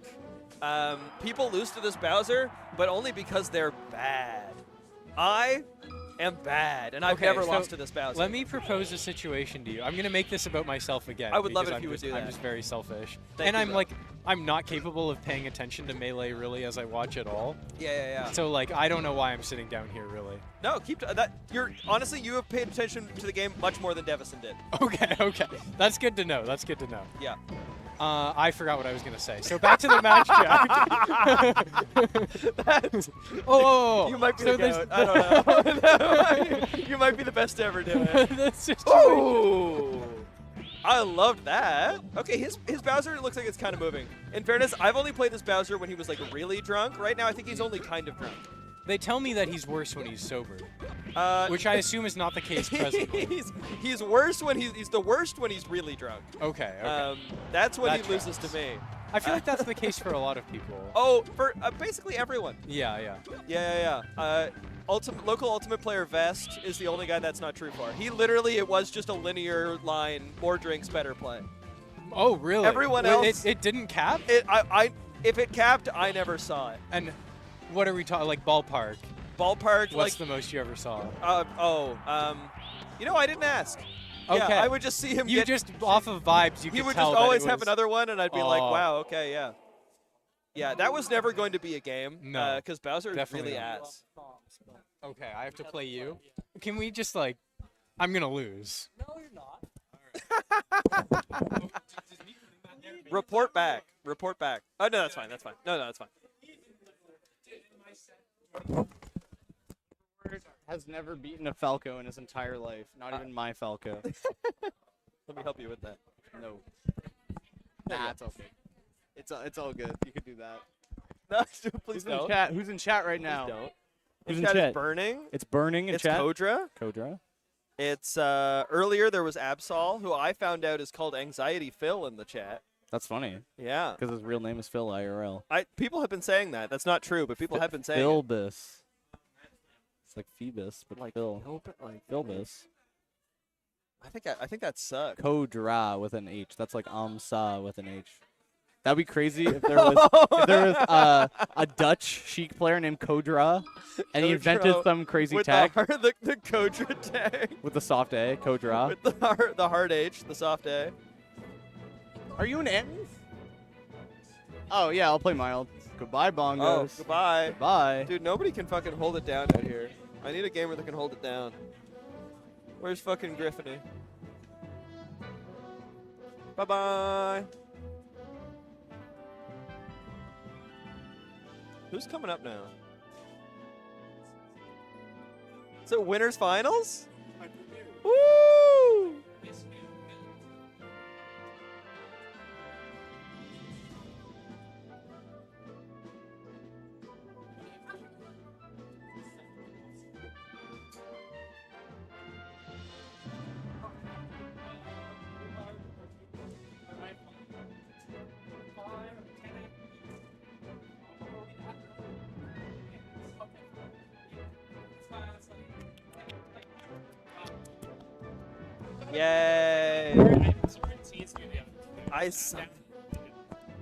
People lose to this Bowser, but only because they're bad. I am bad, and I've Okay, never so lost to this Bowser. Let me propose a situation to you. I'm gonna make this about myself again. I would love because it if you would do I'm that. just very selfish, Thank and you, I'm bro. like, I'm not capable of paying attention to Melee really as I watch it all. Yeah. So like, I don't know why I'm sitting down here really. No, keep that. Honestly, you have paid attention to the game much more than Devison did. Okay. That's good to know. That's good to know. Yeah. I forgot what I was going to say. So back to the match, Jack. Oh, You might be so the goat. I don't know. You might be the best to ever do it. That's just Ooh! I loved that. Okay, his Bowser looks like it's kind of moving. In fairness, I've only played this Bowser when he was like really drunk. Right now, I think he's only kind of drunk. They tell me that he's worse when he's sober, which I assume is not the case presently. he's worse when he's the worst when he's really drunk. Okay. That's when That he loses tracks. to me. I feel like that's the case for a lot of people. Oh, for basically everyone. Yeah. Yeah. Local Ultimate Player Vest is the only guy that's not true for. He literally, it was just a linear line, more drinks, better play. Oh, really? Everyone Wait, else- It didn't cap? If it capped, I never saw it. And what are we talking, like ballpark? Ballpark, What's the most you ever saw? I didn't ask. Okay. Yeah, I would just see him You get, just, off of vibes, you he could would tell just that it always have was- another one, and I'd be like, Oh. wow, okay, yeah. Yeah, that was never going to be a game. No, because Bowser is definitely really not. ass. Okay, I have to play you. Can we just like, I'm gonna lose. Report back. Report back. Oh, no, that's fine. That's fine. No, that's fine. Has never beaten a Falco in his entire life. Not even my Falco. Let me help you with that. No. Nah, it's okay. It's all good. You could do that. No, please Who's don't. in chat? Who's in chat right now? Please don't. Who's His in chat chat? is burning. It's burning in It's chat. Kodra. Kodra. It's earlier there was Absol, who I found out is called Anxiety Phil in the chat. That's funny. Yeah. Because his real name is Phil IRL. People have been saying that. That's not true, but people have been saying it. Philbus. It's like Phoebus, but like Phil. Philbus. I think that sucks. Kodra with an H. That's like Amsa with an H. That'd be crazy if there was a Dutch Sheik player named Kodra, and he invented some crazy with tag the Kodra tag. with the soft A, Kodra. With the hard H, the soft A. Are you an Amis? Oh, yeah, I'll play mild. Goodbye, bongos. Oh, goodbye. Goodbye. Dude, nobody can fucking hold it down out here. I need a gamer that can hold it down. Where's fucking Griffiny? Bye-bye. Who's coming up now? Is it winners finals? Woo! Yay!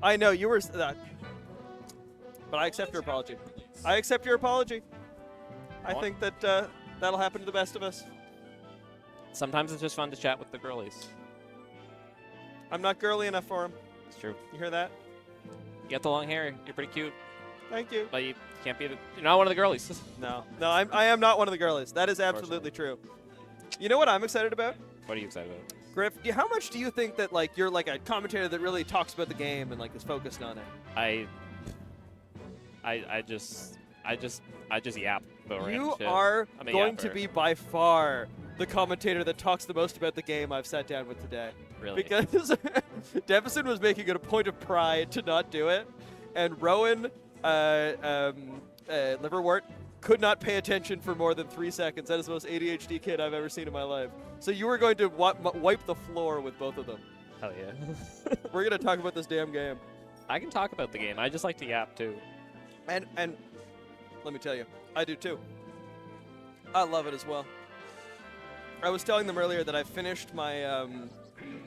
I know you were that, but I accept your apology. I accept your apology. I think that that'll happen to the best of us. Sometimes it's just fun to chat with the girlies. I'm not girly enough for him. It's true. You hear that? You got the long hair. You're pretty cute. Thank you. But you can't be you're not one of the girlies. No, I am not one of the girlies. That is absolutely true. You know what I'm excited about? What are you excited about? Griff, how much do you think that like you're like a commentator that really talks about the game and like is focused on it? I just yap about random You shit. are I'm a going to yapper. be by far the commentator that talks the most about the game I've sat down with today. Really? Because Devison was making it a point of pride to not do it, and Rowan Liverwort could not pay attention for more than 3 seconds. That is the most ADHD kid I've ever seen in my life. So you were going to wipe the floor with both of them. Hell yeah. We're going to talk about this damn game. I can talk about the game. I just like to yap too. And let me tell you, I do too. I love it as well. I was telling them earlier that I finished my,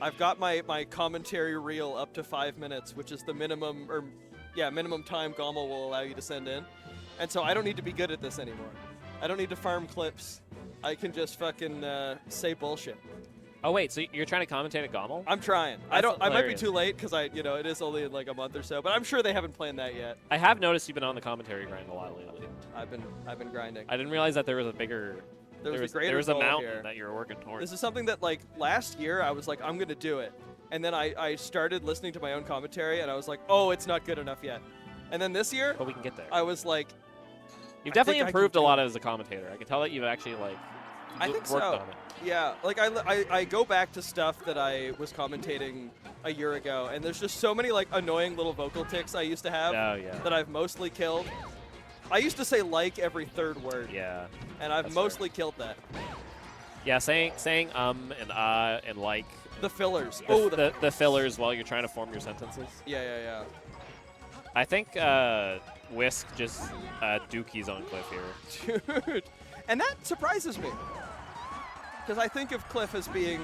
I've got my commentary reel up to 5 minutes, which is the minimum, minimum time Gommel will allow you to send in. And so I don't need to be good at this anymore. I don't need to farm clips. I can just fucking say bullshit. Oh wait, so you're trying to commentate at Gommel? I'm trying. That's I might be hilarious. too late because it is only in like a month or so, but I'm sure they haven't planned that yet. I have noticed you've been on the commentary grind a lot lately. I've been grinding. I didn't realize that there was a bigger. There was a there greater was a goal mountain here. that you were working towards. This is something that like last year I was like, I'm gonna do it. And then I started listening to my own commentary and I was like, oh, it's not good enough yet. And then this year, But we can get there. I was like, You've I definitely think I can improved a do lot it. as a commentator. I can tell that you've actually like I think worked so. on it. Yeah, like I go back to stuff that I was commentating a year ago, and there's just so many like annoying little vocal tics I used to have Oh yeah. that I've mostly killed. I used to say like every third word, Yeah. and I've That's mostly killed that. Yeah, saying and like The fillers. the fillers while you're trying to form your sentences. Yeah. I think Whisk just dookies on Cliff here. Dude, and that surprises me. Because I think of Cliff as being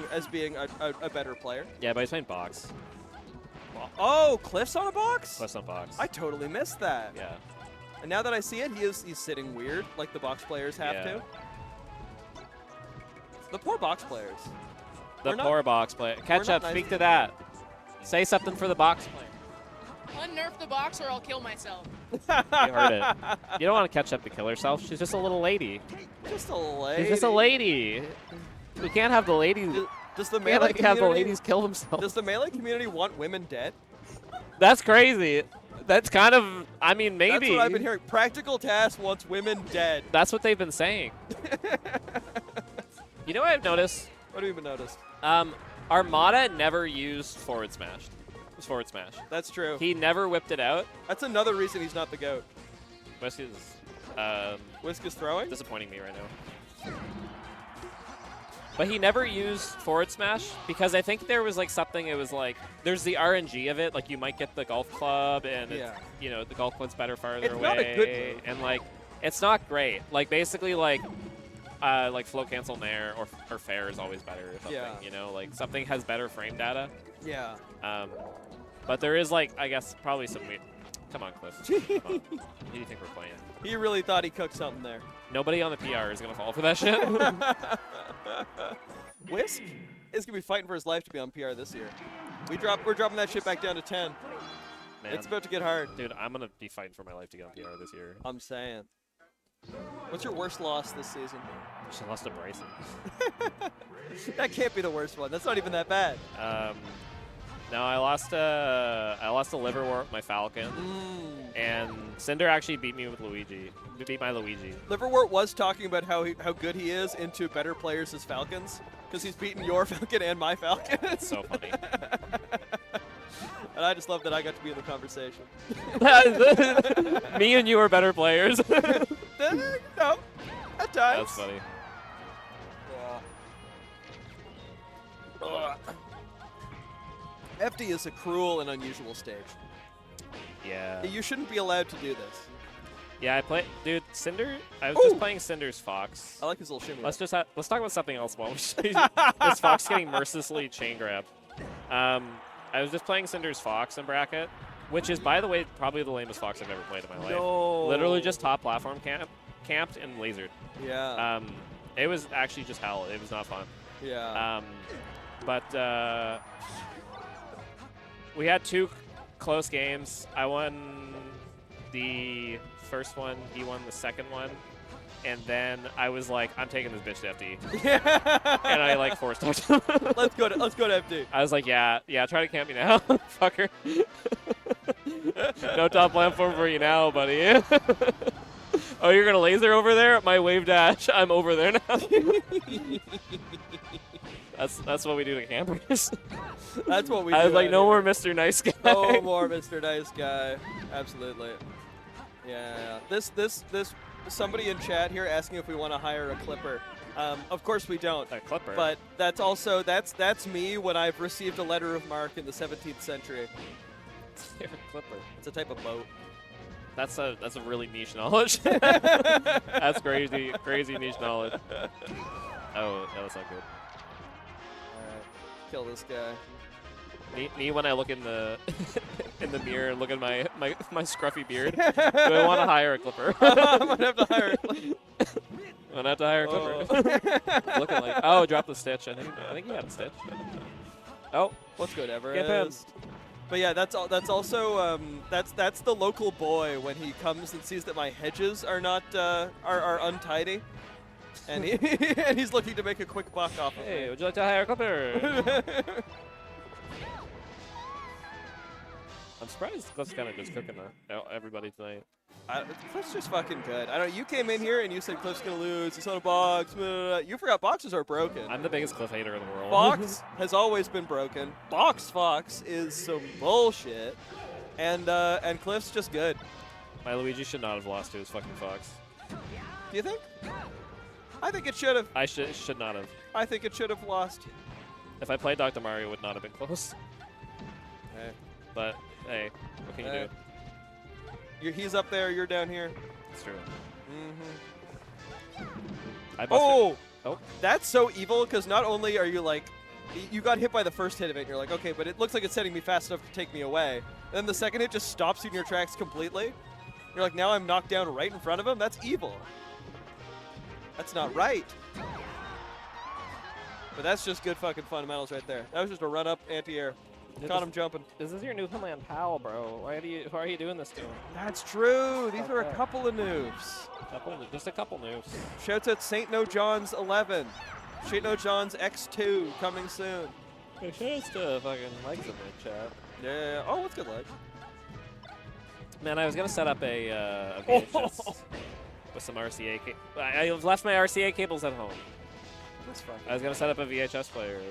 a better player. Yeah, but he's playing box. Oh, Cliff's on a box? Cliff's on box. I totally missed that. Yeah. And now that I see it, he's sitting weird, like the box players have Yeah. to. The poor box players. The We're not- poor box player. Catch not up. nice Speak to to them. that. Say something for the box player. Unnerf the box or I'll kill myself. You heard it. You don't want to catch up to kill herself. She's just a little lady. Just a lady. She's just a lady. We can't have the ladies. Does the We melee can't like, have the community- ladies kill themselves. Does the melee community want women dead? That's crazy. That's kind of. I mean, maybe. That's what I've been hearing. Practical Task wants women dead. That's what they've been saying. You know what I've noticed? What have you been noticed? Armada never used forward smash. It was forward smash. That's true. He never whipped it out. That's another reason he's not the GOAT. Whisk is Whisk is throwing? disappointing me right now. But he never used forward smash because I think there was like something. It was like there's the RNG of it. Like you might get the golf club, and Yeah. it's, you know the golf club's better farther It's away, not a good move. and like it's not great. Like basically like flow cancel nair or fair is always better or something. Yeah. You know, like something has better frame data. Yeah. But there is like I guess probably some weird. Come on, Cliff. Come on. Who do you think we're playing? He really thought he cooked something there. Nobody on the PR is gonna fall for that shit. Whisk is going to be fighting for his life to be on PR this year. We're dropping that shit back down to 10. Man. It's about to get hard. Dude, I'm going to be fighting for my life to get on PR this year. I'm saying. What's your worst loss this season? She lost to Bryson. That can't be the worst one. That's not even that bad. No, I lost to Liverwort, my Falcon, and Cinder actually beat me with Luigi. Beat my Luigi. Liverwort was talking about how good he is into better players as Falcons, because he's beaten your Falcon and my Falcon. It's so funny. And I just love that I got to be in the conversation. Me and you are better players. No, at times. That's funny. FD is a cruel and unusual stage. Yeah. You shouldn't be allowed to do this. Yeah, dude, Cinder. I was just playing Cinder's Fox. I like his little shimmy. Let's talk about something else while this Fox getting mercilessly chain grabbed. I was just playing Cinder's Fox in bracket, which is, by the way, probably the lamest Fox I've ever played in my life. No. Literally just top platform camped and lasered. Yeah. It was actually just hell. It was not fun. Yeah. But we had 2 close games. I won the first one. He won the second one. And then I was like, I'm taking this bitch to FD. And I like forced talked him. Let's go to FD. I was like, yeah, try to camp me now, fucker. No top platform for you now, buddy. Oh, you're gonna laser over there? My wave dash. I'm over there now. That's what we do to campers. That's what we do. I was like, no more Mr. Nice Guy. No more Mr. Nice Guy. Absolutely. Yeah. This somebody in chat here asking if we want to hire a clipper. Of course we don't. A clipper. But that's also that's me when I've received a letter of marque in the 17th century. You're a clipper. It's a type of boat. That's a really niche knowledge. That's crazy niche knowledge. Oh, that's not good. Alright. Kill this guy. Me when I look in the mirror and look at my scruffy beard. Do I want to hire a clipper? I'm gonna have to hire a clipper. I'm gonna have to hire a clipper. Looking like, drop the stitch. I think he had a stitch. Oh, what's good, ever? Get him. But yeah, that's also that's the local boy when he comes and sees that my hedges are not are untidy, and and he's looking to make a quick buck off of Hey, me. would you like to hire a clipper? I'm surprised Cliff's kind of just cooking everybody tonight. Cliff's just fucking good. I don't. You came in here and you said Cliff's gonna lose. He's on a box. You forgot boxes are broken. I'm the biggest Cliff hater in the world. Box has always been broken. Box Fox is some bullshit, and Cliff's just good. My Luigi should not have lost to his fucking Fox. Do you think? I think it should have. I should not have. I think it should have lost. If I played Dr. Mario, it would not have been close. Hey. But hey, what can you do? He's up there, you're down here. It's true. Mm-hmm. Oh! That's so evil, because not only are you like, you got hit by the first hit of it, and you're like, okay, but it looks like it's setting me fast enough to take me away. And then the second hit just stops you in your tracks completely. You're like, now I'm knocked down right in front of him? That's evil. That's not right. But that's just good fucking fundamentals right there. That was just a run-up anti-air. Caught him jumping. This is your Newfoundland pal, bro. Why are you doing this to him? That's true. These are a couple of noobs. Just a couple noobs. Shouts at St. No John's 11. St. No John's X2 coming soon. Hey, shouts to fucking legs in the chat. Yeah. Oh, what's good leg? Man, I was gonna set up a VHS with some RCA. I left my RCA cables at home. That's fun. I was gonna set up a VHS player and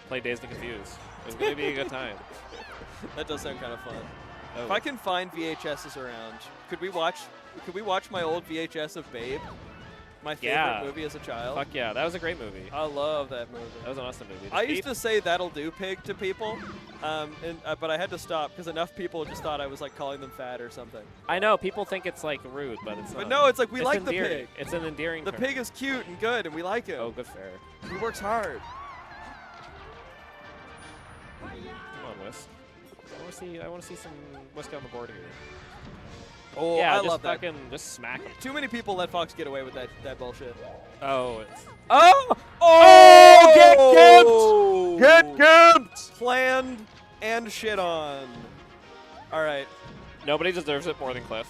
play Dazed and Confused. It was gonna be a good time. That does sound kind of fun. Oh. If I can find VHSs around, could we watch my old VHS of Babe? My favorite movie as a child. Fuck yeah, that was a great movie. I love that movie. That was an awesome movie. I used to say "that'll do, pig" to people, but I had to stop because enough people just thought I was like calling them fat or something. I know people think it's like rude, but it's not. But no, it's like we like endearing. the pig. It's an endearing. The term. pig is cute and good, and we like him. Oh, good fair. He works hard. Come on, Whisk. I want to see some Whisk on the board here. Oh, yeah, I just love that. fucking just smack him. Too many people let Fox get away with that bullshit. Oh, it's. Oh! Oh! Get camped! Get camped! Planned and shit on. All right. Nobody deserves it more than Cliff.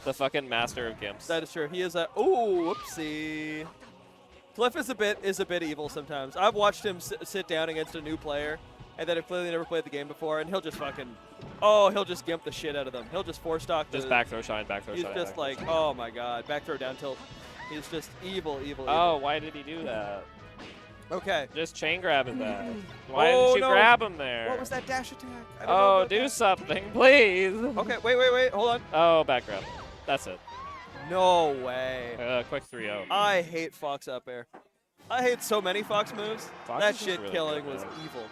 The fucking master of gimps. That is true. He is a whoopsie. Cliff is a bit evil sometimes. I've watched him sit down against a new player, and that have clearly never played the game before, and he'll just fucking, he'll just gimp the shit out of them. He'll just four stock. Just back throw shine, back throw shine. He's just like, oh my god, back throw down tilt. He's just evil, evil. Oh, evil. why did he do that? Okay. Just chain grabbing that. Why didn't you grab him there? What was that dash attack? I don't know Oh, about do that. something, please. Okay, wait, hold on. Oh, back grab. That's it. No way. Quick 3-0. I hate Fox up air. I hate so many Fox moves. Fox That is shit really killing good, was man. evil.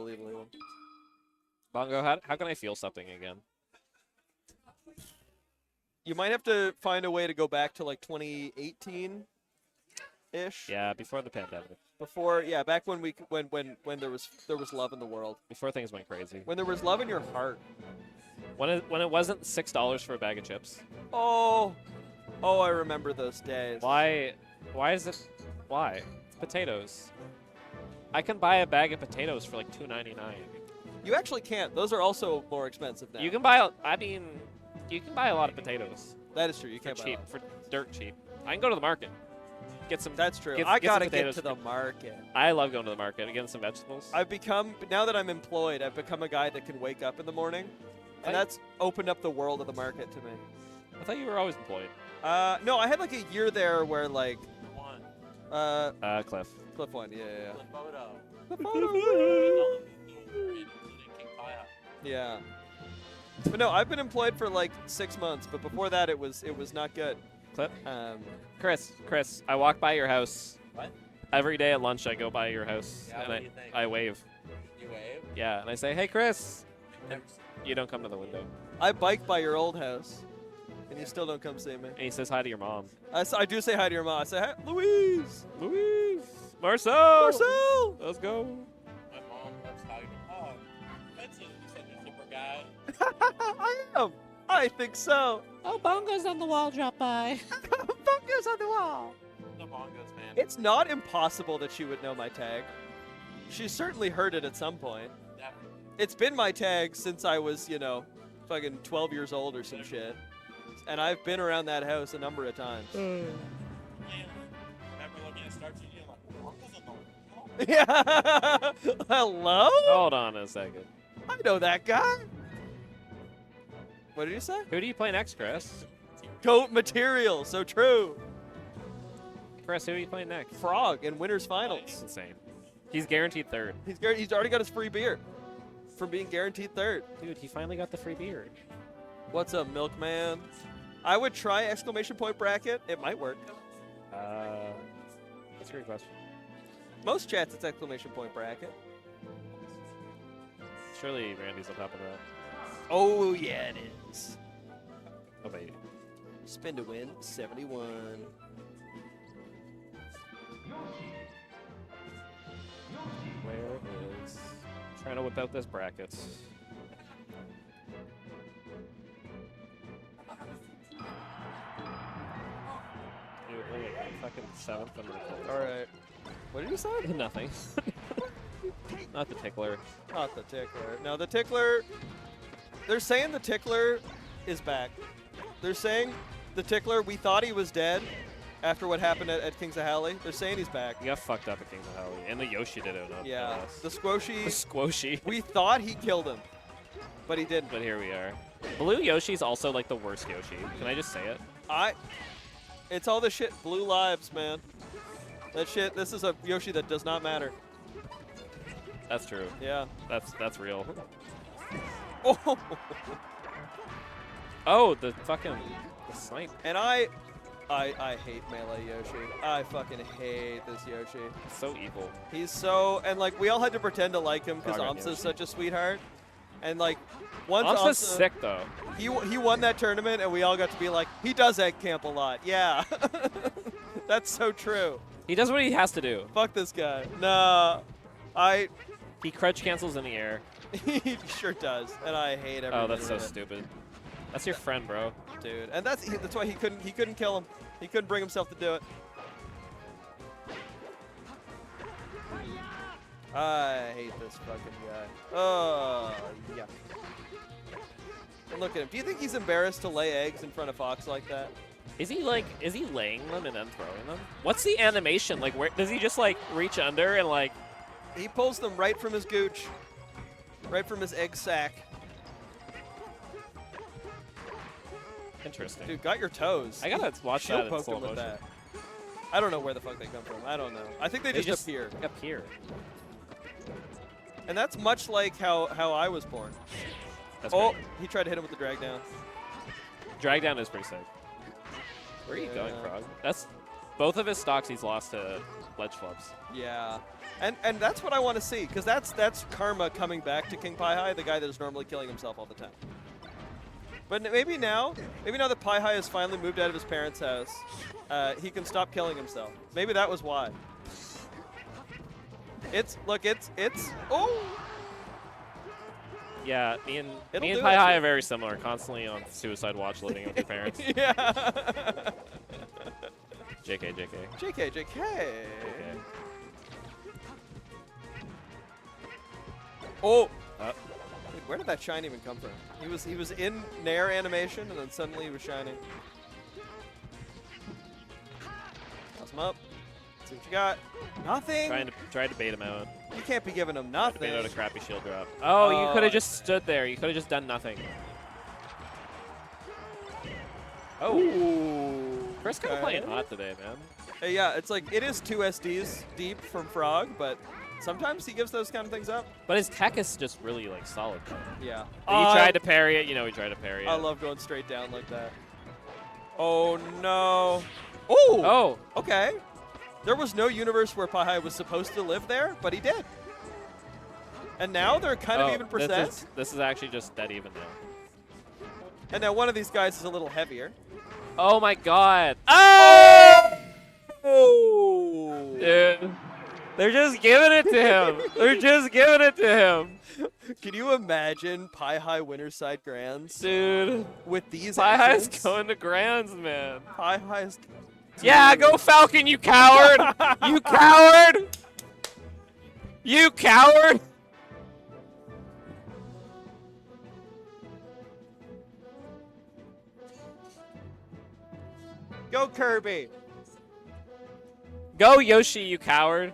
Evil. Bongo, how can I feel something again? You might have to find a way to go back to like 2018-ish. Yeah, before the pandemic. Before, yeah, back when there was love in the world. Before things went crazy. When there was love in your heart. When it wasn't $6 for a bag of chips. Oh, I remember those days. Why is it? Why? It's potatoes. I can buy a bag of potatoes for like $2.99. You actually can't. Those are also more expensive now. You can buy. You can buy a lot of potatoes. That is true. You For can't buy cheap, a lot. for dirt cheap. I can go to the market. Get some. That's true. Get, I get some gotta get potatoes to for the market. I love going to the market and getting some vegetables. Now that I'm employed, I've become a guy that can wake up in the morning, and that's opened up the world of the market to me. I thought you were always employed. No, I had like a year there where like, Cliff. Cliff won, yeah. The Yeah. But no, I've been employed for like 6 months, but before that it was not good. Cliff. Chris, I walk by your house. What? Every day at lunch, I go by your house Yeah, and what do you think? I wave. You wave? Yeah, and I say, "Hey, Chris." And you don't come to the window. I bike by your old house, and you still don't come see me. And he says hi to your mom. I do say hi to your mom. I say, hi, Louise! Marcel! Marcel! Let's go. My mom loves talking to Hog. That's it. You said you're a super guy. I am. I think so. Oh, Bongo's on the wall. Drop by. Bongo's on the wall. The bongos, man. It's not impossible that she would know my tag. She certainly heard it at some point. Definitely. It's been my tag since I was, fucking 12 years old or some shit. And I've been around that house a number of times. Yeah. Remember looking at Star TV and like, bongos on the wall? Yeah. Hello? Hold on a second. I know that guy. What did you say? Who do you play next, Chris? Goat material. So true. Chris, who are you playing next? Frog in winners finals. It's insane. He's guaranteed third. He's already got his free beer from being guaranteed third. Dude, he finally got the free beer. What's up, milkman? I would try exclamation point bracket. It might work. That's a great question. Most chats, it's exclamation point bracket. Surely Randy's on top of that. Oh, yeah, it is. Oh, baby. Spin to win, 71. Where is... Trying to whip out this bracket. Dude, we're like fucking 7th under the All right. What did you say? Nothing. Not the tickler. Not the tickler. No, the tickler. They're saying the tickler is back. They're saying the tickler, we thought he was dead after what happened at Kings of Halley. They're saying he's back. He got fucked up at Kings of Halley. And the Yoshi did it. Yeah. The Squoshy. The Squoshy. We thought he killed him, but he didn't. But here we are. Blue Yoshi's also like the worst Yoshi. Can I just say it? It's all the shit. Blue lives, man. That shit. This is a Yoshi that does not matter. That's true. Yeah. That's real. Oh. Oh, the fucking snipe. And I hate melee Yoshi. I fucking hate this Yoshi. So evil. He's so, and like we all had to pretend to like him because Frog on Amsa's Yoshi. such a sweetheart. And like once Amsa's Amsa, sick though. He won that tournament and we all got to be like, he does egg camp a lot. Yeah. That's so true. He does what he has to do. Fuck this guy. Nah. He crutch cancels in the air. He sure does. And I hate every Oh, that's minute so of it. stupid. That's your friend, bro. Dude. And that's why he couldn't kill him. He couldn't bring himself to do it. I hate this fucking guy. Oh, yeah. And look at him. Do you think he's embarrassed to lay eggs in front of Fox like that? Is he laying them and then throwing them? What's the animation? Like, where does he just like reach under and like? He pulls them right from his gooch, right from his egg sack. Interesting. Dude, got your toes. I gotta watch Shield that in poked slow him with motion. that. I don't know where the fuck they come from. I don't know. I think they just appear. Appear. And that's much like how I was born. That's oh, great. he tried to hit him with the drag down. Drag down is pretty sick. Where are you going, Frog? That's both of his stocks he's lost to ledge flubs. Yeah. And that's what I want to see, because that's karma coming back to King Pi High, the guy that is normally killing himself all the time. But maybe now that Pi High has finally moved out of his parents' house, he can stop killing himself. Maybe that was why. Oh! Yeah, me and It'll do Pi it, High too. are very similar. Constantly on suicide watch, living with their parents. Yeah. JK. JK. Oh! Dude, where did that shine even come from? He was in Nair animation, and then suddenly he was shining. Toss him up. See what you got. Nothing. Trying to bait him out. You can't be giving him Tried to bait nothing. out a crappy shield drop. Oh, you could have just stood there. You could have just done nothing. Oh. Ooh. Chris kind of playing hot today, man. Hey, yeah, it's like it is 2 SDs deep from Frog, but sometimes he gives those kind of things up. But his tech is just really like solid. Though. Yeah. He tried to parry it. He tried to parry it. I love going straight down like that. Oh no. Oh. Okay. There was no universe where Pi High was supposed to live there, but he did. And now they're kind of even percent. This is actually just dead even now. And now one of these guys is a little heavier. Oh my god. Oh! Oh! Dude. They're just giving it to him. They're just giving it to him. Can you imagine Pi High Winner's Side Grands? Dude. With these Pi High's engines? going to Grands, man. Pi High's... Yeah, go Falcon, you coward! You coward! You coward! Go Kirby! Go Yoshi, you coward!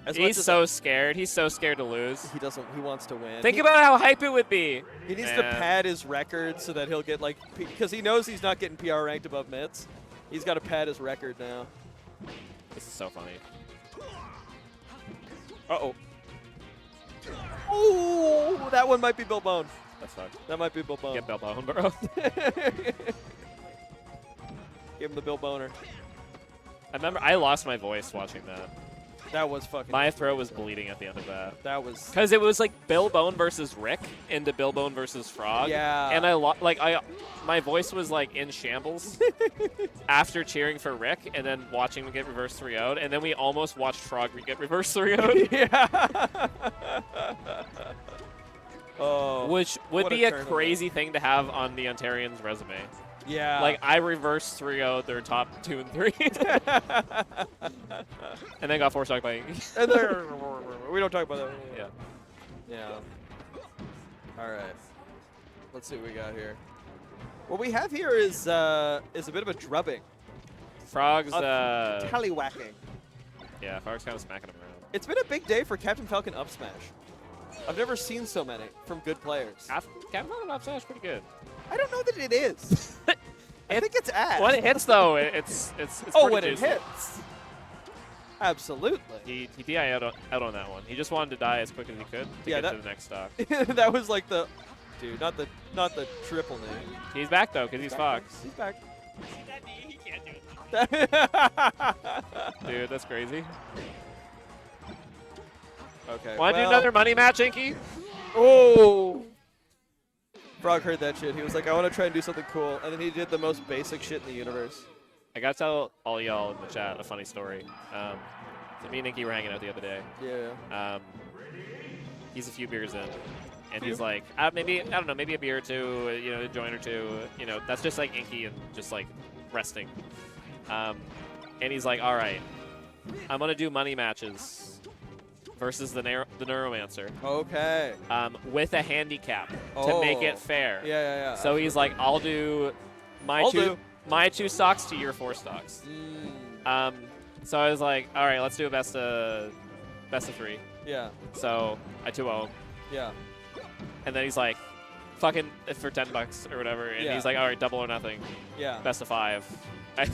As much He's as so scared. He's so scared to lose. He doesn't. He wants to win. Think about how hype it would be. He needs to pad his record so that he'll get like, because he knows he's not getting PR ranked above mitts. He's got to pad his record now. This is so funny. Uh-oh. Oh, that one might be Bill Bone. That's fucked. That might be Bill Bone. Get Bill Bone, bro. Give him the Bill Boner. I remember I lost my voice watching that. That was fucking. My throat was bleeding at the end of that. That was. Because it was like Bill Bone versus Rick into Bill Bone versus Frog. Yeah. And my voice was like in shambles after cheering for Rick and then watching him get reverse 3-0'd. And then we almost watched Frog get reverse 3-0'd. Yeah. Oh. Which would what be a tournament. crazy thing to have on the Ontarians' resume. Yeah. Like, I reversed 3-0 their top 2 and 3. And then got 4-stock by Inky. And there, we don't talk about that. Yeah. Yeah. All right. Let's see what we got here. What we have here is a bit of a drubbing. Frog's, tallywhacking. Yeah, Frog's kind of smacking him around. It's been a big day for Captain Falcon up smash. I've never seen so many from good players. Captain Falcon up smash pretty good. I don't know that it is. I think it's ass. When it hits, though, it's oh, pretty when juicy. it hits. Absolutely. He DI out on that one. He just wanted to die as quick as he could to get to the next stock. That was like the, dude, not the triple name. He's back though, because he's Fox. He's back. He can't do it. Dude, that's crazy. Okay. Want to do another money match, Inky? Oh. Frog heard that shit. He was like, I want to try and do something cool. And then he did the most basic shit in the universe. I got to tell all y'all in the chat a funny story. So me and Inky were hanging out the other day. Yeah. He's a few beers in. And he's like, maybe, I don't know, maybe a beer or two, a joint or two. That's just like Inky and just like resting. And he's like, all right, I'm going to do money matches. versus the Neuromancer. Okay. With a handicap to make it fair. Yeah. So he's like, I'll do my 2 stocks to your 4 stocks. So I was like, all right, let's do a best of 3. Yeah. So I 2-0 him. Yeah. And then he's like, fucking for $10 or whatever. And he's like, all right, double or nothing. Yeah. Best of 5. I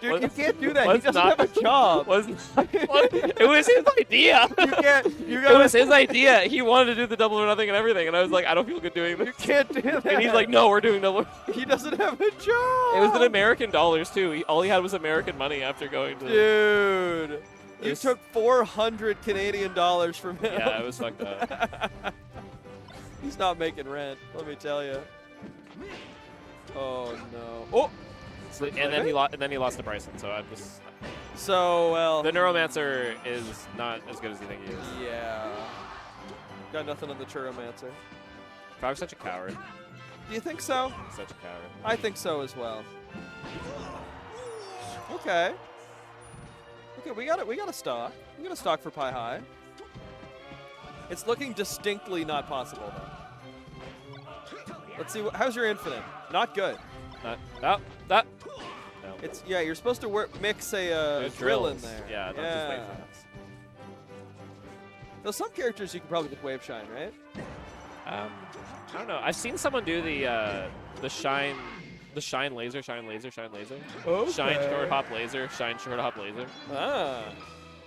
Dude, you can't do that. He doesn't have a job. It was his idea. It was his idea. He wanted to do the double or nothing and everything. And I was like, I don't feel good doing this. You can't do that. And he's like, no, we're doing double. He doesn't have a job. It was in American dollars, too. All he had was American money after going to... Dude. You took 400 Canadian dollars from him. Yeah, it was fucked up. He's not making rent, let me tell you. Oh, no. Oh! So, and then he lost to Bryson, so I'm just... So, well... The Neuromancer is not as good as you think he is. Yeah. Got nothing on the Churromancer. Frog's such a coward. Do you think so? He's such a coward. I think so as well. Okay. Okay, we got a stock. We got a stock for Pi High. It's looking distinctly not possible, though. Let's see. How's your infinite? Not good. No. It's you're supposed to mix a drill in there. Yeah, don't just wait for this. Though some characters you can probably just wave shine, right? I don't know. I've seen someone do the shine laser. Okay. Shine short hop laser. Shine short hop laser.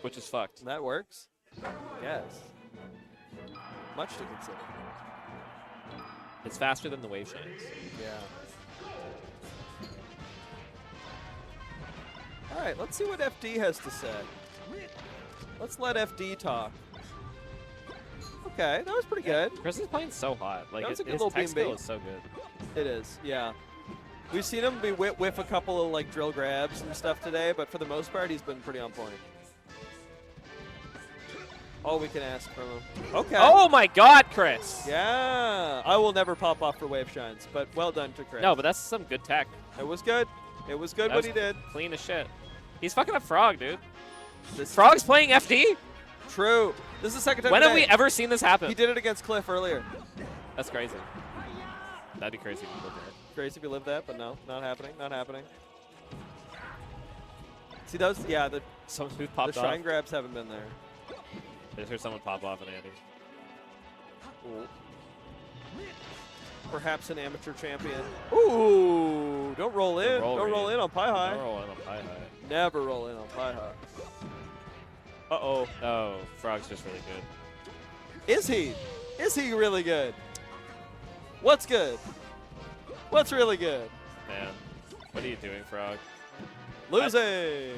Which is fucked. That works. Yes. Much to consider. It's faster than the wave shines. Yeah. All right, let's see what FD has to say. Let's let FD talk. Okay, that was pretty good. Chris is playing so hot. Like, that was a good his little tech skill B&B. is so good. It is, yeah. We've seen him be whiff a couple of like drill grabs and stuff today, but for the most part, he's been pretty on point. All we can ask from him. Okay. Oh my God, Chris! Yeah, I will never pop off for wave shines, but well done to Chris. No, but that's some good tech. It was good. It was good That what was he did. Clean as shit. He's fucking up Frog, dude. Frog's playing FD? True. This is the second time When have today. we ever seen this happen? He did it against Cliff earlier. That's crazy. That'd be crazy if we lived that. Crazy if you lived that, but no, not happening. Not happening. See those? Yeah, the Someone popped the off. shine grabs haven't been there. I just heard someone pop off an Andy. Ooh. Perhaps an amateur champion. Ooh! Don't roll in. Don't roll in on Pi High. Don't roll in on Pi High. Never roll in on Pi High. Uh-oh. Oh, Frog's just really good. Is he? Is he really good? What's good? What's really good? Man, what are you doing, Frog? Losing!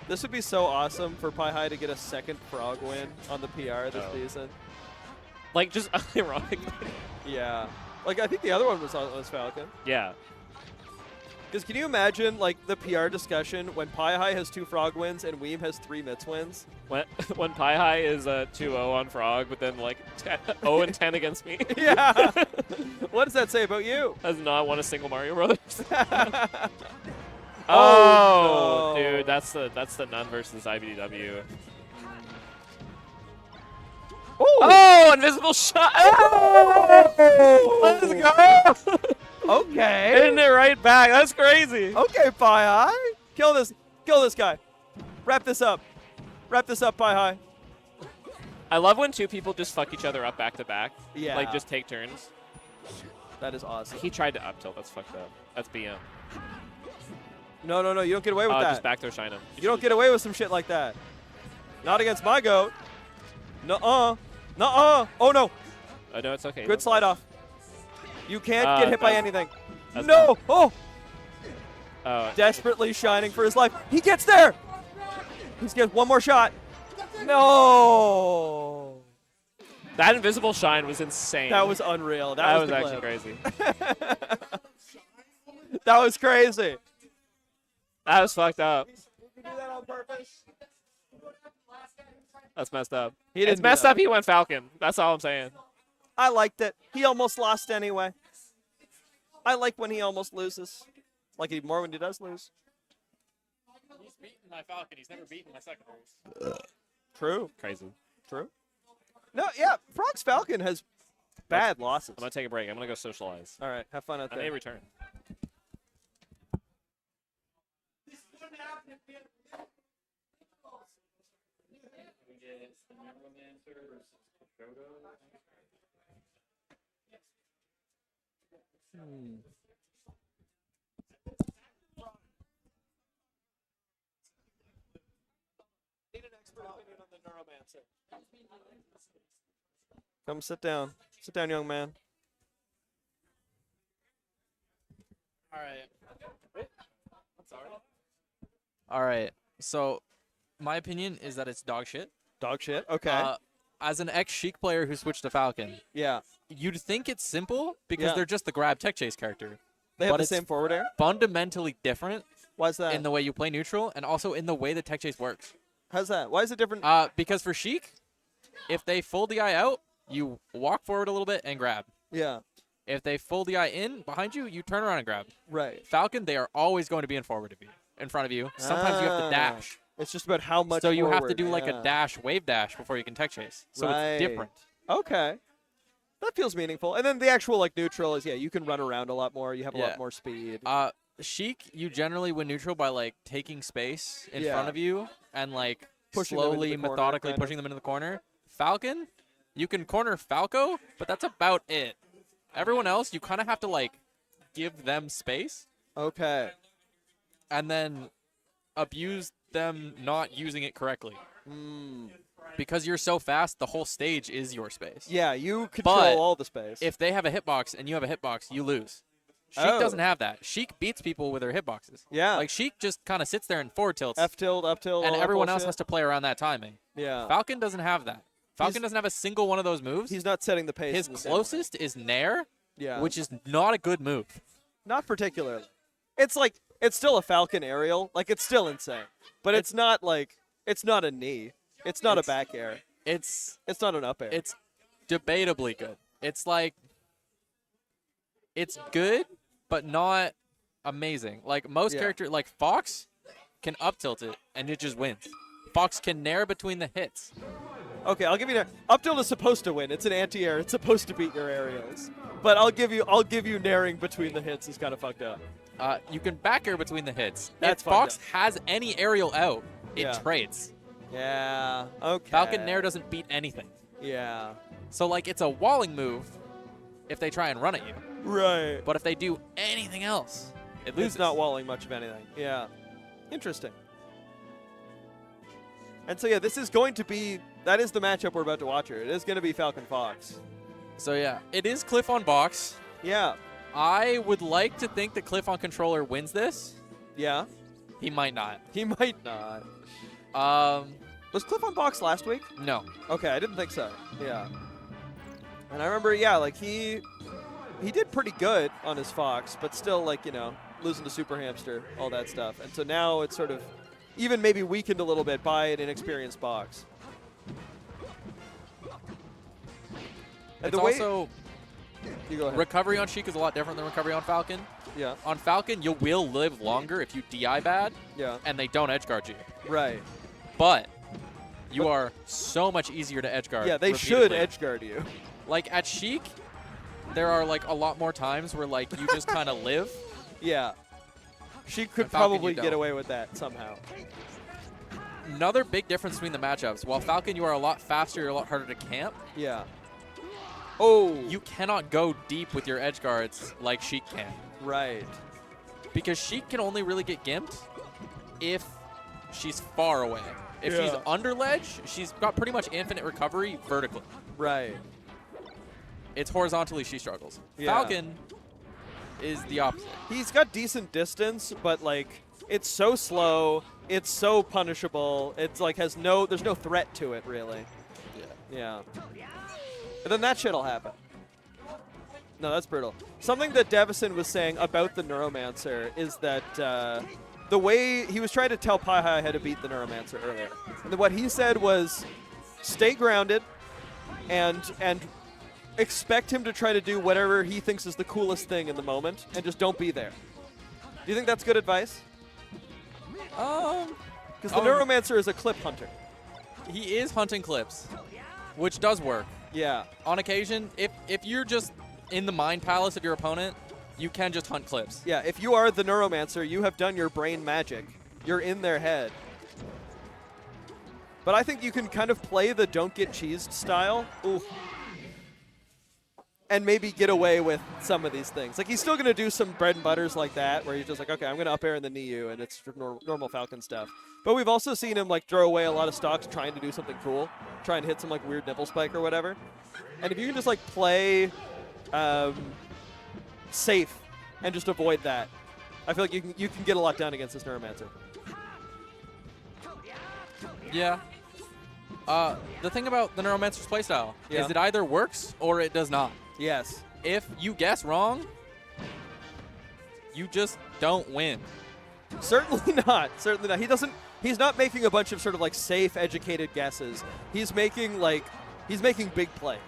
This would be so awesome for Pi High to get a second Frog win on the PR this season. Like, just ironically. Yeah. Like, I think the other one was Falcon. Yeah. Because can you imagine, like, the PR discussion when Pi High has 2 Frog wins and Weem has 3 Mitz wins? When Pi High is 2-0 on Frog, but then, like, 0-10 against me. Yeah. What does that say about you? Has not won a single Mario Brothers. Oh, no. Dude, that's the Nun versus IBDW. Ooh. Oh, invisible shot! Oh! Let's go! Okay. Hitting it right back. That's crazy. Okay, Pi High. Kill this guy. Wrap this up. Wrap this up, Pi High. I love when 2 people just fuck each other up back to back. Yeah. Like, just take turns. That is awesome. He tried to up tilt. That's fucked up. That's BM. No. You don't get away with that. Just back throw shine him. You don't get away with some shit like that. Not against my goat. Nuh-uh. Nuh-uh. Oh, no. Oh, no, it's okay. Good slide off. You can't get hit by anything. That's No. not. Oh. Desperately shining for his life. He gets there. He gets one more shot. No. That invisible shine was insane. That was unreal. That was the actually clip. crazy. That was crazy. That was fucked up. Did you do that on purpose? That's messed up. He didn't It's do messed that. up he went Falcon. That's all I'm saying. I liked it. He almost lost anyway. I like when he almost loses. Like it even more when he does lose. He's beaten my Falcon. He's never beaten my secondaries. True. Crazy. True. No, yeah, Frog's Falcon has bad losses. I'm going to take a break. I'm going to go socialize. All right, have fun out I there. may return. Need an expert opinion on the Neuromancer. Come sit down. Sit down, young man. All right. I'm sorry. All right. So, my opinion is that it's dog shit. Dog shit? Okay. As an ex-Sheik player who switched to Falcon, yeah. You'd think it's simple because Yeah. they're just the grab tech chase character. They have but the it's same forward air? fundamentally different. Why's that? In the way you play neutral and also in the way the tech chase works. How's that? Why is it different? Because for Sheik, if they full DI out, you walk forward a little bit and grab. Yeah. If they full DI in behind you, you turn around and grab. Right. Falcon, they are always going to be in forward of you, in front of you. Sometimes you have to dash. It's just about how much So you have to forward, do like yeah. a dash, wave dash before you can tech chase. So Right. it's different. Okay. That feels meaningful. And then the actual like neutral is, yeah, you can run around a lot more. You have a lot more speed. Sheik, you generally win neutral by like taking space in Yeah. front of you and like Pushing them into slowly, the corner, methodically kind of. pushing them into the corner. Falcon, you can corner Falco, but that's about it. Everyone else, you kind of have to like give them space. Okay. And then abuse them not using it correctly. Because you're so fast, the whole stage is your space. Yeah, you control But all the space. if they have a hitbox and you have a hitbox, you lose. Sheik Oh. doesn't have that. Sheik beats people with their hitboxes. Yeah. Like Sheik just kind of sits there and forward tilts. F tilt, up tilt, And all that everyone else bullshit. has to play around that timing. Yeah. Falcon doesn't have that. Falcon He's- doesn't have a single one of those moves. He's not setting the pace. His in the same way. closest is Nair, Yeah. which is not a good move. Not particularly. It's like it's still a Falcon aerial. Like it's still insane. But it's not like it's not a knee. It's not a back air. It's not an up air. It's debatably good. It's like it's good, but not amazing. Like most Yeah. characters, like Fox can up tilt it and it just wins. Fox can nair between the hits. Okay, I'll give you that. Up tilt is supposed to win. It's an anti-air. It's supposed to beat your aerials. But I'll give you naring between the hits is kind of fucked up. You can back air between the hits. That's if Fox fucked has any aerial out, it Yeah. trades. Yeah. Okay. Falcon Nair doesn't beat anything. Yeah. So like it's a walling move if they try and run at you. Right. But if they do anything else, it loses. It's not walling much of anything. Yeah. Interesting. And so yeah, this is going to be that is the matchup we're about to watch here. It is going to be Falcon Fox. So yeah, it is Cliff on box. Yeah. I would like to think that Cliff on controller wins this. Yeah. He might not. He might not. Was Cliff on box last week? No. Okay, I didn't think so. Yeah. And I remember, yeah, like he did pretty good on his Fox, but still, like, you know, losing to Super Hamster, all that stuff. And so now it's sort of even maybe weakened a little bit by an inexperienced box. And It's the way also you go ahead. recovery on Sheik is a lot different than recovery on Falcon. Yeah. On Falcon, you will live longer if you DI bad. Yeah. And they don't edge guard you. Right. But you are so much easier to edge guard. Yeah, they should repeatedly. edge guard you. Like at Sheik, there are like a lot more times where like you just kind of live. Yeah. She could And Falcon, probably you get don't. away with that somehow. Another big difference between the matchups. While Falcon, you are a lot faster, you're a lot harder to camp. Yeah. Oh. You cannot go deep with your edge guards like Sheik can. Right. Because Sheik can only really get gimped if she's far away. If she's Yeah. under ledge, she's got pretty much infinite recovery vertically. Right. It's horizontally she struggles. Yeah. Falcon is the opposite. He's got decent distance, but like it's so slow, it's so punishable. It's like there's no threat to it really. Yeah. And then that shit'll happen. No, that's brutal. Something that Davison was saying about the Neuromancer is that the way he was trying to tell Pi High how to beat the Neuromancer earlier. And what he said was stay grounded and expect him to try to do whatever he thinks is the coolest thing in the moment and just don't be there. Do you think that's good advice? Because the Neuromancer is a clip hunter. He is hunting clips, which does work. Yeah. On occasion, if you're just in the mind palace of your opponent, you can just hunt clips. Yeah, if you are the Neuromancer, you have done your brain magic. You're in their head. But I think you can kind of play the don't get cheesed style. Ooh. And maybe get away with some of these things. Like, he's still going to do some bread and butters like that, where he's just like, okay, I'm going to up air and then knee you, and it's normal Falcon stuff. But we've also seen him, like, throw away a lot of stocks trying to do something cool, trying to hit some, like, weird nipple spike or whatever. And if you can just, like, play safe and just avoid that, I feel like you can get a lot done against this Neuromancer. Yeah. The thing about the Neuromancer's playstyle is it either works or it does not. Yes. If you guess wrong, you just don't win. Certainly not. Certainly not. He's not making a bunch of sort of like safe, educated guesses. He's making big plays.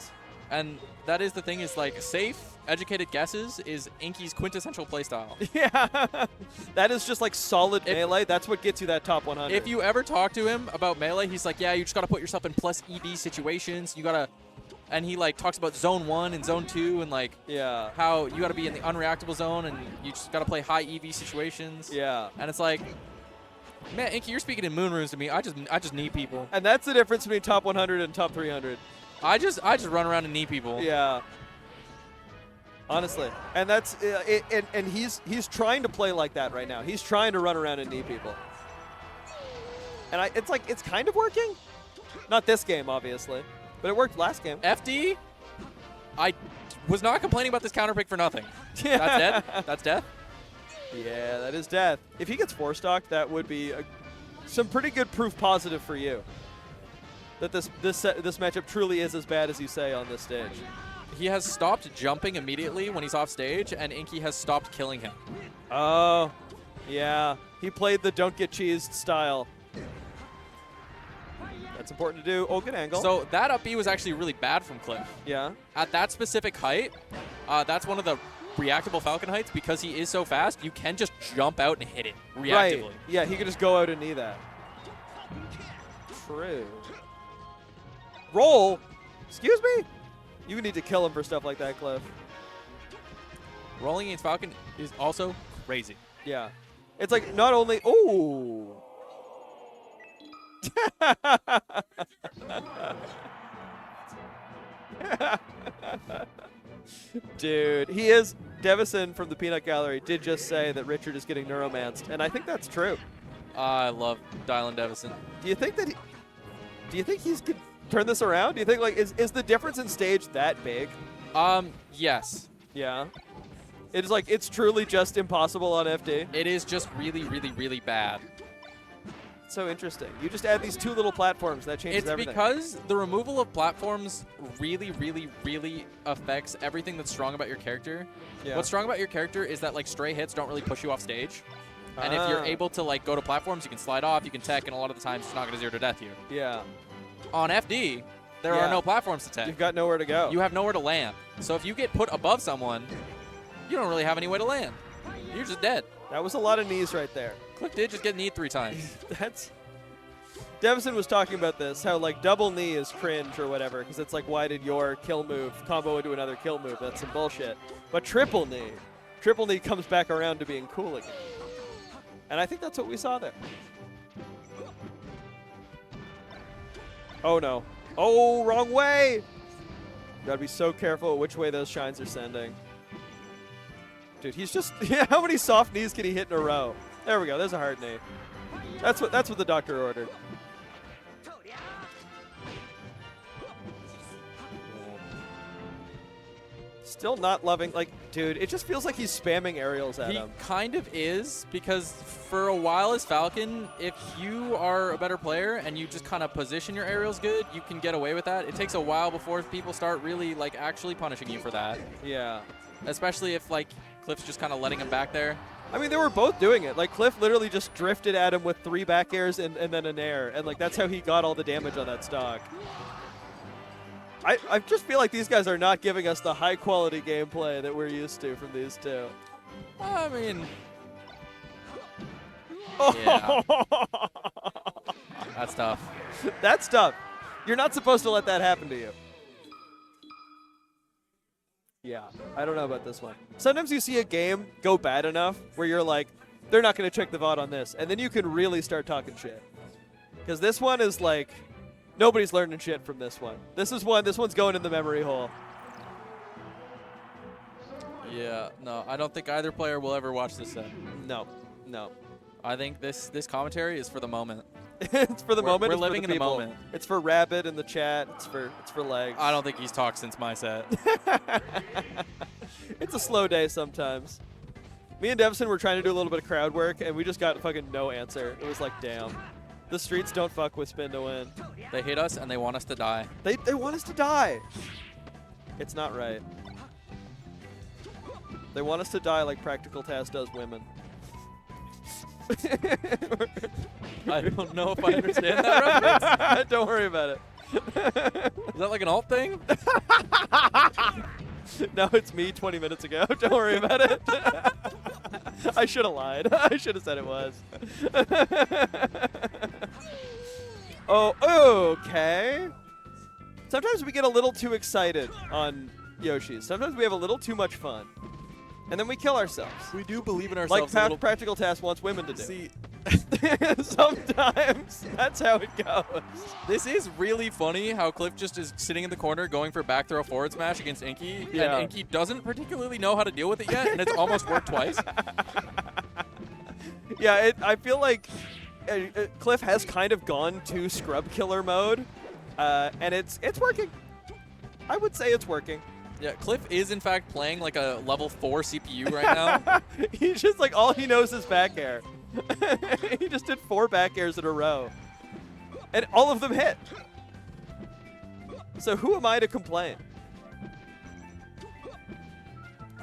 And that is the thing, is like safe, educated guesses is Inky's quintessential playstyle. Yeah. That is just like solid melee. That's what gets you that top 100. If you ever talk to him about melee, he's like, yeah, you just got to put yourself in plus EV situations. You got to, and he like talks about zone 1 and zone 2 and like how you got to be in the unreactable zone and you just got to play high EV situations. Yeah. And it's like, man, Inky, you're speaking in moon runes to me. I just knee people. And that's the difference between top 100 and top 300. I just run around and knee people. Yeah. Honestly, and that's and he's trying to play like that right now. He's trying to run around and knee people, and it's like it's kind of working. Not this game, obviously, but it worked last game. FD, I was not complaining about this counter pick for nothing. That's dead. That's death. Yeah, that is death. If he gets 4-stocked, that would be some pretty good proof positive for you that this matchup truly is as bad as you say on this stage. He has stopped jumping immediately when he's off stage, and Inky has stopped killing him. Oh, yeah. He played the don't get cheesed style. That's important to do. Oh, good angle. So that up B was actually really bad from Cliff. Yeah. At that specific height, that's one of the reactable Falcon heights. Because he is so fast, you can just jump out and hit it reactively. Right. Yeah, he could just go out and knee that. True. Roll? Excuse me? You need to kill him for stuff like that, Cliff. Rolling against Falcon is also crazy. Yeah. It's like not only... Ooh. Dude, he is... Devison from the Peanut Gallery did just say that Richard is getting neuromanced, and I think that's true. I love Dylan Devison. Do you think he's going to turn this around? Do you think, like, is the difference in stage that big? Yes. Yeah. It's like, it's truly just impossible on FD. It is just really, really, really bad. So interesting. You just add these 2 little platforms, that changes everything. It's because the removal of platforms really, really, really affects everything that's strong about your character. Yeah. What's strong about your character is that like stray hits don't really push you off stage. And if you're able to like go to platforms, you can slide off, you can tech, and a lot of the times it's not going to 0 to death you. Yeah. On FD, there are no platforms to tech. You've got nowhere to go. You have nowhere to land. So if you get put above someone, you don't really have any way to land. You're just dead. That was a lot of knees right there. Cliff did just get kneed 3 times. That's... Devison was talking about this, how like double knee is cringe or whatever, because it's like, why did your kill move combo into another kill move? That's some bullshit. But triple knee comes back around to being cool again. And I think that's what we saw there. Oh no. Oh, wrong way! Gotta be so careful which way those shines are sending. Dude, he's just... how many soft knees can he hit in a row? There we go, there's a hard knee. That's what the doctor ordered. Still not loving, like, dude, it just feels like he's spamming aerials at him. He kind of is, because for a while as Falcon, if you are a better player and you just kind of position your aerials good, you can get away with that. It takes a while before people start really, like, actually punishing you for that. Yeah. Especially if, like, Cliff's just kind of letting him back there. I mean, they were both doing it. Like, Cliff literally just drifted at him with 3 back airs and then an air. And, like, that's how he got all the damage on that stock. I just feel like these guys are not giving us the high-quality gameplay that we're used to from these two. I mean, Yeah. That's tough. That's tough. You're not supposed to let that happen to you. Yeah, I don't know about this one. Sometimes you see a game go bad enough where you're like, they're not going to check the VOD on this, and then you can really start talking shit. Because this one is like, nobody's learning shit from this one. This one's going in the memory hole. Yeah, no, I don't think either player will ever watch this set. No. I think this commentary is for the moment. It's for the moment. We're it's living for in the the people. moment. It's for Rabbit in the chat. It's for Legs. I don't think he's talked since my set. It's a slow day sometimes. Me and Devison were trying to do a little bit of crowd work, and we just got fucking no answer. It was like, damn. The streets don't fuck with spin to win. They hate us and they want us to die. They want us to die. It's not right. They want us to die like Practical Task does women. I don't know if I understand that reference. Don't worry about it. Is that like an alt thing? No, it's me 20 minutes ago. Don't worry about it. I should have lied. I should have said it was. Oh, okay. Sometimes we get a little too excited on Yoshi's. Sometimes we have a little too much fun. And then we kill ourselves. We do believe in ourselves. Like Practical Task wants women to do. See, sometimes that's how it goes. this is really funny how Cliff just is sitting in the corner going for back throw forward smash against Inky, Yeah. and Inky doesn't particularly know how to deal with it yet, and it's almost worked twice. Yeah, I feel like Cliff has kind of gone to scrub killer mode, and it's working. I would say it's working. Yeah, Cliff is in fact playing like a level 4 CPU right now. He's just like, all he knows is back air. He just did 4 back airs in a row. And all of them hit. So who am I to complain?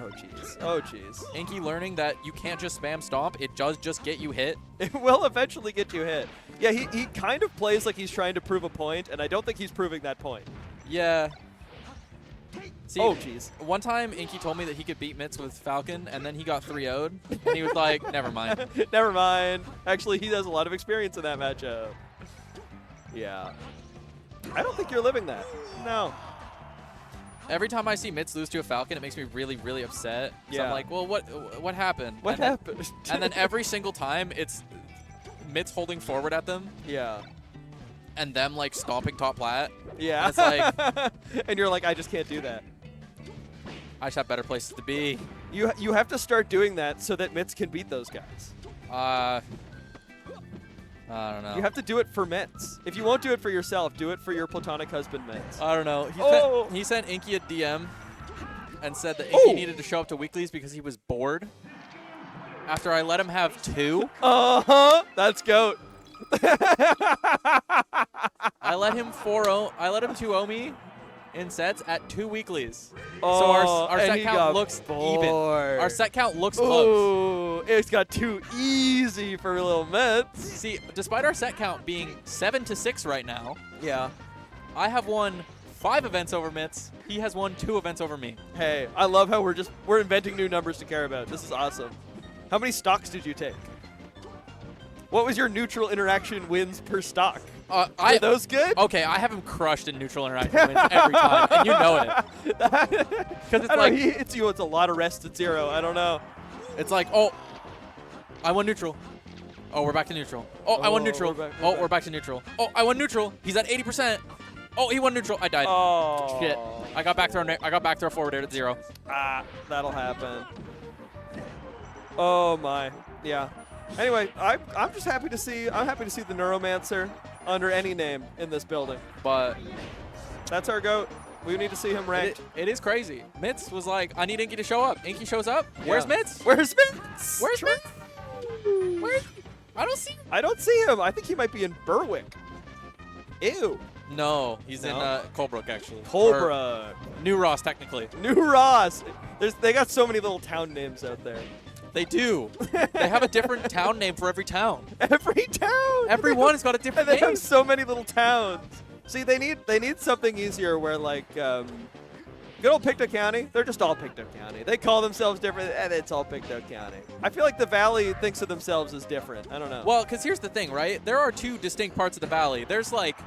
Oh, jeez. Oh, jeez. Inky learning that you can't just spam stomp, it does just get you hit. It will eventually get you hit. Yeah, he kind of plays like he's trying to prove a point, and I don't think he's proving that point. Yeah. See, oh, jeez. One time, Inky told me that he could beat Mitz with Falcon, and then he got 3-0'd, and he was like, never mind. Never mind. Actually, he has a lot of experience in that matchup. Yeah. I don't think you're living that. No. Every time I see Mitz lose to a Falcon, it makes me really, really upset. So Yeah. I'm like, well, what happened? What And then- happened? and then every single time, it's Mitz holding forward at them, Yeah. and them, like, stomping top plat. Yeah. And it's like, and you're like, I just can't do that. I just have better places to be. You have to start doing that so that Mitz can beat those guys. I don't know. You have to do it for Mitz. If you won't do it for yourself, do it for your platonic husband, Mitz. I don't know. He sent Inky a DM and said that Inky needed to show up to weeklies because he was bored. After I let him have 2. Uh-huh. That's GOAT. I let him 2-0 me in sets at 2 weeklies. Oh, so our and set he count got looks bored. even. Our set count looks close. Ooh, it's got too easy for little Mitz. See, despite our set count being 7-6 right now, Yeah. I have won 5 events over Mitz. He has won 2 events over me. Hey, I love how we're inventing new numbers to care about. This is awesome. How many stocks did you take? What was your neutral interaction wins per stock? Are those good? Okay, I have him crushed in neutral interaction wins every time, and you know it. Because it's like it's you. It's a lot of rest at 0. I don't know. It's like, oh, I won neutral. Oh, we're back to neutral. Oh, I won neutral. We're back to neutral. Oh, I won neutral. He's at 80%. Oh, he won neutral. I died. Oh. Shit. I got back throw forward air at 0. Ah, that'll happen. Oh my. Yeah. Anyway, I'm just happy to see the Neuromancer under any name in this building. But that's our GOAT. We need to see him ranked. It is crazy. Mitz was like, I need Inky to show up. Inky shows up. Yeah. Where's Mitz? Where's Mitz? Where's Mitz? Where's? I don't see him. I don't see him. I think he might be in Berwick. Ew. No, he's in Colebrook, actually. Colebrook. New Ross, technically. New Ross. They got so many little town names out there. They do. They have a different town name for every town. Every town. Everyone has got a different And they name. have so many little towns. See, they need something easier where like Good old Pictou County. They're just all Pictou County. They call themselves different, and it's all Pictou County. I feel like the Valley thinks of themselves as different. I don't know. Well, because here's the thing, right? There are two distinct parts of the Valley. There's like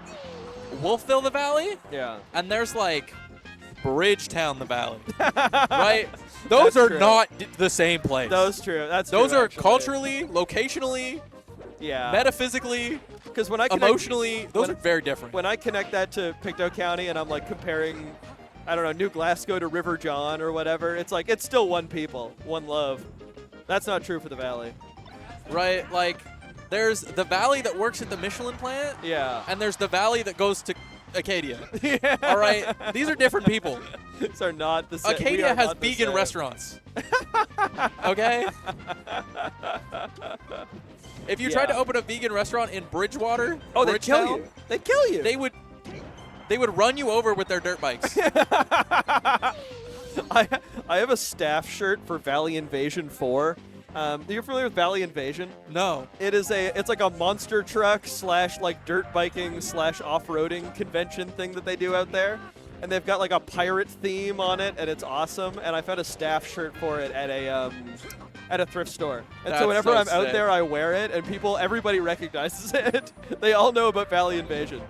Wolfville, the Valley. Yeah. And there's like Bridgetown, the Valley. Right? Those are not the same place. That's true. Those are culturally, locationally, metaphysically, because when I emotionally, those are very different. When I connect that to Pictou County and I'm like comparing, I don't know, New Glasgow to River John or whatever, it's like it's still one people, one love. That's not true for the Valley. Right? Like, there's the Valley that works at the Michelin plant. Yeah. And there's the Valley that goes to Acadia. Yeah. All right? These are different people. These are not the same. Acadia has vegan restaurants. Okay? If you tried to open a vegan restaurant in Bridgewater, they'd kill you. They'd kill you. They would run you over with their dirt bikes. I have a staff shirt for Valley Invasion 4. You're familiar with Valley Invasion? No. It's like a monster truck / like dirt biking / off-roading convention thing that they do out there. And they've got like a pirate theme on it, and it's awesome. And I found a staff shirt for it at a thrift store. And so whenever I'm out there, I wear it, and everybody recognizes it. They all know about Valley Invasion.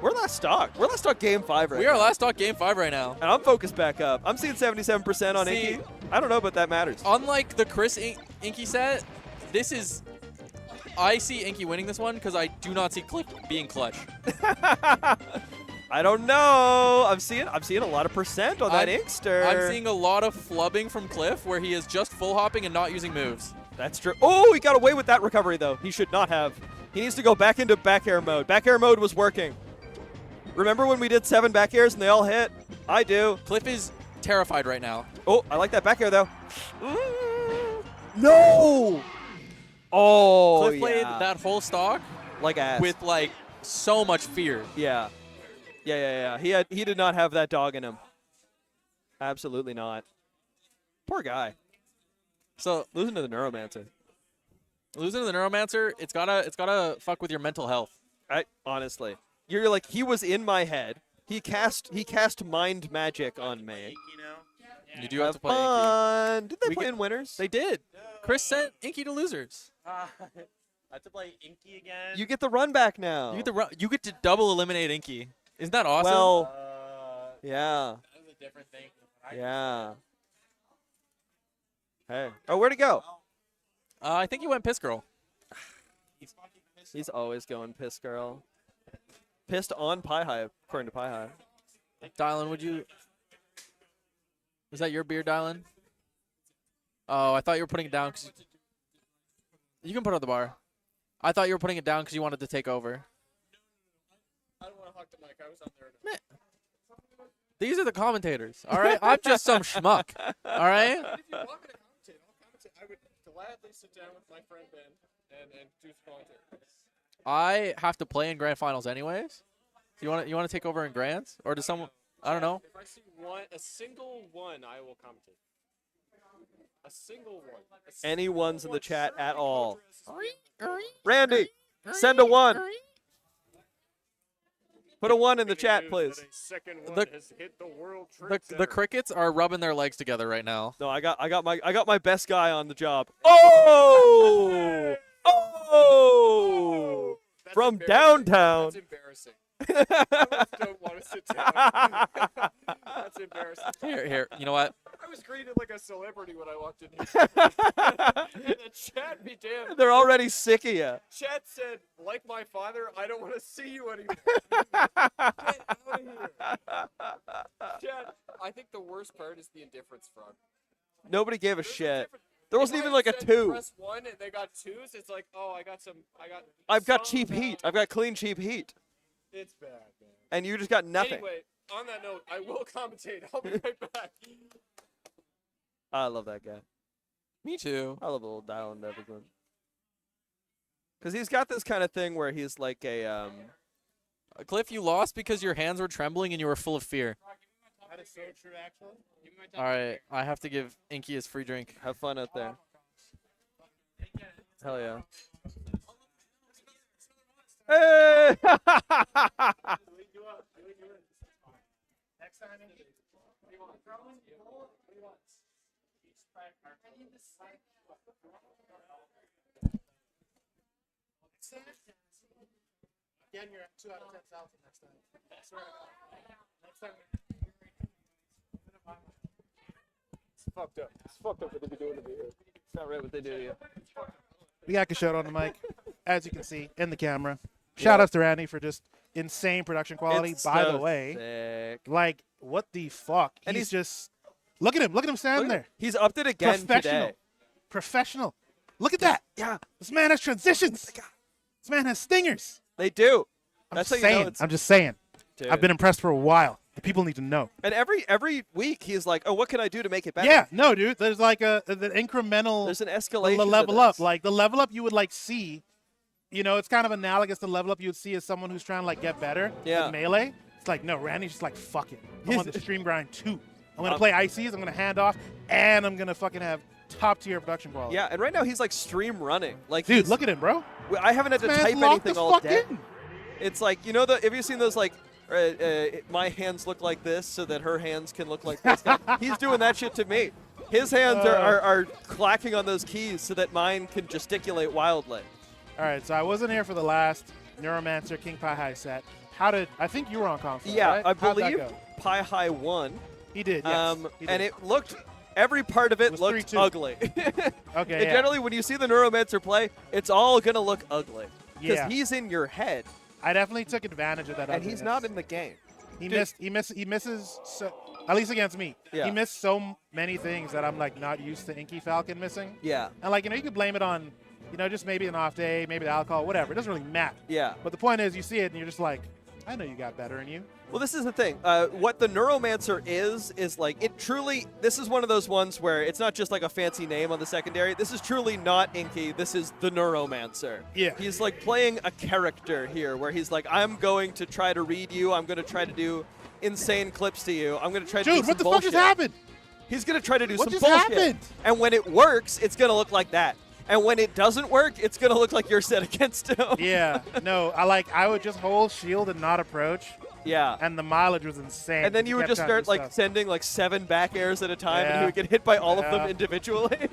We're last stock. We're last stock game 5 right now. We are last stock game 5 right now. And I'm focused back up. I'm seeing 77% on Inky. I don't know, but that matters. Unlike the Chris Inky set, I see Inky winning this one because I do not see Cliff being clutch. I don't know. I'm seeing a lot of percent on that Inkster. I'm seeing a lot of flubbing from Cliff where he is just full hopping and not using moves. That's true. Oh, he got away with that recovery though. He should not have. He needs to go back into back air mode. Back air mode was working. Remember when we did 7 back airs and they all hit? I do. Cliff is terrified right now. Oh, I like that back air though. No! Oh, Cliff played that whole stock like ass. With like so much fear. Yeah. He did not have that dog in him. Absolutely not. Poor guy. So losing to the Neuromancer. Losing to the Neuromancer, it's gotta fuck with your mental health. Honestly. You're like, he was in my head. He cast mind magic on me. You do have to play fun. Did they play in winners? They did. Chris sent Inky to losers. I have to play Inky again. You get the run back now. You get to double eliminate Inky. Isn't that awesome? Well, yeah. That was a different thing. Yeah. Hey. Oh, where'd he go? I think he went Piss Girl. He's always going Piss Girl. Pissed on Pie High, according to Pie High. Dylan, would you... Is that your beer, Dylan? Oh, I thought you were putting it down. You can put it on the bar. I thought you were putting it down because you wanted to take over. I don't want to hog the mic. I was on there. These are the commentators, all right? I'm just some schmuck, all right? If you want me to commentate, I'll commentate. I would gladly sit down with my friend Ben and do commentary. I have to play in grand finals anyways. You want to take over in grands, or does someone? I don't know. If I see a single one, I will commentate. A single one. Anyone's in the chat at all. Randy, send a 1. Put a 1 in the chat, please. The crickets are rubbing their legs together right now. No, I got my best guy on the job. Oh! Oh! That's From downtown. That's embarrassing. I don't want to sit down. That's embarrassing. Here. You know what? I was greeted like a celebrity when I walked in here. And the chat be damned. They're already sick of you. Chat said, like my father, I don't want to see you anymore. Get out of here. Chat, I think the worst part is the indifference front. Nobody gave a shit. There wasn't even like a 2. Press 1 and they got 2s. It's like, oh, I've got cheap heat. I've got clean cheap heat. It's bad, man. And you just got nothing. Anyway, on that note, I will commentate. I'll be right back. I love that guy. Me too. I love a little Dial and everything. Because he's got this kind of thing where he's like a... Cliff, you lost because your hands were trembling and you were full of fear. That is so true, actually. All right, I have to give Inky his free drink. Have fun out there. Hell yeah. Hey! Again, you're at 2 out of 10,000 next time. I swear to God. Next time. It's fucked up. It's fucked up what they be doing to me here. It's not right what they do to you. We got Kishota on the mic, as you can see in the camera. Shout outs to Randy for just insane production quality. It's By so the way, sick. like, what the fuck? And he's just look at him standing there. He's upped it again today. Professional. Look at that. Yeah. This man has transitions. This man has stingers. They do. That's how saying. you know it's. I'm just saying. Dude. I've been impressed for a while. The people need to know. And every week he's like, oh, what can I do to make it better? Yeah, no, dude. There's like the incremental. There's an escalation. The to level this. up, like the level up you would like see. You know, it's kind of analogous to level up you would see as someone who's trying to like get better. Yeah. With Melee. It's like no, Randy's just like fuck it. I'm on the stream grind too. I'm gonna play ICs. I'm gonna hand off, and I'm gonna fucking have top tier production quality. Yeah, and right now he's like stream running. Like, dude, look at him, bro. I haven't had to This man's type locked anything the all fuck day. in. It's like, you know, have you seen those like, my hands look like this so that her hands can look like this? He's doing that shit to me. His hands are clacking on those keys so that mine can gesticulate wildly. All right, so I wasn't here for the last Neuromancer King Pi High set. I think you were on console, Yeah, right? I How'd that believe go? Pi High won. He did, yes. And it looked, every part of it was looked 3-2. ugly. Okay, And yeah. generally, when you see the Neuromancer play, it's all going to look ugly. Because Yeah. he's in your head, I definitely took advantage of that. and he's ugliness. not in the game. He Dude. misses so, at least against me. Yeah. He missed so many things that I'm like not used to Inky Falcon missing. Yeah. And like, you know, you could blame it on, you know, just maybe an off day, maybe the alcohol, whatever. It doesn't really matter. Yeah. But the point is, you see it and you're just like, I know you got better in you. Well, this is the thing. What the Neuromancer is like, it truly, this is one of those ones where it's not just like a fancy name on the secondary. This is truly not Inky. This is the Neuromancer. Yeah. He's like playing a character here where he's like, I'm going to try to read you. I'm going to try to do insane clips to you. I'm going to try to do Dude, some what the bullshit. fuck just happened? He's going to try to do What some just bullshit. happened? And when it works, it's going to look like that. And when it doesn't work, it's going to look like you're set against him. Yeah. No, I would just hold shield and not approach. Yeah. And the mileage was insane. And then He you would kept just trying to start do like stuff. sending like 7 back airs at a time, and Yeah. he would get hit by all of them Yeah. individually.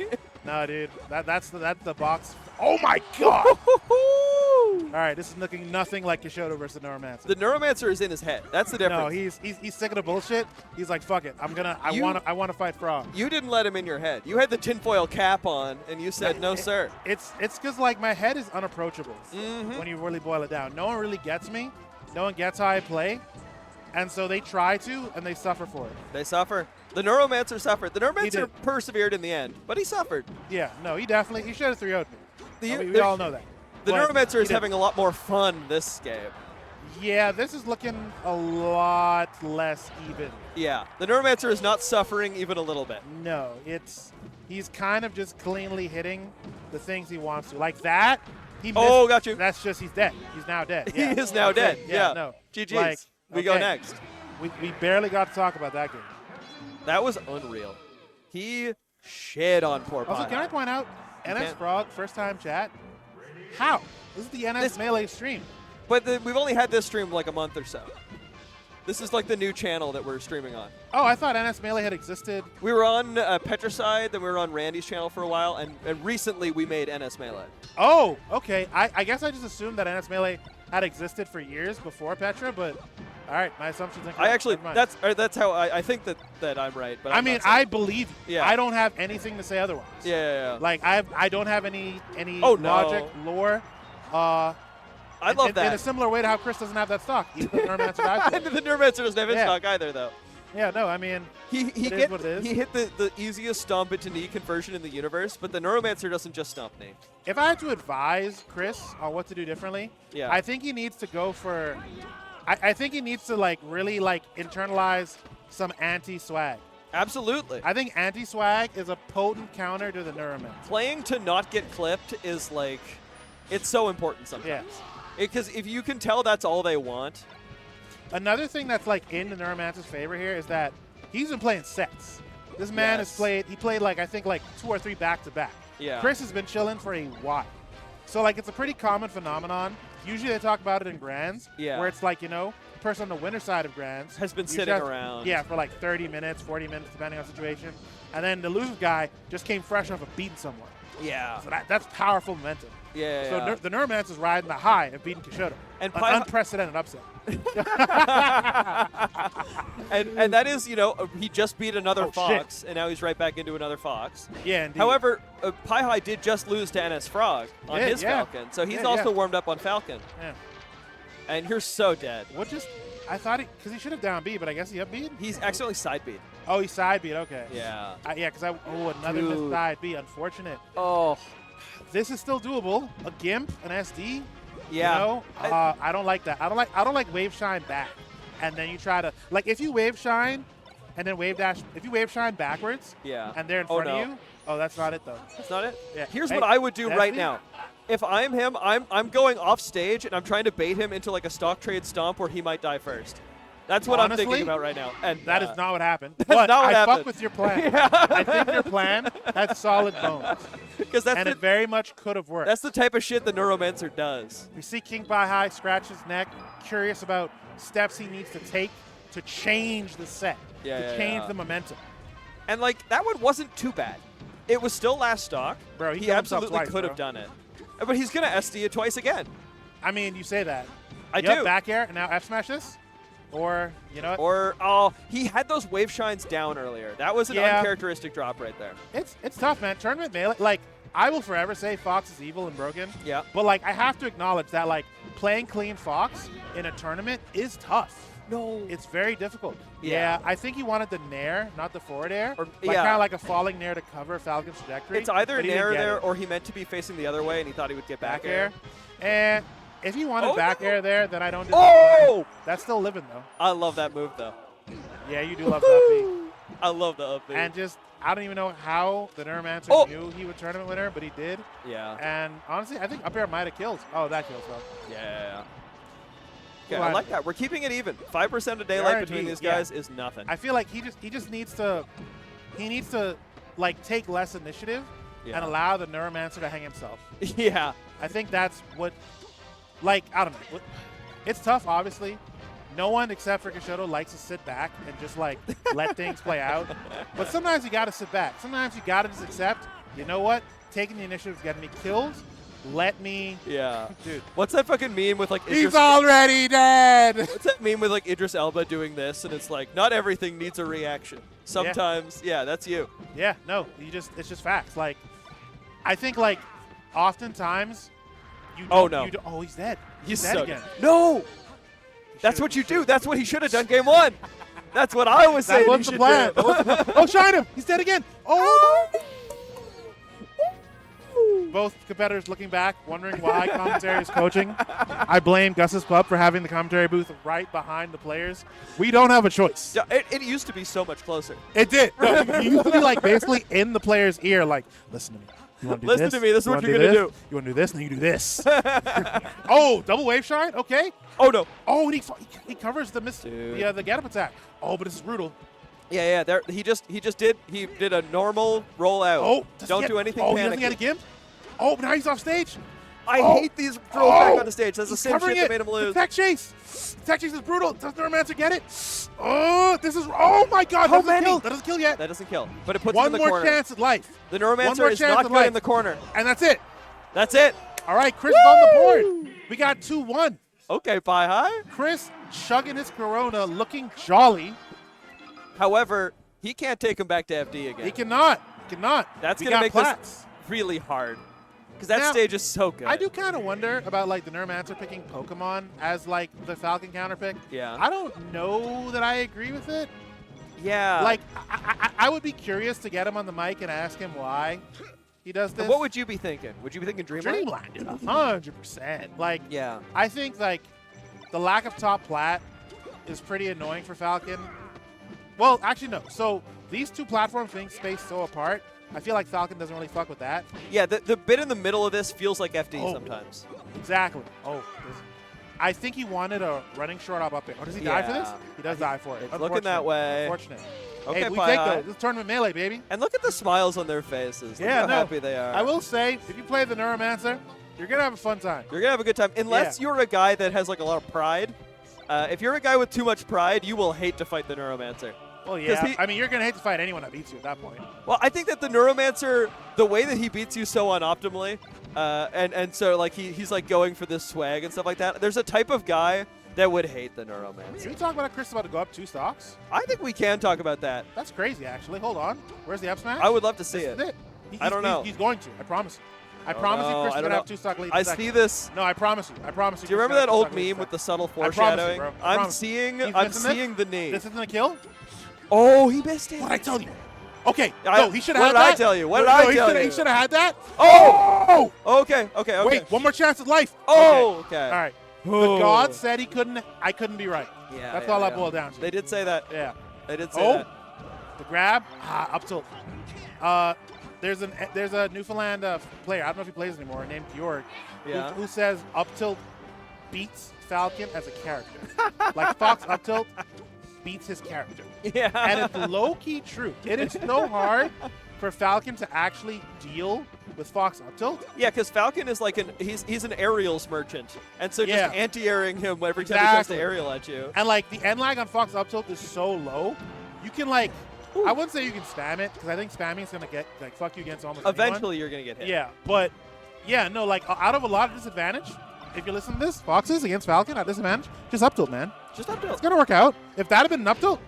No, dude. That's the box. Oh my god! All right, this is looking nothing like Kishota versus the Neuromancer. The Neuromancer is in his head. That's the difference. No, he's sick of the bullshit. He's like, fuck it. I want to fight Frog. You didn't let him in your head. You had the tinfoil cap on, and you said, "No, sir." It's because like my head is unapproachable Mm-hmm. when you really boil it down. No one really gets me. No one gets how I play, and so they try to, and they suffer for it. They suffer. The Neuromancer suffered. The Neuromancer did. persevered in the end, but he suffered. Yeah, no, he should have 3-0'd me. The- We all know that. The But Neuromancer he is didn't. having a lot more fun this game. Yeah, this is looking a lot less even. Yeah, the Neuromancer is not suffering even a little bit. No, he's kind of just cleanly hitting the things he wants to. Like that, he missed. Oh, got you. That's just, he's dead. He's now dead. He Yeah. is now Okay, dead. Yeah. no. GG's. Like, We go okay. next. We barely got to talk about that game. That was unreal. He shit on poor Also, Pi. can I point out, You NS can. Frog, first time chat? How? This is the NS Melee stream. But we've only had this stream like a month or so. This is like the new channel that we're streaming on. Oh, I thought NS Melee had existed. We were on Petricide, then we were on Randy's channel for a while, and recently we made NS Melee. Oh, okay. I guess I just assumed that NS Melee had existed for years before Petra, but all right, my assumption's incorrect. I actually, Never mind. that's how I think that I'm right. But I I'm mean, not saying- I believe you. Yeah. I don't have anything to say otherwise. Yeah. Like I don't have any Oh, no. logic, lore. I love in that. a similar way to how Chris doesn't have that stock. Even the Neuromancer died. And the Neuromancer doesn't have his Yeah. stock either, though. Yeah, no, I mean, He it is hit what it is. he hit the easiest stomp into knee conversion in the universe, but the Neuromancer doesn't just stomp knee. If I had to advise Chris on what to do differently, Yeah. I think he needs to go for. I think he needs to like really like internalize some anti-swag. Absolutely. I think anti-swag is a potent counter to the Neuromancer. Playing to not get clipped is like, it's so important sometimes. Because if you can tell that's all they want. Another thing that's like in the Neuromancer's favor here is that he's been playing sets. This man has played. He played like I think like 2 or 3 back-to-back. Yeah. Chris has been chilling for a while, so like it's a pretty common phenomenon. Usually they talk about it in grands, Yeah. where it's like, you know, person on the winner side of Grands has been usually sitting around. Yeah, for like 30 minutes, 40 minutes, depending on the situation. And then the loser guy just came fresh off of beating someone. Yeah. So that's powerful momentum. Yeah. So the Neuromancer's riding the high of beating Kishoto. And an unprecedented upset. and that is, he just beat another Fox, shit. and now he's right back into another Fox. Yeah, indeed. However, Pi High did just lose to NS Frog on his yeah. Falcon, so he's also warmed up on Falcon. Yeah. And you're so dead. I thought because he should have down B, but I guess he up B. He's accidentally side beat. Oh, he side beat. Okay. Yeah. Yeah, because another missed side B. Unfortunate. Oh. This is still doable. A Gimp, an SD. Yeah. I don't like that. I don't like wave shine back, and then you try to if you wave shine, and then wave dash. If you wave shine backwards. Yeah. And they're in front of you. Oh, that's not it though. That's not it. Yeah. Here's what I would do right now. If I'm him, I'm going off stage and I'm trying to bait him into like a stock trade stomp where he might die first. That's what Honestly, I'm thinking about right now. And that is not what happened. That's But not what I happened. fuck with your plan. I think your plan has solid bones. It very much could have worked. That's the type of shit the Neuromancer does. We see King Pi High scratch his neck, curious about steps he needs to take to change the set, to change the momentum. And that one wasn't too bad. It was still last stock. Bro, he killed himself absolutely twice, could have bro. done it. But he's going to SD it twice again. I mean, you say that. I Yup, do. back air, and now F smash this? Or, you know what? Or, he had those wave shines down earlier. That was an uncharacteristic drop right there. It's tough, man. Tournament melee, I will forever say Fox is evil and broken. Yeah. But, I have to acknowledge that, playing clean Fox in a tournament is tough. No. It's very difficult. Yeah. I think he wanted the nair, not the forward air. Or, kind of like a falling nair to cover Falcon's trajectory. It's either but he didn't nair get there it. or he meant to be facing the other way and he thought he would get back air. And if he wanted back air there, then I don't. Oh! That's still living though. I love that move though. Yeah, you do love the up B. I love the up B. And I don't even know how the Neuromancer knew he would tournament winner, but he did. Yeah. And honestly, I think up air might have killed. Oh, that kills well. Yeah. Okay, I like that. We're keeping it even. 5% of daylight between these guys is nothing. I feel like he just needs to take less initiative and allow the Neuromancer to hang himself. Yeah. I think that's what I don't know. It's tough, obviously. No one except for Kishoto likes to sit back and just let things play out. But sometimes you got to sit back. Sometimes you got to just accept, you know what? Taking the initiative is getting me killed. Let me. Yeah. Dude. What's that fucking meme with He's already dead. What's that meme with Idris Elba doing this and it's not everything needs a reaction. Sometimes, that's you. Yeah, no, it's just facts. I think oftentimes you don't, oh, he's dead. He's dead so again. No. That's what you do. That's what he should have done game one. That's what I was saying. That was the plan. Oh, shine him. He's dead again. Oh. Both competitors looking back, wondering why commentary is coaching. I blame Gus's Pub for having the commentary booth right behind the players. We don't have a choice. Yeah, it used to be so much closer. It did. No, you used to be basically in the player's ear, listen to me. You want to do Listen this? to me. This is You what wanna you're going to this? do. You want to do this, and then you do this. Oh, double wave shine? Okay. Oh, no. Oh, and he covers the the get-up attack. Oh, but this is brutal. Yeah. There, he did a normal rollout. Oh, don't do anything Oh, panicky. he doesn't get a gimp? Oh, but now he's off stage. I hate these throws back on the stage. That's the same shit that made him lose. Tech chase. Tech chase is brutal. Does Neuromancer get it? Oh, this is. Oh my God. How That doesn't many? kill. That doesn't kill yet. That doesn't kill. But it puts One him in the more corner. chance at life. The One Neuromancer more is chance not at good life. in the corner. And that's it. That's it. All right, Chris is on the board. We got 2-1. Okay, Pi High. Chris chugging his Corona, looking jolly. However, he can't take him back to FD again. He cannot. That's We going to got make Platts. this really hard. Because that Now, stage is so good. I do kind of wonder about the Neuromancer picking Pokemon as the Falcon counterpick. Yeah. I don't know that I agree with it. Yeah. I would be curious to get him on the mic and ask him why he does this. And what would you be thinking? Would you be thinking Dreamland? Dreamland, dude, 100%. Yeah. I think the lack of top plat is pretty annoying for Falcon. Well, actually no. So these two platforms being spaced so apart, I feel like Falcon doesn't really fuck with that. Yeah, the bit in the middle of this feels like FD sometimes. Exactly. Oh, I think he wanted a running short up there. Oh, does he die for this? He does die for it. It's looking that way. Unfortunate. Okay, hey, we Pi take High. those. This is tournament melee, baby. And look at the smiles on their faces. Look how happy they are. I will say, if you play the Neuromancer, you're going to have a fun time. You're going to have a good time. Unless you're a guy that has a lot of pride. If you're a guy with too much pride, you will hate to fight the Neuromancer. Well, yeah. I mean, you're going to hate to fight anyone that beats you at that point. Well, I think that the Neuromancer, the way that he beats you so unoptimally, and so like he's like going for this swag and stuff like that. There's a type of guy that would hate the Neuromancer. Can we talk about Chris about to go up 2 stocks? I think we can talk about that. That's crazy, actually. Hold on. Where's the up smash? I would love to see This is it. I don't know. He's going to. I promise you. I Oh, promise you, no, Chris is I going don't to have know. 2 stock lead. I see this. No, I promise you. I promise you. Do you remember that old meme with the subtle foreshadowing? I'm seeing the knee. This isn't a kill? Oh, he missed it. What'd I tell you? Okay. I- No, he should have had what that. did I tell you? What did No, I he tell shoulda- you? He should have had that. Oh! Okay. Wait, one more chance at life. Oh, okay. All right. The Oh. god said he couldn't. I couldn't be right. Yeah, That's yeah, all that yeah. boiled down to. They did say that. Yeah. They did say that. The grab. Up tilt. There's a Newfoundland player. I don't know if he plays anymore. Named Jorg. Yeah. Who says up tilt beats Falcon as a character. Like Fox up tilt beats his character. Yeah. And it's low key true. It is so hard for Falcon to actually deal with Fox up tilt. Yeah, because Falcon is like he's an aerials merchant, and so just Yeah. anti-airing him every time he tries to Exactly. aerial at you. And like the end lag on Fox up tilt is so low, you can like, I wouldn't say you can spam it because I think spamming is gonna get like fuck you against almost anyone. Eventually, you're gonna get hit. Yeah, but yeah, no, like out of a lot of disadvantage, if you listen to this, Foxes against Falcon at disadvantage, just up tilt, man. Just up tilt. It's gonna work out. If that had been an up tilt,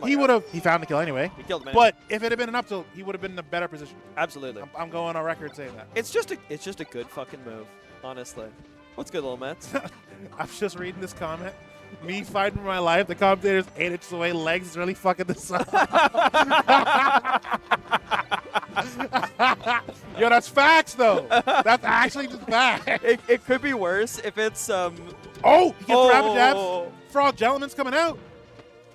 he God. would have. He found the kill anyway. He killed the man. But if it had been an up tilt, he would have been in a better position. Absolutely. I'm going on record saying that. It's just a good fucking move, honestly. What's good, little Mets? I'm just reading this comment. Me fighting for my life. The commentator's 8 inches away. Legs is really fucking this up. Yo, that's facts though. That's actually just facts. It could be worse if it's Oh, he gets rapid jabs. Frog Gentleman's coming out.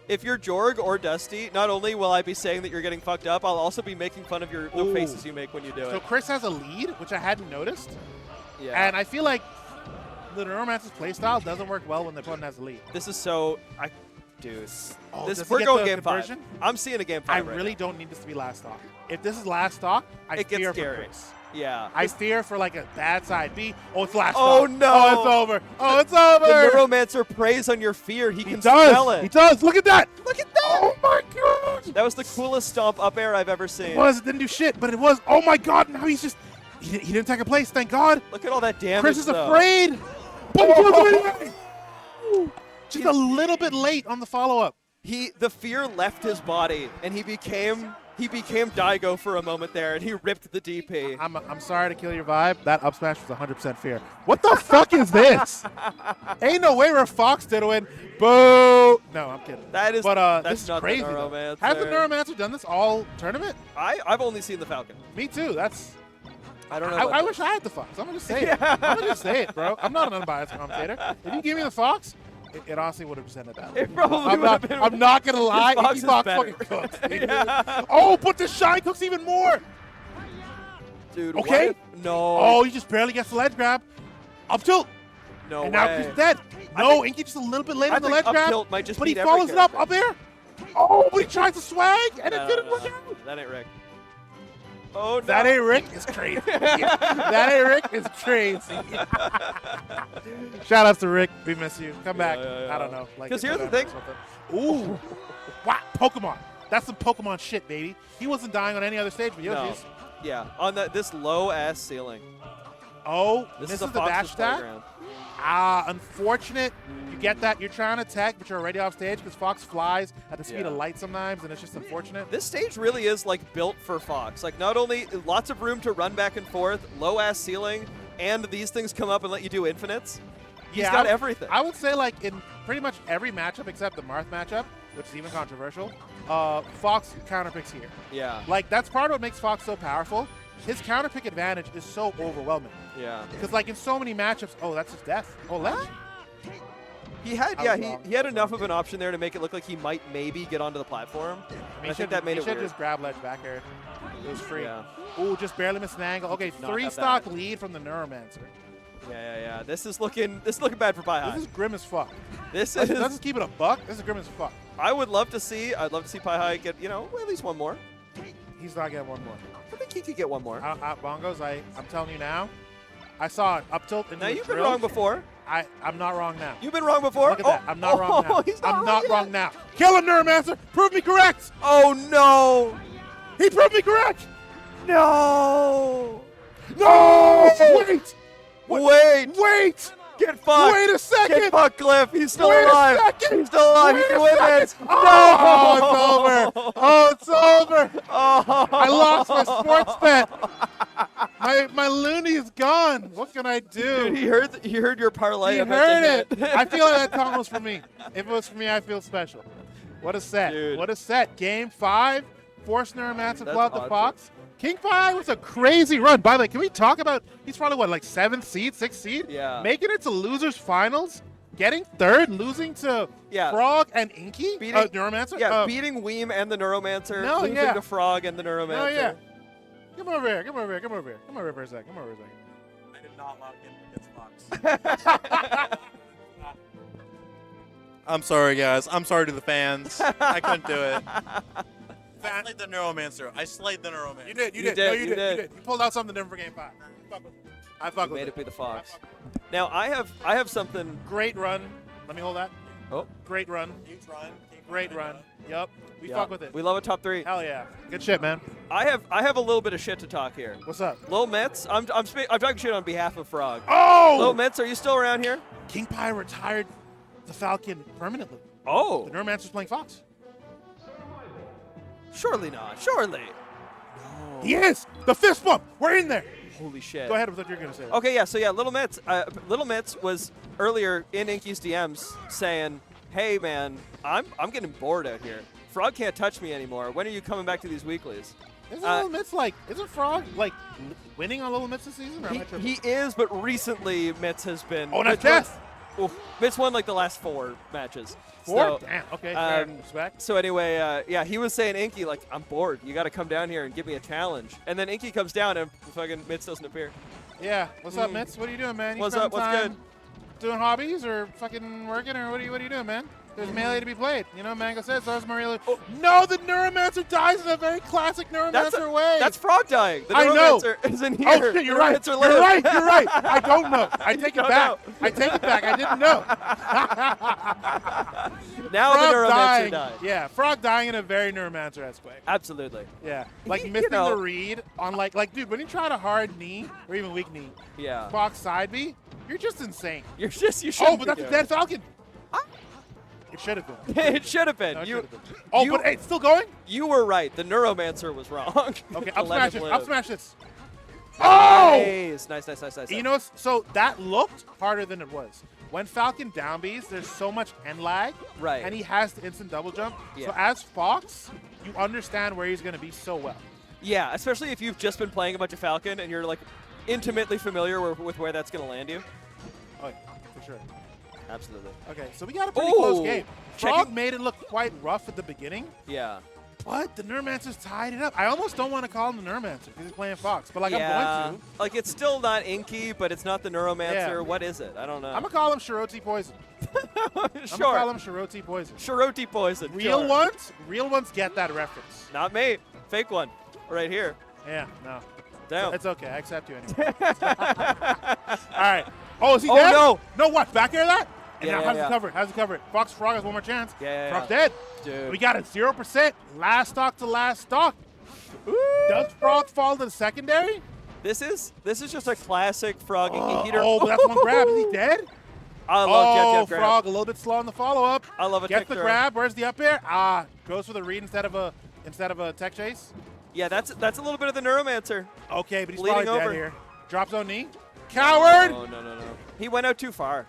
If you're Jorg or Dusty, not only will I be saying that you're getting fucked up, I'll also be making fun of the Ooh. faces you make when you do So it. Chris has a lead, which I hadn't noticed. Yeah. And I feel like the Neuromancer's playstyle doesn't work well when the opponent has a lead. This is so, dude. Oh, This does he we're get going the game 5. conversion? I'm seeing a game 5. I right really now. don't need this to be last stock. If this is last stock, I It gets fear scary. for Chris. Yeah. I fear for like a bad side B. Oh, it's last Oh, stock. no. Oh, it's over. Oh, it's over. The Neuromancer preys on your fear. He can does. smell it. He does. Look at that. Look at that. Oh my god. That was the coolest stomp up air I've ever seen. It was. It didn't do shit, but it was. Oh my god. Now he's just. He didn't take a place. Thank God. Look at all that damage. Chris is though. afraid. But he goes away. Just a little bit late on the follow up. The fear left his body, and he became Daigo for a moment there, and he ripped the DP. I'm sorry to kill your vibe. That up smash was 100% fear. What the fuck is this? Ain't no way where Fox did win. Boo! No, I'm kidding. That is. But that's this is not crazy. The though. Neuromancer. Has the Neuromancer done this all tournament? I've only seen the Falcon. Me too. That's. I don't know. I wish I had the Fox. I'm gonna just say it. I'm gonna just say it, bro. I'm not an unbiased commentator. If you give me the Fox, it honestly would have presented that. It probably would have been. I'm not gonna lie. Fox Icky is Fox better. fucking cooks. Yeah. Oh, but the shine cooks even more. Dude. Okay. What if, no. Oh, he just barely gets the ledge grab. Up tilt. No and way. now Chris is dead. No, Inky just a little bit late I on the think ledge up grab. tilt might just but he beat every follows it up character. air. Oh, but he tries to swag, and it No, didn't no, work no. out. That ain't Rick. Oh, no. That ain't Rick is crazy. That ain't Rick is crazy. Shout out to Rick. We miss you. Come back. yeah. I don't know. Like 'Cause in here's the November thing. or something. Ooh. Wow. Pokemon. That's some Pokemon shit, baby. He wasn't dying on any other stage but No. Yoshi's. Yeah. On this low ass ceiling. Oh, This misses is a the dash Fox's attack. playground. Unfortunate. You get that. You're trying to attack, but you're already off stage because Fox flies at the speed Yeah. of light sometimes, and it's just unfortunate. This stage really is like built for Fox. Like not only lots of room to run back and forth, low ass ceiling, and these things come up and let you do infinites. He's Yeah, got I- everything. I would say like in pretty much every matchup except the Marth matchup, which is even controversial, Fox counterpicks here. Yeah. Like that's part of what makes Fox so powerful. His counterpick advantage is so overwhelming. Yeah. Because like in so many matchups, oh that's just death. Oh ledge. He had, I yeah, was wrong. he had enough of an option there to make it look like he might maybe get onto the platform. And I think that made he it should weird. just grab ledge back air. It was free. Yeah. Ooh, just barely missed an angle. Okay, Not 3 that stock bad. lead from the Neuromancer. Yeah. This is looking bad for Pi High. This is grim as fuck. This Let's is. just keep it a buck. This is grim as fuck. I'd love to see Pi High get at least one more. He's not getting one more. I think he could get one more. Bongos, I'm telling you now. I saw it up tilt into Now a you've been drill. wrong before. I'm not wrong now. You've been wrong before. Look at that. I'm not wrong now. He's not I'm wrong not yet. wrong now. Kill him, Neuromancer. Prove me correct. Oh no! He proved me correct. No! No! Wait! Wait! Get fucked! Wait a second! Get fucked, Cliff! He's still Wait alive! a second! He's still alive! Wait He can a win second! this! Oh, No! it's over! Oh, it's over! Oh. I lost my sports bet. My loony is gone. What can I do? Dude, he heard your parlay. He about to heard hit. it. I feel like that comment was for me. If it was for me, I feel special. What a set. Dude. What a set. Game 5. Force Neuromancer That's pull out the awesome. Fox. King Pie was a crazy run. By the way, can we talk about, he's probably what, like 7th seed, 6th seed? Yeah. Making it to losers finals, getting 3rd, losing to Frog and Inky? Beating- Neuromancer? Yeah, beating Weem and the Neuromancer, No, losing yeah. to Frog and the Neuromancer. Oh, yeah. Come over here. Come over here. Come over here. Come over here for a second. Come over here for a second. I did not lock in against Fox. I'm sorry, guys. I'm sorry to the fans. I couldn't do it. I slayed the Neuromancer. I slayed the Neuromancer. You did. You did. You pulled out something different for game 5. Fuck with it. I fuck with Made it. it be the Fox. Now I have something. Great run. Let me hold that. Oh. Great run. Huge run. Great run. Yup. We Yeah. fuck with it. We love a top 3. Hell yeah. Good shit, man. I have a little bit of shit to talk here. What's up? Lil Metz, I'm talking shit on behalf of Frog. Oh! Lil Metz, are you still around here? King Pie retired the Falcon permanently. Oh. The Neuromancer's playing Fox. Surely not. Surely. He is! The fist bump! We're in there! Holy shit. Go ahead with what you're going to say. Okay, yeah, so yeah, Little Mitz was earlier in Inky's DMs saying, hey man, I'm getting bored out here. Frog can't touch me anymore. When are you coming back to these weeklies? Isn't Little Mitz isn't Frog winning on Little Mitz this season? Or am I tripping? He is, but recently Mitz has been. Oh, that's Mitz won- death! Mitz won like the last 4 matches. 4? So, Damn. Okay. Fair. Respect. So anyway, yeah, he was saying, Inky, like, I'm bored. You got to come down here and give me a challenge. And then Inky comes down and fucking Mitz doesn't appear. Yeah. What's up, Mitz? What are you doing, man? You What's spending up? What's time good? Doing hobbies or fucking working or what are you doing, man? There's Melee to be played. You know, Mango says, so does Maria. Oh. No, the Neuromancer dies in a very classic Neuromancer way. That's Frog dying. The I know. Neuromancer is in here. Oh, shit, you're right. Neuromancer You're lives. right. You're right. I don't know. I take it don't back. know. I take it back. I didn't know. Now Frog the Neuromancer dying. died. Yeah, Frog dying in a very Neuromancer-esque way. Absolutely. Yeah, like You missing know. the read on like dude, when you try to hard knee or even weak knee, Yeah. Fox side B, you're just insane. You shouldn't Oh, but be that's a doing dead Falcon. It should have been. it should have been. No, it You- should have been. Oh, you- but hey, it's still going? You were right. The Neuromancer was wrong. Okay, To up let smash him it. live. Up smash this. Oh! Nice. You know, so that looked harder than it was. When Falcon down Bs, there's so much end lag. Right. And he has the instant double jump. Yeah. So as Fox, you understand where he's going to be so well. Yeah, especially if you've just been playing a bunch of Falcon and you're like intimately familiar with where that's going to land you. Oh, yeah, for sure. Absolutely. Okay, so we got a pretty Ooh, close game. Frog checking- made it look quite rough at the beginning. Yeah. But the Neuromancer's tied it up. I almost don't want to call him the Neuromancer because he's playing Fox. But, like, yeah. I'm going to. Like, it's still not Inky, but it's not the Neuromancer. Yeah. What is it? I don't know. I'm going to call him Shiroti Poison. I'm going to Sure. call him Shiroti Poison. Shiroti Poison. Real sure. ones get that reference. Not me. Fake one. Right here. Yeah, no. Down. It's okay. I accept you anyway. All right. Oh, is he Oh, dead? no. No, what? Back air that? And Yeah, now yeah, how's yeah. it covered? How's it covered? Fox Frog has one more chance. Yeah. Frog's dead. Dude. We got it 0%. Last stock to last stock. Does Frog fall to the secondary? This is just a classic Frog Inky heater. Oh, but that's one grab. Is he dead? I love jab grab. Frog a little bit slow on the follow-up. I love a Gets tech the throw. grab. Where's the up air? Ah, goes for the read instead of a tech chase. Yeah, that's a little bit of the Neuromancer. Okay, but he's Bleeding probably over. dead here. Drops on knee. Coward! Oh, no. He went out too far.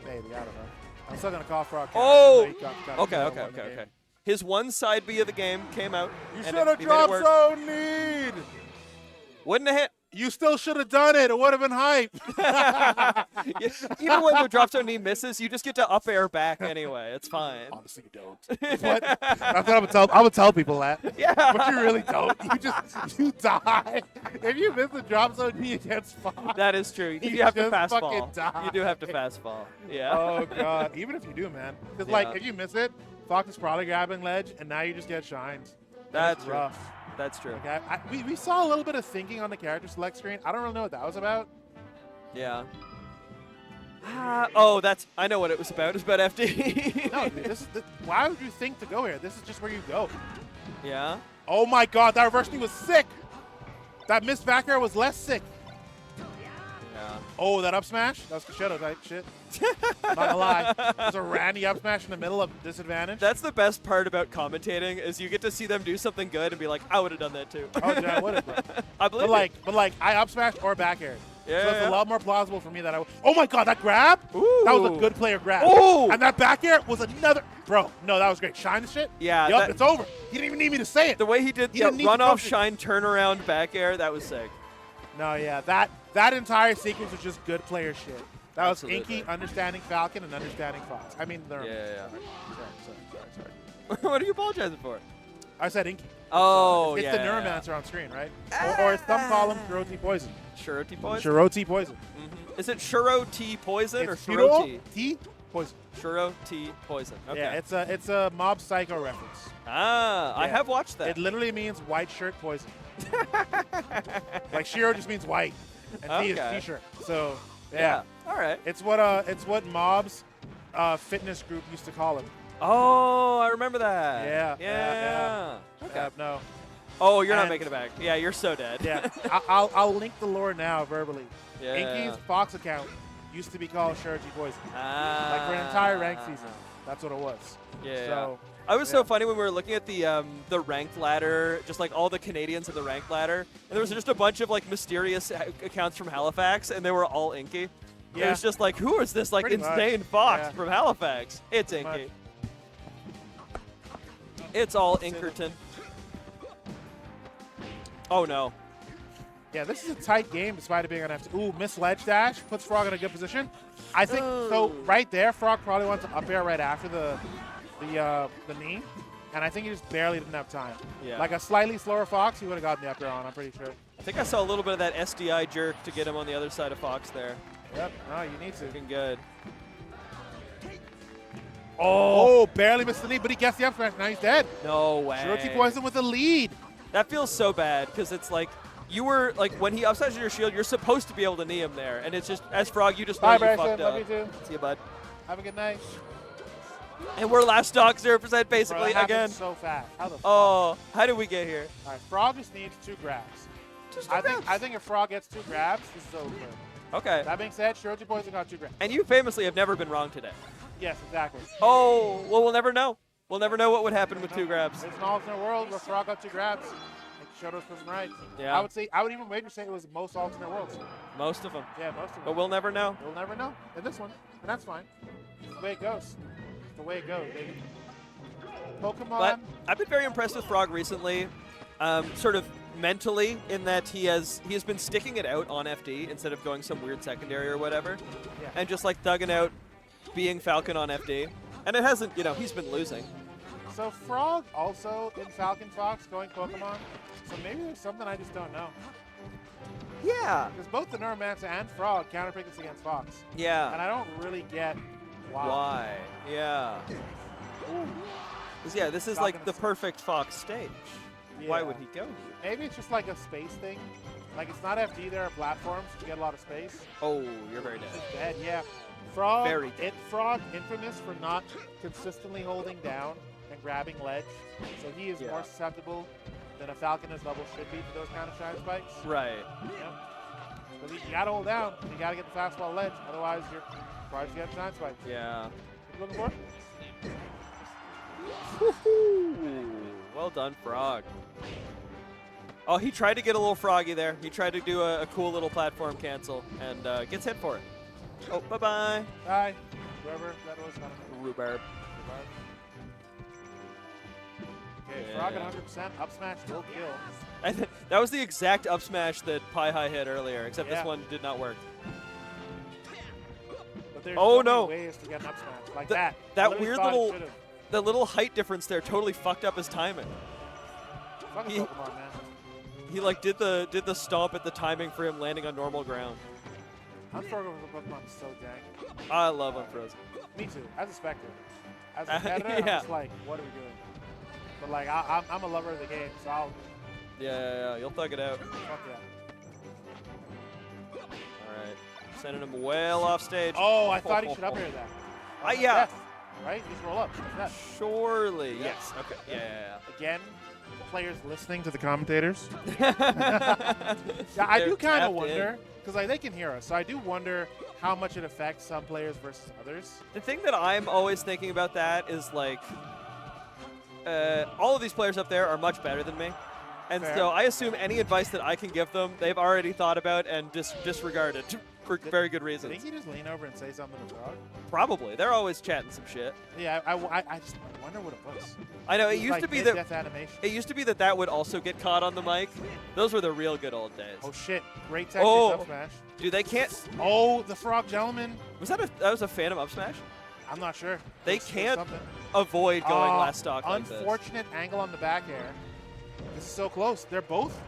Maybe, I don't know. I'm still gonna call Frog. Oh! He got Okay. one in the game. His one side B of the game came out. You and should have he made it dropped work. zone need. Wouldn't have hit. You still should have done it. It would have been hype. Even when the drop zone knee misses, you just get to up air back anyway. It's fine. Honestly, you don't. What? That's what I would tell people that. Yeah. But you really don't. You die. If you miss the drop zone knee against Fox. That is true. You You have to just fast fucking fall. die. You do have to fast fall. Yeah. Oh, God. Even if you do, man. Because, Yeah. like, if you miss it, Fox is probably grabbing ledge, and now you just get shines. That's true. rough. That's true. Okay, we saw a little bit of thinking on the character select screen. I don't really know what that was about. Yeah. Oh, I know what it was about. It was about FD. No, dude, why would you think to go here? This is just where you go. Yeah? Oh my god, that reverse knee was sick. That missed back air was less sick. Yeah. Oh, that up smash? That was Kashoto type shit. I'm not gonna lie. There's a Randy up smash in the middle of disadvantage. That's the best part about commentating is you get to see them do something good and be like, I would have done that too. Oh, yeah, I would have, bro. I believe it. But like, I up smashed or back aired. Yeah, So it's yeah. a lot more plausible for me that oh my god, that grab? Ooh. That was a good player grab. Ooh. And that back air was another. Bro, no, that was great. Shine the shit? Yeah, Yup, that- it's over. He didn't even need me to say it. The way he did didn't need to run off, coach it. shine, turnaround, back air, that was sick. No, yeah, that entire sequence was just good player shit. That Absolutely. was Inky understanding Falcon and understanding Fox. I mean, Yeah. Sorry. What are you apologizing for? I said Inky. Oh, It's yeah. the Neuromancer on screen, right? Or some call him Shiroti Poison. Shiroti Poison? Shiroti Poison. Is it Shuro T Poison or It's Shuro Shiro T? T Poison. Shuro T Poison. Okay. Yeah, it's a Mob Psycho reference. I Yeah. have watched that. It literally means white shirt poison. Like Shiro just means white, and T is Okay. T-shirt. So yeah. All right. It's what Mob's fitness group used to call him. Oh, I remember that. Yeah. Okay. No. Oh, you're not And- making it back. Yeah, you're so dead. Yeah. I'll link the lore now verbally. Yeah. Inky's Fox account used to be called Shiroti Poison. Ah. Like for an entire ranked season. That's what it was. Yeah. So I was so funny when we were looking at the ranked ladder, just like all the Canadians in the ranked ladder, and there was just a bunch of like mysterious accounts from Halifax, and they were all Inky. It Yeah. was just like, who is this like Pretty much. insane fox Yeah. from Halifax? It's Pretty Inky. much. It's all Inkerton. Oh no. Yeah, this is a tight game despite it being on FT. Ooh, miss ledge dash puts Frog in a good position. I think so. Right there, Frog probably wants to up air right after the knee, and I think he just barely didn't have time. Yeah. Like a slightly slower Fox, he would have gotten the up air on. I'm pretty sure. I think I saw a little bit of that SDI jerk to get him on the other side of Fox there. Yep. No, you need to. Looking good. Oh, barely missed the knee, but he gets the up smash. Now he's dead. No way. Shiroti Poison with the lead. That feels so bad because it's like you were like when he upsizes your shield, you're supposed to be able to knee him there, and it's just as Frog, you just know Bye, you Bryson. fucked Love up. you too. See you, bud. Have a good night. And we're last stock 0% Bro, basically that again. happened so fast. How the Oh, how did we get here? All right, Frog just needs 2 grabs. I think if Frog gets 2 grabs, this is over. Okay. That being said, Shiroti Poison got 2 grabs. And you famously have never been wrong today. Yes, exactly. Oh, well, we'll never know. We'll never know what would happen with 2 grabs. There's an alternate world where Frog got 2 grabs. And Shoto's proven right. Yeah. I would even wager say it was most alternate worlds. Most of them. Yeah, most of them. But we'll never know. We'll never know. In this one. And that's fine. It's the way it goes. It's the way it goes, baby. Pokemon. But I've been very impressed with Frog recently, sort of mentally, in that he has been sticking it out on FD instead of going some weird secondary or whatever, Yeah. and just like thugging out, being Falcon on FD, and it hasn't, he's been losing. So Frog also in Falcon Fox going Pokemon. So maybe there's something I just don't know. Yeah. Because both the Neuromancer and Frog counter pickets against Fox. Yeah. And I don't really get why. Why? Yeah. 'Cause, yeah, this is Falcon like the is- perfect Fox stage. Why Yeah. would he go here? Maybe it's just like a space thing. Like it's not FD, there are platforms to get a lot of space. Oh, you're very dead. It's dead, yeah. Frog, Very dead. Frog infamous for not consistently holding down and grabbing ledge. So he is Yeah. more susceptible than a Falconer's level should be to those kind of shine spikes. Right. Because you gotta hold down, and you gotta get the fastball ledge, otherwise you're probably just getting shine spikes. Yeah. What you looking for? Well done, Frog. Oh, he tried to get a little froggy there. He tried to do a cool little platform cancel and gets hit for it. Oh, bye-bye. Bye. Whoever that was. I don't know. Rhubarb. Okay, Yeah. Frog at 100%. Up smash will kill. And that was the exact up smash that Pi High hit earlier, except Yeah. this one did not work. But there's Oh, so no. many ways to get an up smash. Like Th- that. that Literally weird thought it little- should've. The little height difference there totally fucked up his timing. Fucking He- Pokemon, man. He like did the stomp at the timing for him landing on normal ground. Unfrozen Pokemon is so dang. I love Unfrozen. Me too. As a Spectre. As a competitor, I'm Yeah. just like, what are we doing? But like, I'm a lover of the game, so I'll Yeah, you'll thug it out. fuck yeah. All right. Sending him well off stage. Oh, I thought he should up air that. Yeah. Death, right? You just roll up. That's death. Surely. Yes. Okay. Yeah. Again, players listening to the commentators. Yeah, I do kind of wonder, because like, they can hear us, so I do wonder how much it affects some players versus others. The thing that I'm always thinking about that is like, all of these players up there are much better than me. And Fair. so I assume any advice that I can give them, they've already thought about and disregarded for very good reasons. Did he just lean over and say something to Frog? Probably. They're always chatting some shit. Yeah, I just wonder what it was. I know, it was used like to be mid-death animation. It used to be that would also get caught on the mic. Those were the real good old days. Oh shit! Great tech up smash. Dude, they can't. Oh, the Frog Gentleman. That was a Phantom up smash? I'm not sure. They There's can't something. avoid going last stock like this. Unfortunate angle on the back air. This is so close. They're both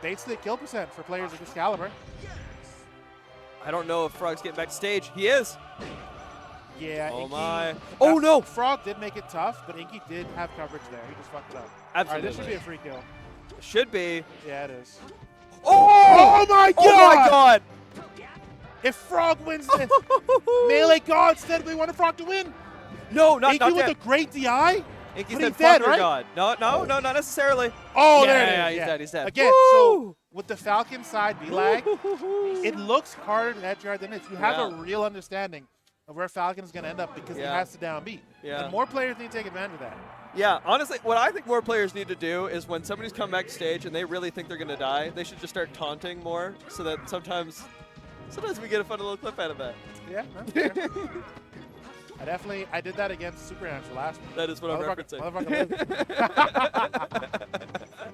basically kill percent for players of this caliber. I don't know if Frog's getting back to stage. He is. Yeah. Oh Inky, my. Oh no! Frog did make it tough, but Inky did have coverage there. He just fucked it up. Absolutely. All right, this should be a free kill. Should be. Yeah, it is. Oh! Oh my god! Oh my god! If Frog wins this, Melee God said we wanted Frog to win. No, not Inky with dead. a great DI. Inky But said he's dead, fuck your right? god. No, not necessarily. Oh, yeah, there it is. yeah, he's dead. He's dead. Again, Woo! so with the Falcon side B-lag, it looks harder to edge guard than this. You have a real understanding of where Falcon is going to end up because he has to down beat. Yeah. And more players need to take advantage of that. Yeah, honestly, what I think more players need to do is when somebody's come back stage and they really think they're going to die, they should just start taunting more so that sometimes we get a fun little clip out of that. Yeah, I did that against Super Hamster last week. That is what I'm referencing.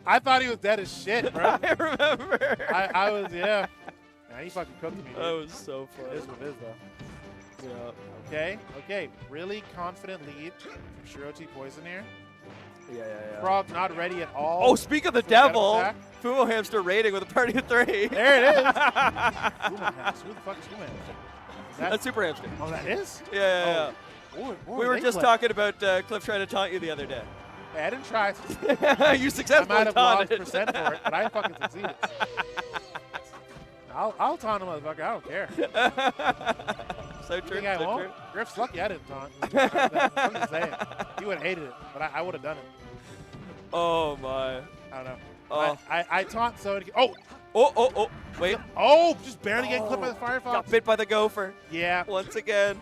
I thought he was dead as shit, bro. I remember. I was, yeah. Man, he fucking cooked me. That was so fun. It is what it is, though. Yeah. Okay. Really confident lead from Shiro T Poison here. Yeah. Frog not ready at all. Oh, speak of the devil. Fumo Hamster raiding with a party of 3. There it is. Fumo Hamster. Who the fuck is Fumo Hamster? That's Super Hamster. Oh, that is? Yeah. We were just talking about Cliff trying to taunt you the other day. Hey, I didn't try. You successfully I might have lost taunted. percent for it, but I fucking succeeded. I'll taunt a motherfucker. I don't care. So true. You think I won't? True. Griff's lucky I didn't taunt. I'm just saying. He would have hated it, but I would have done it. Oh, my. I don't know. Oh. I taunt so. Oh. Wait. Oh, just barely getting clipped by the Firefox. Got bit by the gopher. Yeah. Once again.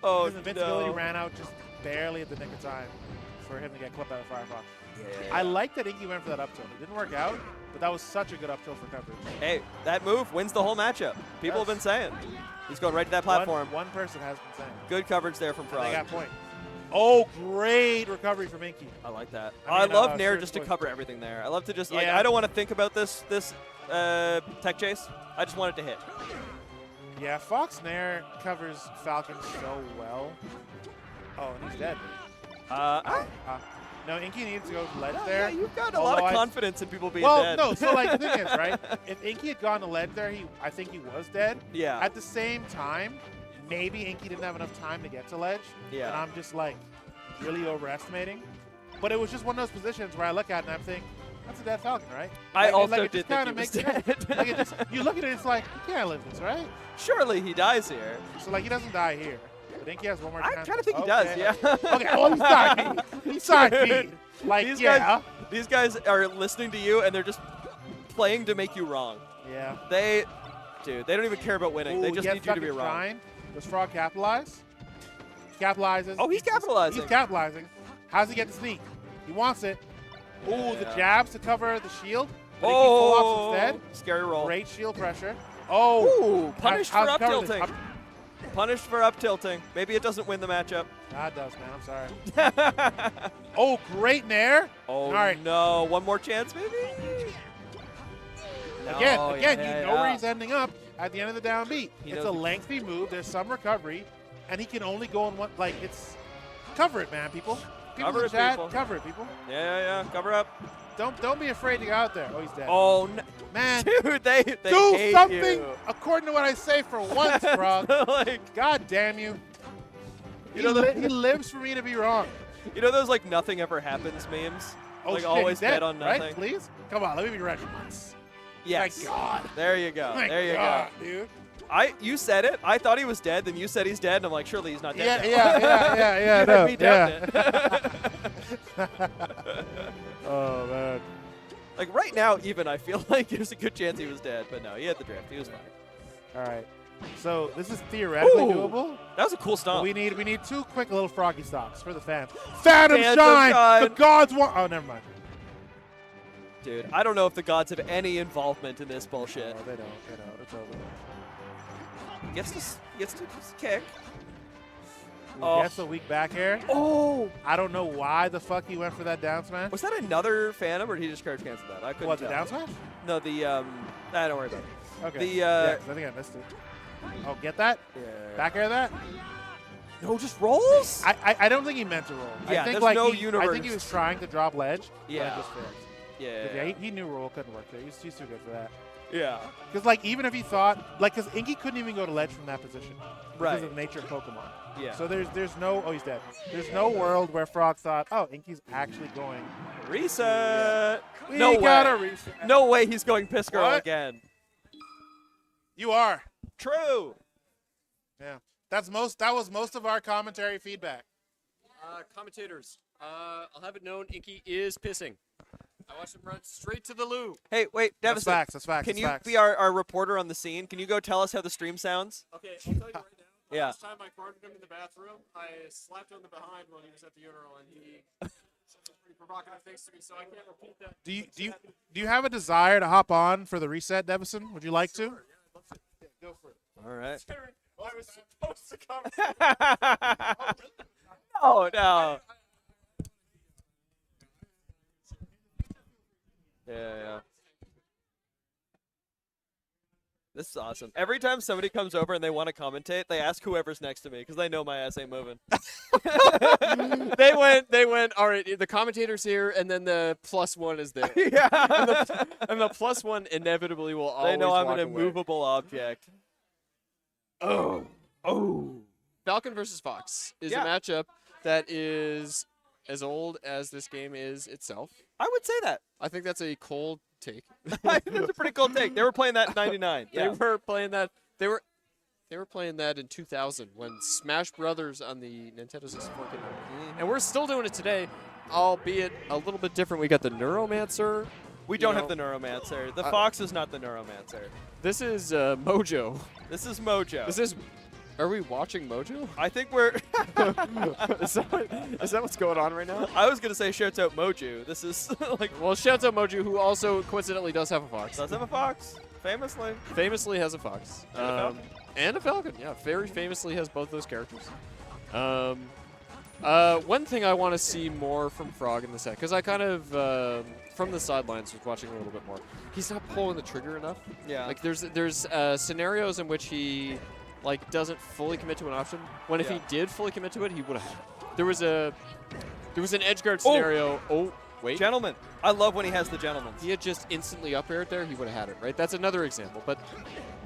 Oh, His invincibility ran out just barely at the nick of time for him to get clipped by the Firefox. Yeah. I like that Inky went for that up tilt. It didn't work out, but that was such a good up tilt for coverage. Hey, that move wins the whole matchup. People have been saying. He's going right to that platform. One person has been saying. Good coverage there from Frog. They got point. Oh, great recovery from Inky. I like that. I mean, love Nair sure just to cover everything there. I love to just, Yeah. I don't want to think about this tech chase. I just want it to hit. Yeah, Fox Nair covers Falcon so well. Oh, and he's dead. No, Inky needs to go to ledge there. Yeah, you've got a lot of confidence in people being dead. Well, no, so like the thing is, right? If Inky had gone to ledge there, I think he was dead. Yeah. At the same time, maybe Inky didn't have enough time to get to ledge. Yeah. And I'm just like really overestimating. But it was just one of those positions where I look at it and I'm thinking, that's a dead Falcon, right? I also like, it did just think kinda he was makes sense. dead. Like it just, you look at it, it's like, you can't live this, right? Surely he dies here. So like he doesn't die here. I think he has one more I chance. kind of think he does, yeah. Okay, well, he's side feed. He's side feed. Like, These guys are listening to you, and they're just playing to make you wrong. Yeah. They don't even care about winning. They Ooh, just he need you to be gets wrong. Shrine. Does Frog capitalize? He capitalizes. Oh, he's capitalizing. He's capitalizing. How does he get the sneak? He wants it. Ooh, the jabs to cover the shield. But he pull off instead. Scary roll. Great shield pressure. Oh. Ooh, punished for up tilting. Punished for up tilting. Maybe it doesn't win the matchup. Nah, it does, man. I'm sorry. Oh, great Nair. Oh, all right. No. One more chance, maybe? Again, No, you yeah, know where he's ending up at the end of the downbeat. He It's knows a lengthy move. There's some recovery, and he can only go in one. Like, it's cover it, man, people. People Cover in it, chat, people. cover it, people. Yeah. Cover up. Don't be afraid to go out there. Oh, he's dead. Oh, no. Man, dude, they do hate something you. according to what I say for once, Frog. Like, God damn you. You know he lives for me to be wrong. You know those like nothing ever happens memes? Oh, like shit, always he's dead, bet on nothing. right? Please? Come on, let me be ready once. Yes. My God. There you go. My There you God, go. dude. You said it. I thought he was dead. Then you said he's dead, and I'm like, surely he's not dead. Yeah. You No, had me down then. Oh man. Like right now, even I feel like there's a good chance he was dead, but no, he had the drift. He was fine. All right. So this is theoretically Ooh, doable. That was a cool stomp. We need 2 quick little froggy stops for the fans. Phantom Phantom Shine! Shine! The gods want. Oh, never mind. Dude, I don't know if the gods have any involvement in this bullshit. Oh, they don't. It's over. Gets to just kick. Gets the weak back air. Oh! I don't know why the fuck he went for that down smash. Was that another Phantom, or did he just charge cancel that? I couldn't What, tell. the down smash? No, the don't worry about it. Okay. The yeah, 'cause I think I missed it. Oh, get that? Yeah. Back air that? No, just rolls? I don't think he meant to roll. Yeah, I think there's like no I universe. think he was trying to drop ledge. Yeah. But it just failed. Yeah. He knew roll couldn't work there. He's too good for that. Yeah. Because like even if he thought because Inky couldn't even go to ledge from that position Right. because of the nature of Pokemon. Yeah. So there's no he's dead. There's no world where Frog thought Inky's actually going Reset. We No gotta way. reset. No way he's going Piss Girl What? again. You are. True. Yeah. That was most of our commentary feedback. Commentators, I'll have it known Inky is pissing. I watched him run straight to the loo. Hey, wait, That's Devastate. facts. That's facts. Can that's you facts. be our reporter on the scene? Can you go tell us how the stream sounds? Okay, I'll tell you right now. Yeah. Last time I cornered him in the bathroom, I slapped him in the behind while he was at the urinal, and he said some pretty provocative things to me, so I can't repeat that. Do you have a desire to hop on for the reset, Devison? Would you like to? Go for it. All right. I was supposed to come. Oh, no. Yeah. This is awesome. Every time somebody comes over and they want to commentate, they ask whoever's next to me because they know my ass ain't moving. They went, all right, the commentator's here, and then the +1 is there. Yeah. And the +1 inevitably will always They know I'm walk an away. immovable object. Oh. Falcon versus Fox is a matchup that is as old as this game is itself. I would say that. I think that's a cold take. That's a pretty cool take. They were playing that in '99. They were playing that. They were playing that in 2000 when Smash Brothers on the Nintendo 64 came out. And we're still doing it today, albeit a little bit different. We got the Neuromancer. We don't have the Neuromancer. The Fox is not the Neuromancer. This is Mojo. This is Mojo. This is. Are we watching Mojo? I think we're. is that what's going on right now? I was gonna say shouts out Mojo. This is like. Well, shouts out Mojo, who also coincidentally does have a fox. Does have a fox, famously. Famously has a fox. And a falcon. Yeah, very famously has both those characters. One thing I want to see more from Frog in the set, because I kind of from the sidelines was watching a little bit more. He's not pulling the trigger enough. Yeah. Like there's scenarios in which he like doesn't fully commit to an option. When if he did fully commit to it, he would have. There was an edge guard scenario. Oh, wait. Gentleman. I love when he has the gentleman. He had just instantly up aired there. He would have had it, right? That's another example. But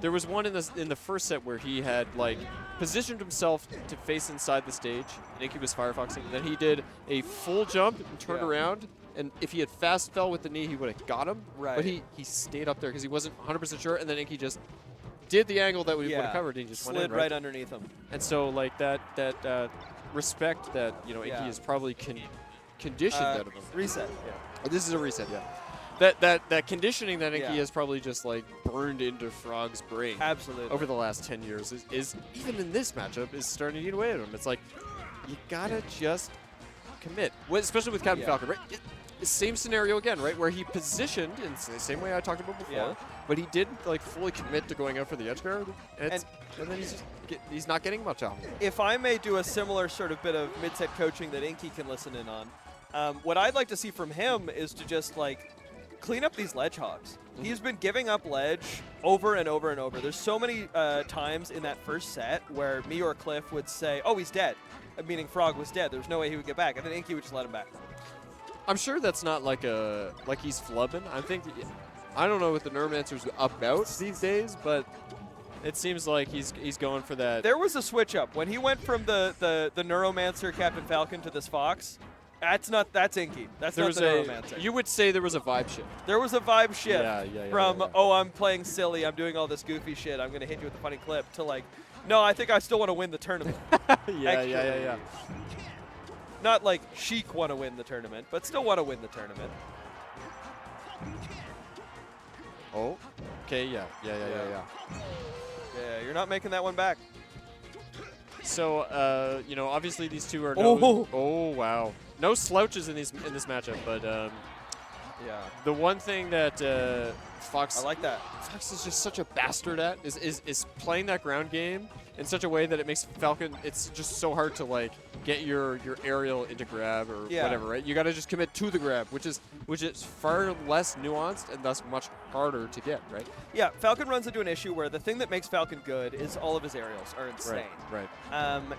there was one in the first set where he had like positioned himself to face inside the stage. Inky was firefoxing. Then he did a full jump and turned around. And if he had fast fell with the knee, he would have got him. Right. But he stayed up there because he wasn't 100% sure. And then Inky just did the angle that we would have covered. And he just slid went in, right underneath him. And so like that respect that Inky is probably conditioned out of him. Reset. Yeah. This is a reset. Yeah. That conditioning that Inky has probably just like burned into Frog's brain. Absolutely. Over the last 10 years is even in this matchup is starting to eat away at him. It's like you gotta just commit, especially with Captain Falcon. Right? Same scenario again, right? Where he positioned in the same way I talked about before, but he didn't like fully commit to going out for the edge guard, and then he's not getting much out. If I may do a similar sort of bit of mid-set coaching that Inky can listen in on, what I'd like to see from him is to just like clean up these ledge hogs. He's been giving up ledge over and over and over. There's so many times in that first set where me or Cliff would say, "Oh, he's dead," meaning Frog was dead. There's no way he would get back, and then Inky would just let him back. I'm sure that's not like he's flubbing. I don't know what the Neuromancer's about these days, but it seems like he's going for that. There was a switch up when he went from the Neuromancer Captain Falcon to this Fox. That's Inky. That's There not was the Neuromancer. you would say there was a vibe shift. There was a vibe shift Yeah, from, yeah. oh, I'm playing silly, I'm doing all this goofy shit, I'm going to hit you with a funny clip, to like, no, I think I still want to win the tournament. Yeah. Not like Sheik want to win the tournament, but still want to win the tournament. Oh, okay, yeah. Yeah, you're not making that one back. So, you know, obviously these two are Oh, wow. No slouches in this matchup, but yeah. The one thing that Fox I like that. Fox is just such a bastard at is playing that ground game in such a way that it makes Falcon, it's just so hard to like get your aerial into grab or whatever, right? You got to just commit to the grab, which is far less nuanced and thus much harder to get, right? Yeah, Falcon runs into an issue where the thing that makes Falcon good is all of his aerials are insane. Right.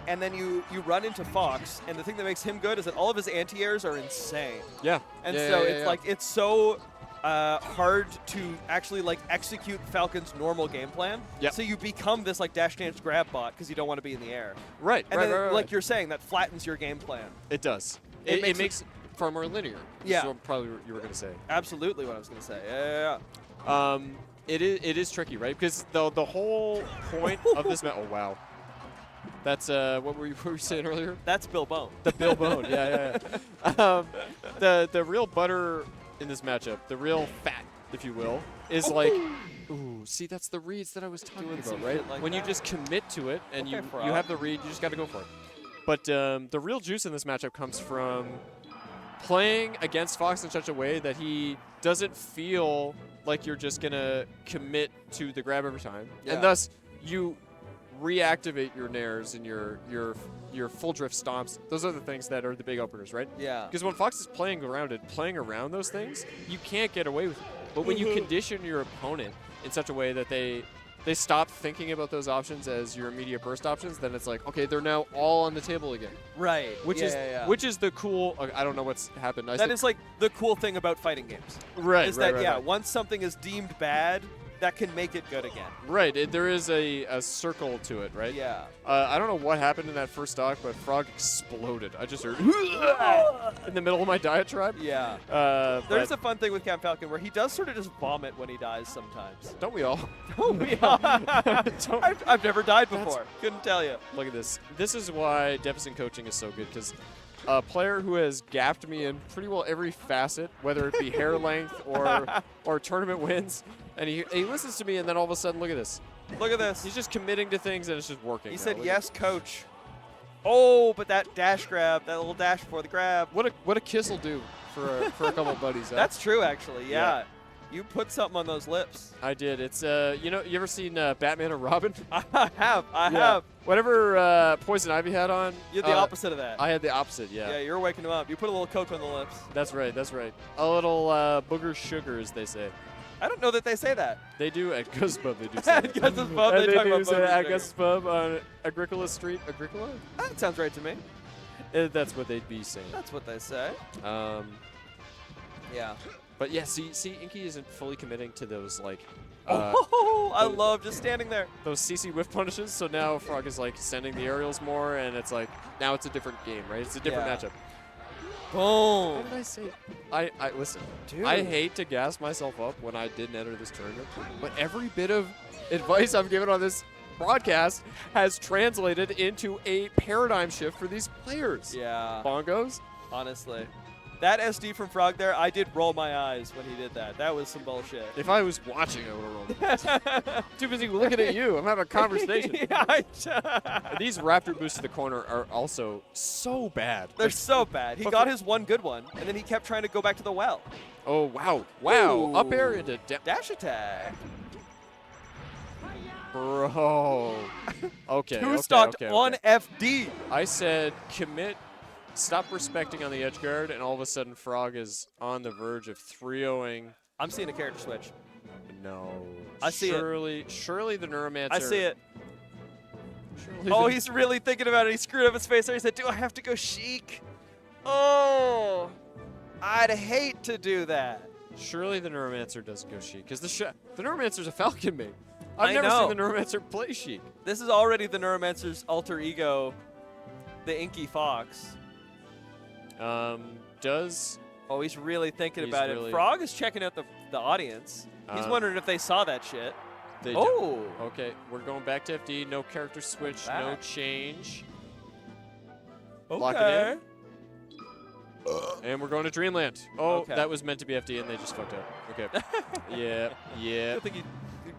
And then you run into Fox, and the thing that makes him good is that all of his anti-airs are insane. Yeah. And so it's like it's so hard to actually like execute Falcon's normal game plan. Yep. So you become this like dash dance grab bot because you don't want to be in the air. Right. And right, then, right, right. like you're saying, that flattens your game plan. It does. It It makes it far more linear. Yeah. So probably you were gonna say. Absolutely what I was gonna say. Yeah. It is tricky, right? Because the whole point of this oh wow. That's what were you saying earlier? That's Bill Bone. The Bill Bone, yeah. The real butter in this matchup, the real fat, if you will, is like, ooh, see, that's the reads that I was talking about, right? like when you that. just commit to it and Okay, you Frog. have the read, you just got to go for it. But the real juice in this matchup comes from playing against Fox in such a way that he doesn't feel like you're just gonna commit to the grab every time, Yeah. and thus you reactivate your nairs and your full drift stomps. Those are the things that are the big openers, right? Yeah. Because when Fox is playing around those things, you can't get away with it. But when you condition your opponent in such a way that they stop thinking about those options as your immediate burst options, then it's like, okay, they're now all on the table again. Right. Which is the cool. I don't know what's happened. That is like the cool thing about fighting games. Right. Is right, that right, right. once something is deemed bad, that can make it good again. Right. There is a circle to it, right? Yeah. I don't know what happened in that first stock, but Frog exploded. I just heard in the middle of my diatribe. Yeah. There's a fun thing with Camp Falcon where he does sort of just vomit when he dies sometimes. Don't we all? Don't we all? I've never died before. Couldn't tell you. Look at this. This is why deficit coaching is so good, because a player who has gapped me in pretty well every facet, whether it be hair length or tournament wins, and he listens to me, and then all of a sudden, look at this. Look at this. He's just committing to things, and it's just working. He now. said, Look yes, coach. Oh, but that dash grab, that little dash before the grab. What a kiss will do for a couple of buddies. Huh? That's true, actually. Yeah. You put something on those lips. I did. It's you ever seen Batman and Robin? I have. Whatever Poison Ivy had on. You had the opposite of that. I had the opposite. Yeah. Yeah, you're waking him up. You put a little Coke on the lips. That's right. That's right. A little booger sugar, as they say. I don't know that they say that. They do at Gus's Pub. They do say At Gus's Pub, they talk about say booger at sugar. Gus's Pub on Agricola Street. Agricola? That sounds right to me. That's what they'd be saying. That's what they say. Yeah. But yeah, see, Inky isn't fully committing to those like. I love just standing there. Those CC whiff punishes. So now Frog is like sending the aerials more, and it's like now it's a different game, right? It's a different matchup. Boom. What did I say? I listen. Dude. I hate to gas myself up when I didn't enter this tournament, but every bit of advice I've given on this broadcast has translated into a paradigm shift for these players. Yeah. Bongos. Honestly. That SD from Frog there, I did roll my eyes when he did that. That was some bullshit. If I was watching, I would have rolled my eyes. Too busy looking at you. I'm having a conversation. These Raptor boosts to the corner are also so bad. They're so bad. He got his one good one, and then he kept trying to go back to the well. Oh, wow. Wow. Ooh. Up air into dash attack. Bro. Okay. Two stocked on FD. I said commit. Stop respecting on the edge guard, and all of a sudden Frog is on the verge of 3-0ing. I'm seeing a character switch. No. I see it. Surely the Neuromancer. I see it. Oh, he's really thinking about it. He screwed up his face there. He said, do I have to go Sheik? Oh, I'd hate to do that. Surely the Neuromancer doesn't go Sheik, because the Neuromancer's a Falcon main. I've I never know. seen the Neuromancer play Sheik. This is already the Neuromancer's alter ego, the Inky Fox. Does Oh, he's really thinking He's about really- it. Frog is checking out the audience. He's wondering if they saw that shit. they Oh! okay, we're going back to FD. No character switch, no Back. change. Okay. Lock it in. And we're going to Dreamland. Oh, Okay. that was meant to be FD, and they just fucked up. Okay. yeah, I yeah. don't think you'd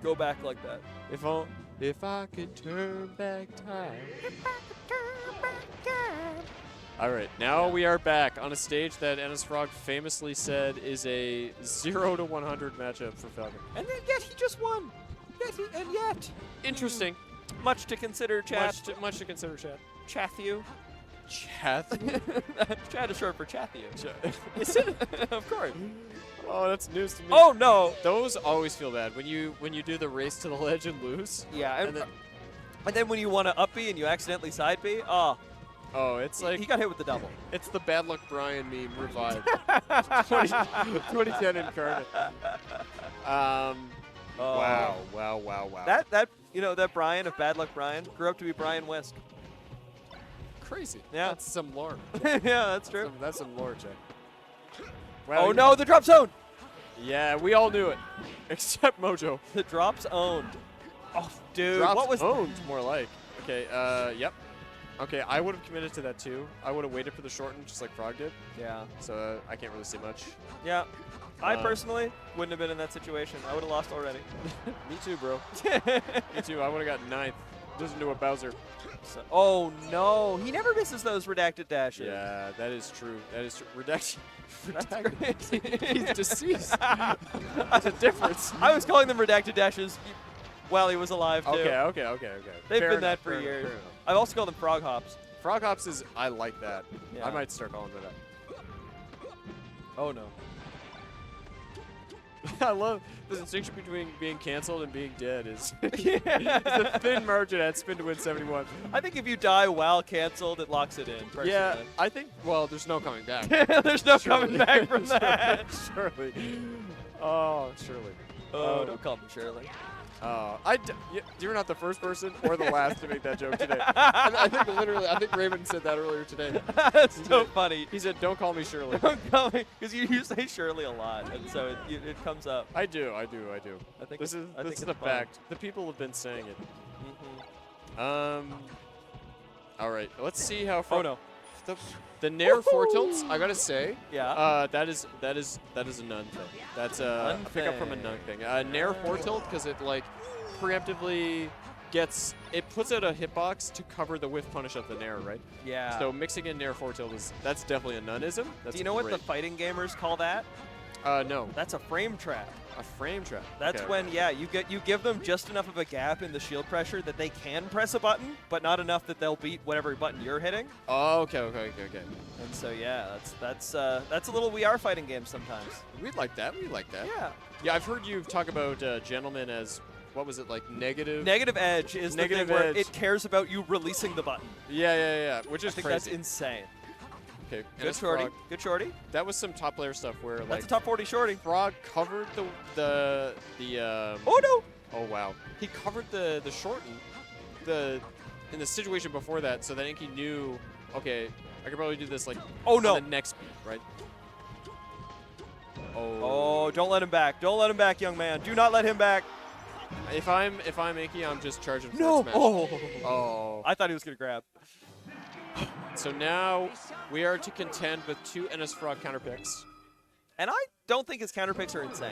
go back like that. If I could turn back time. All right, now we are back on a stage that Ennis Frog famously said is a 0 to 100 matchup for Falcon. And then yet he just won. Yet. Interesting. Much to consider, chat. Much to consider, chat. Chatthew. Chath? Chat is short for Chatthew. Is it? Of course. Oh, that's news to me. Oh no! Those always feel bad when you do the race to the ledge and lose. Yeah, And then, when you want to up B and you accidentally side B, oh, it's like he got hit with the double. it's the Bad Luck Brian meme revived. 2010 incarnate. Wow. That Brian of Bad Luck Brian grew up to be Brian Wisk. Crazy. Yeah. That's some lore. Yeah, that's true. That's some lore, Jack. Oh no, the drop zone! Yeah, we all knew it, except Mojo. The drop's owned. Oh, dude, Drops what was owned? More like. Okay. Yep. Okay, I would have committed to that too. I would have waited for the shorten, just like Frog did. Yeah. So I can't really say much. Yeah. I personally wouldn't have been in that situation. I would have lost already. Me too, bro. Me too. I would have got ninth. Listen to a Bowser. So, oh no, he never misses those redacted dashes. Yeah, that is true. That is true. Redacted. That's great. He's deceased. That's a difference. I was calling them redacted dashes while he was alive too. Okay. They've Fair been enough, that for fair enough, years. fair enough. I've also called them frog hops. Frog hops is, I like that. Yeah. I might start calling it that. Oh no. I love the distinction between being canceled and being dead is it's a thin margin at Spin to Win 71. I think if you die while canceled, it locks it in. Personally. Yeah, I think, well, there's no coming back. There's no Surely. coming back from that. Surely. Oh, surely. Oh, don't call me Shirley. Oh, you're not the first person or the last to make that joke today. I think Raymond said that earlier today. That's so funny. He said, "Don't call me Shirley." Don't call me, because you say Shirley a lot, and so it comes up. I do. I think This is it's a fun. fact. The people have been saying it. All right. Let's see how far. Oh no. The Nair four tilts. I gotta say. Yeah. That is a nun thing. That's a pickup from a nun thing. Nair four tilt because it like preemptively puts out a hitbox to cover the whiff punish of the Nair, right? Yeah. So mixing in Nair four tilt that's definitely a nunism. That's Do you know what great. the fighting gamers call that? No. That's a frame trap. A frame trap. That's Okay. when, you give them just enough of a gap in the shield pressure that they can press a button, but not enough that they'll beat whatever button you're hitting. Oh, okay. And so yeah, that's a little we are fighting game sometimes. We'd like that. Yeah. Yeah, I've heard you talk about Gentleman as, what was it, like negative? Negative edge is Negative the thing where edge. it cares about you releasing the button. Yeah. Which is I think crazy. that's insane. Okay. Good shorty. Good shorty. That was some top player stuff where That's like a top 40 shorty. Frog covered the Oh no! Oh wow. He covered the shorten in the situation before that, so that Inky knew, okay, I could probably do this like Oh no! on the next beat, right? Oh, don't let him back. Don't let him back, young man. Do not let him back. If I'm Inky, I'm just charging for No! smash. Oh. I thought he was gonna grab. So now we are to contend with two NS Frog counter picks. And I don't think his counter picks are insane.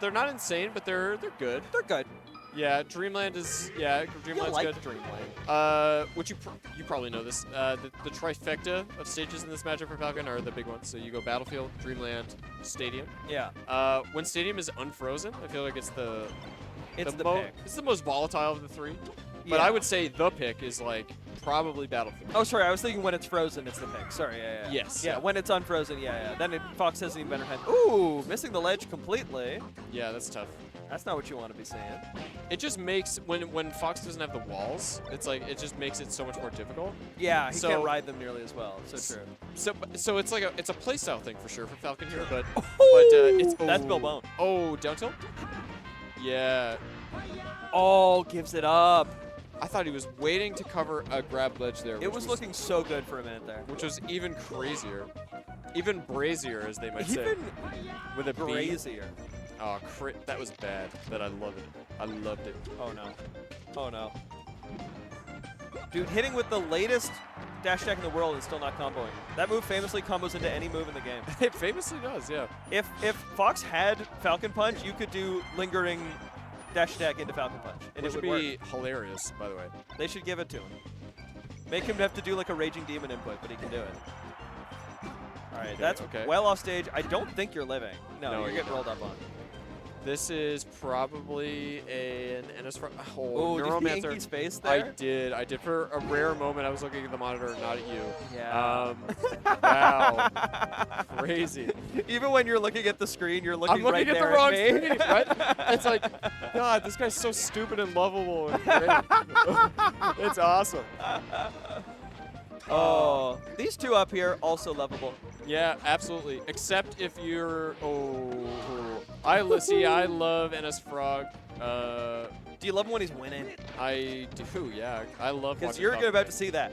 They're not insane, but they're good. They're good. Yeah, Dreamland's like good. Dreamland. Which you probably know this. The trifecta of stages in this matchup for Falcon are the big ones. So you go Battlefield, Dreamland, Stadium. Yeah. When Stadium is unfrozen, I feel like it's the pick. It's the most volatile of the three. But Yeah. I would say the pick is like probably Battlefield. Oh, sorry. I was thinking when it's frozen, it's the pick. Sorry. Yeah. Yes. Yeah. When it's unfrozen, yeah. Then Fox has an even better hand. Ooh, missing the ledge completely. Yeah, that's tough. That's not what you want to be seeing. It just makes when Fox doesn't have the walls, it's like it just makes it so much more difficult. Yeah, he So- can't ride them nearly as well. So true. So it's like it's a playstyle thing for sure for Falcon here, but it's That's Bill Bone. Oh, down tilt? Yeah. Oh, gives it up. I thought he was waiting to cover a grab ledge there. It was looking so good for a minute there. Which was even crazier. Even brazier, as they might say. Even with a B. brazier. Oh, that was bad, but I loved it. I loved it. Oh, no. Oh, no. Dude, hitting with the latest dash attack in the world is still not comboing. That move famously combos into any move in the game. It famously does, yeah. If Fox had Falcon Punch, you could do lingering dash attack into Falcon Punch, and Which it would would be work. hilarious, by the way. They should give it to him. Make him have to do like a Raging Demon input, but he can do it. All right, that's well off stage. I don't think you're living. No, you're getting rolled up on. This is probably an NS. Oh, Neuromancer. did you space there? I did for a rare moment. I was looking at the monitor, not at you. Yeah. Wow. Crazy. Even when you're looking at the screen, you're looking I'm looking right at the there wrong at me. screen, right? It's like, God, this guy's so stupid and lovable. And great. It's awesome. Oh, these two up here also lovable. Yeah, absolutely. Except if you're I love NS Frog. Do you love him when he's winning? I do, yeah. I love Because watching you're Falcon about win. to see that.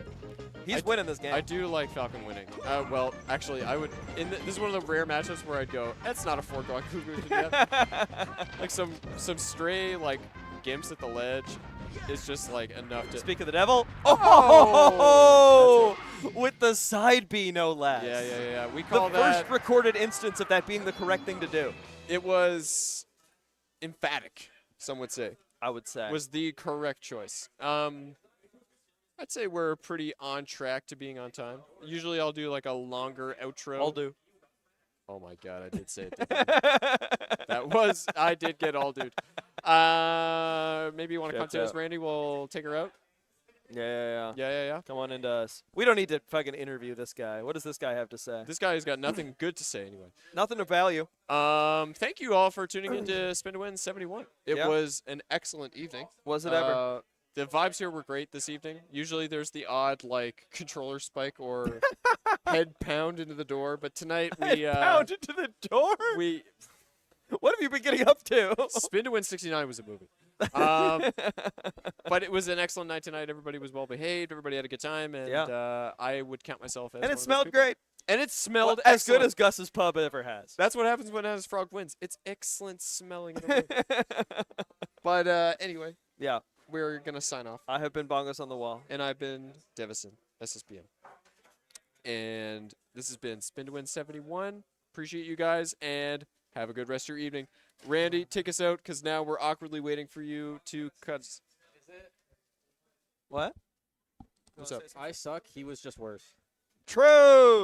He's winning this game. I do like Falcon winning. Well, actually, I would. This is one of the rare matchups where I'd go, that's not a foregone conclusion yet. Like some stray like gimps at the ledge is just like enough to. Speak of the devil. Oh! With the side B, no less. Yeah. We call the that first recorded instance of that being the correct thing to do. It was emphatic. Some would say. I would say was the correct choice. I'd say we're pretty on track to being on time. Usually I'll do like a longer outro. I'll do. Oh my God, I did say it. I did get all dude. Maybe you want to come to us, Randy? We'll take her out. Yeah. Come on into us. We don't need to fucking interview this guy. What does this guy have to say? This guy has got nothing good to say anyway. Nothing of value. Thank you all for tuning in to Spin to Win 71. It was an excellent evening. Was it ever? The vibes here were great this evening. Usually there's the odd like controller spike or head pound into the door, but tonight we pound into the door. What have you been getting up to? Spin to Win 69 was a movie. But it was an excellent night tonight. Everybody was well behaved. Everybody had a good time, and I would count myself as. And it smelled great. And it smelled as good as Gus's pub ever has. That's what happens when NS Frog wins. It's excellent smelling. But anyway, we're gonna sign off. I have been Bongos on the Wall, and I've been Devison, SSBM, and this has been Spin to Win 71. Appreciate you guys, and have a good rest of your evening. Randy, take us out, because now we're awkwardly waiting for you to cut. Is it? What? What's up? I suck. He was just worse. True.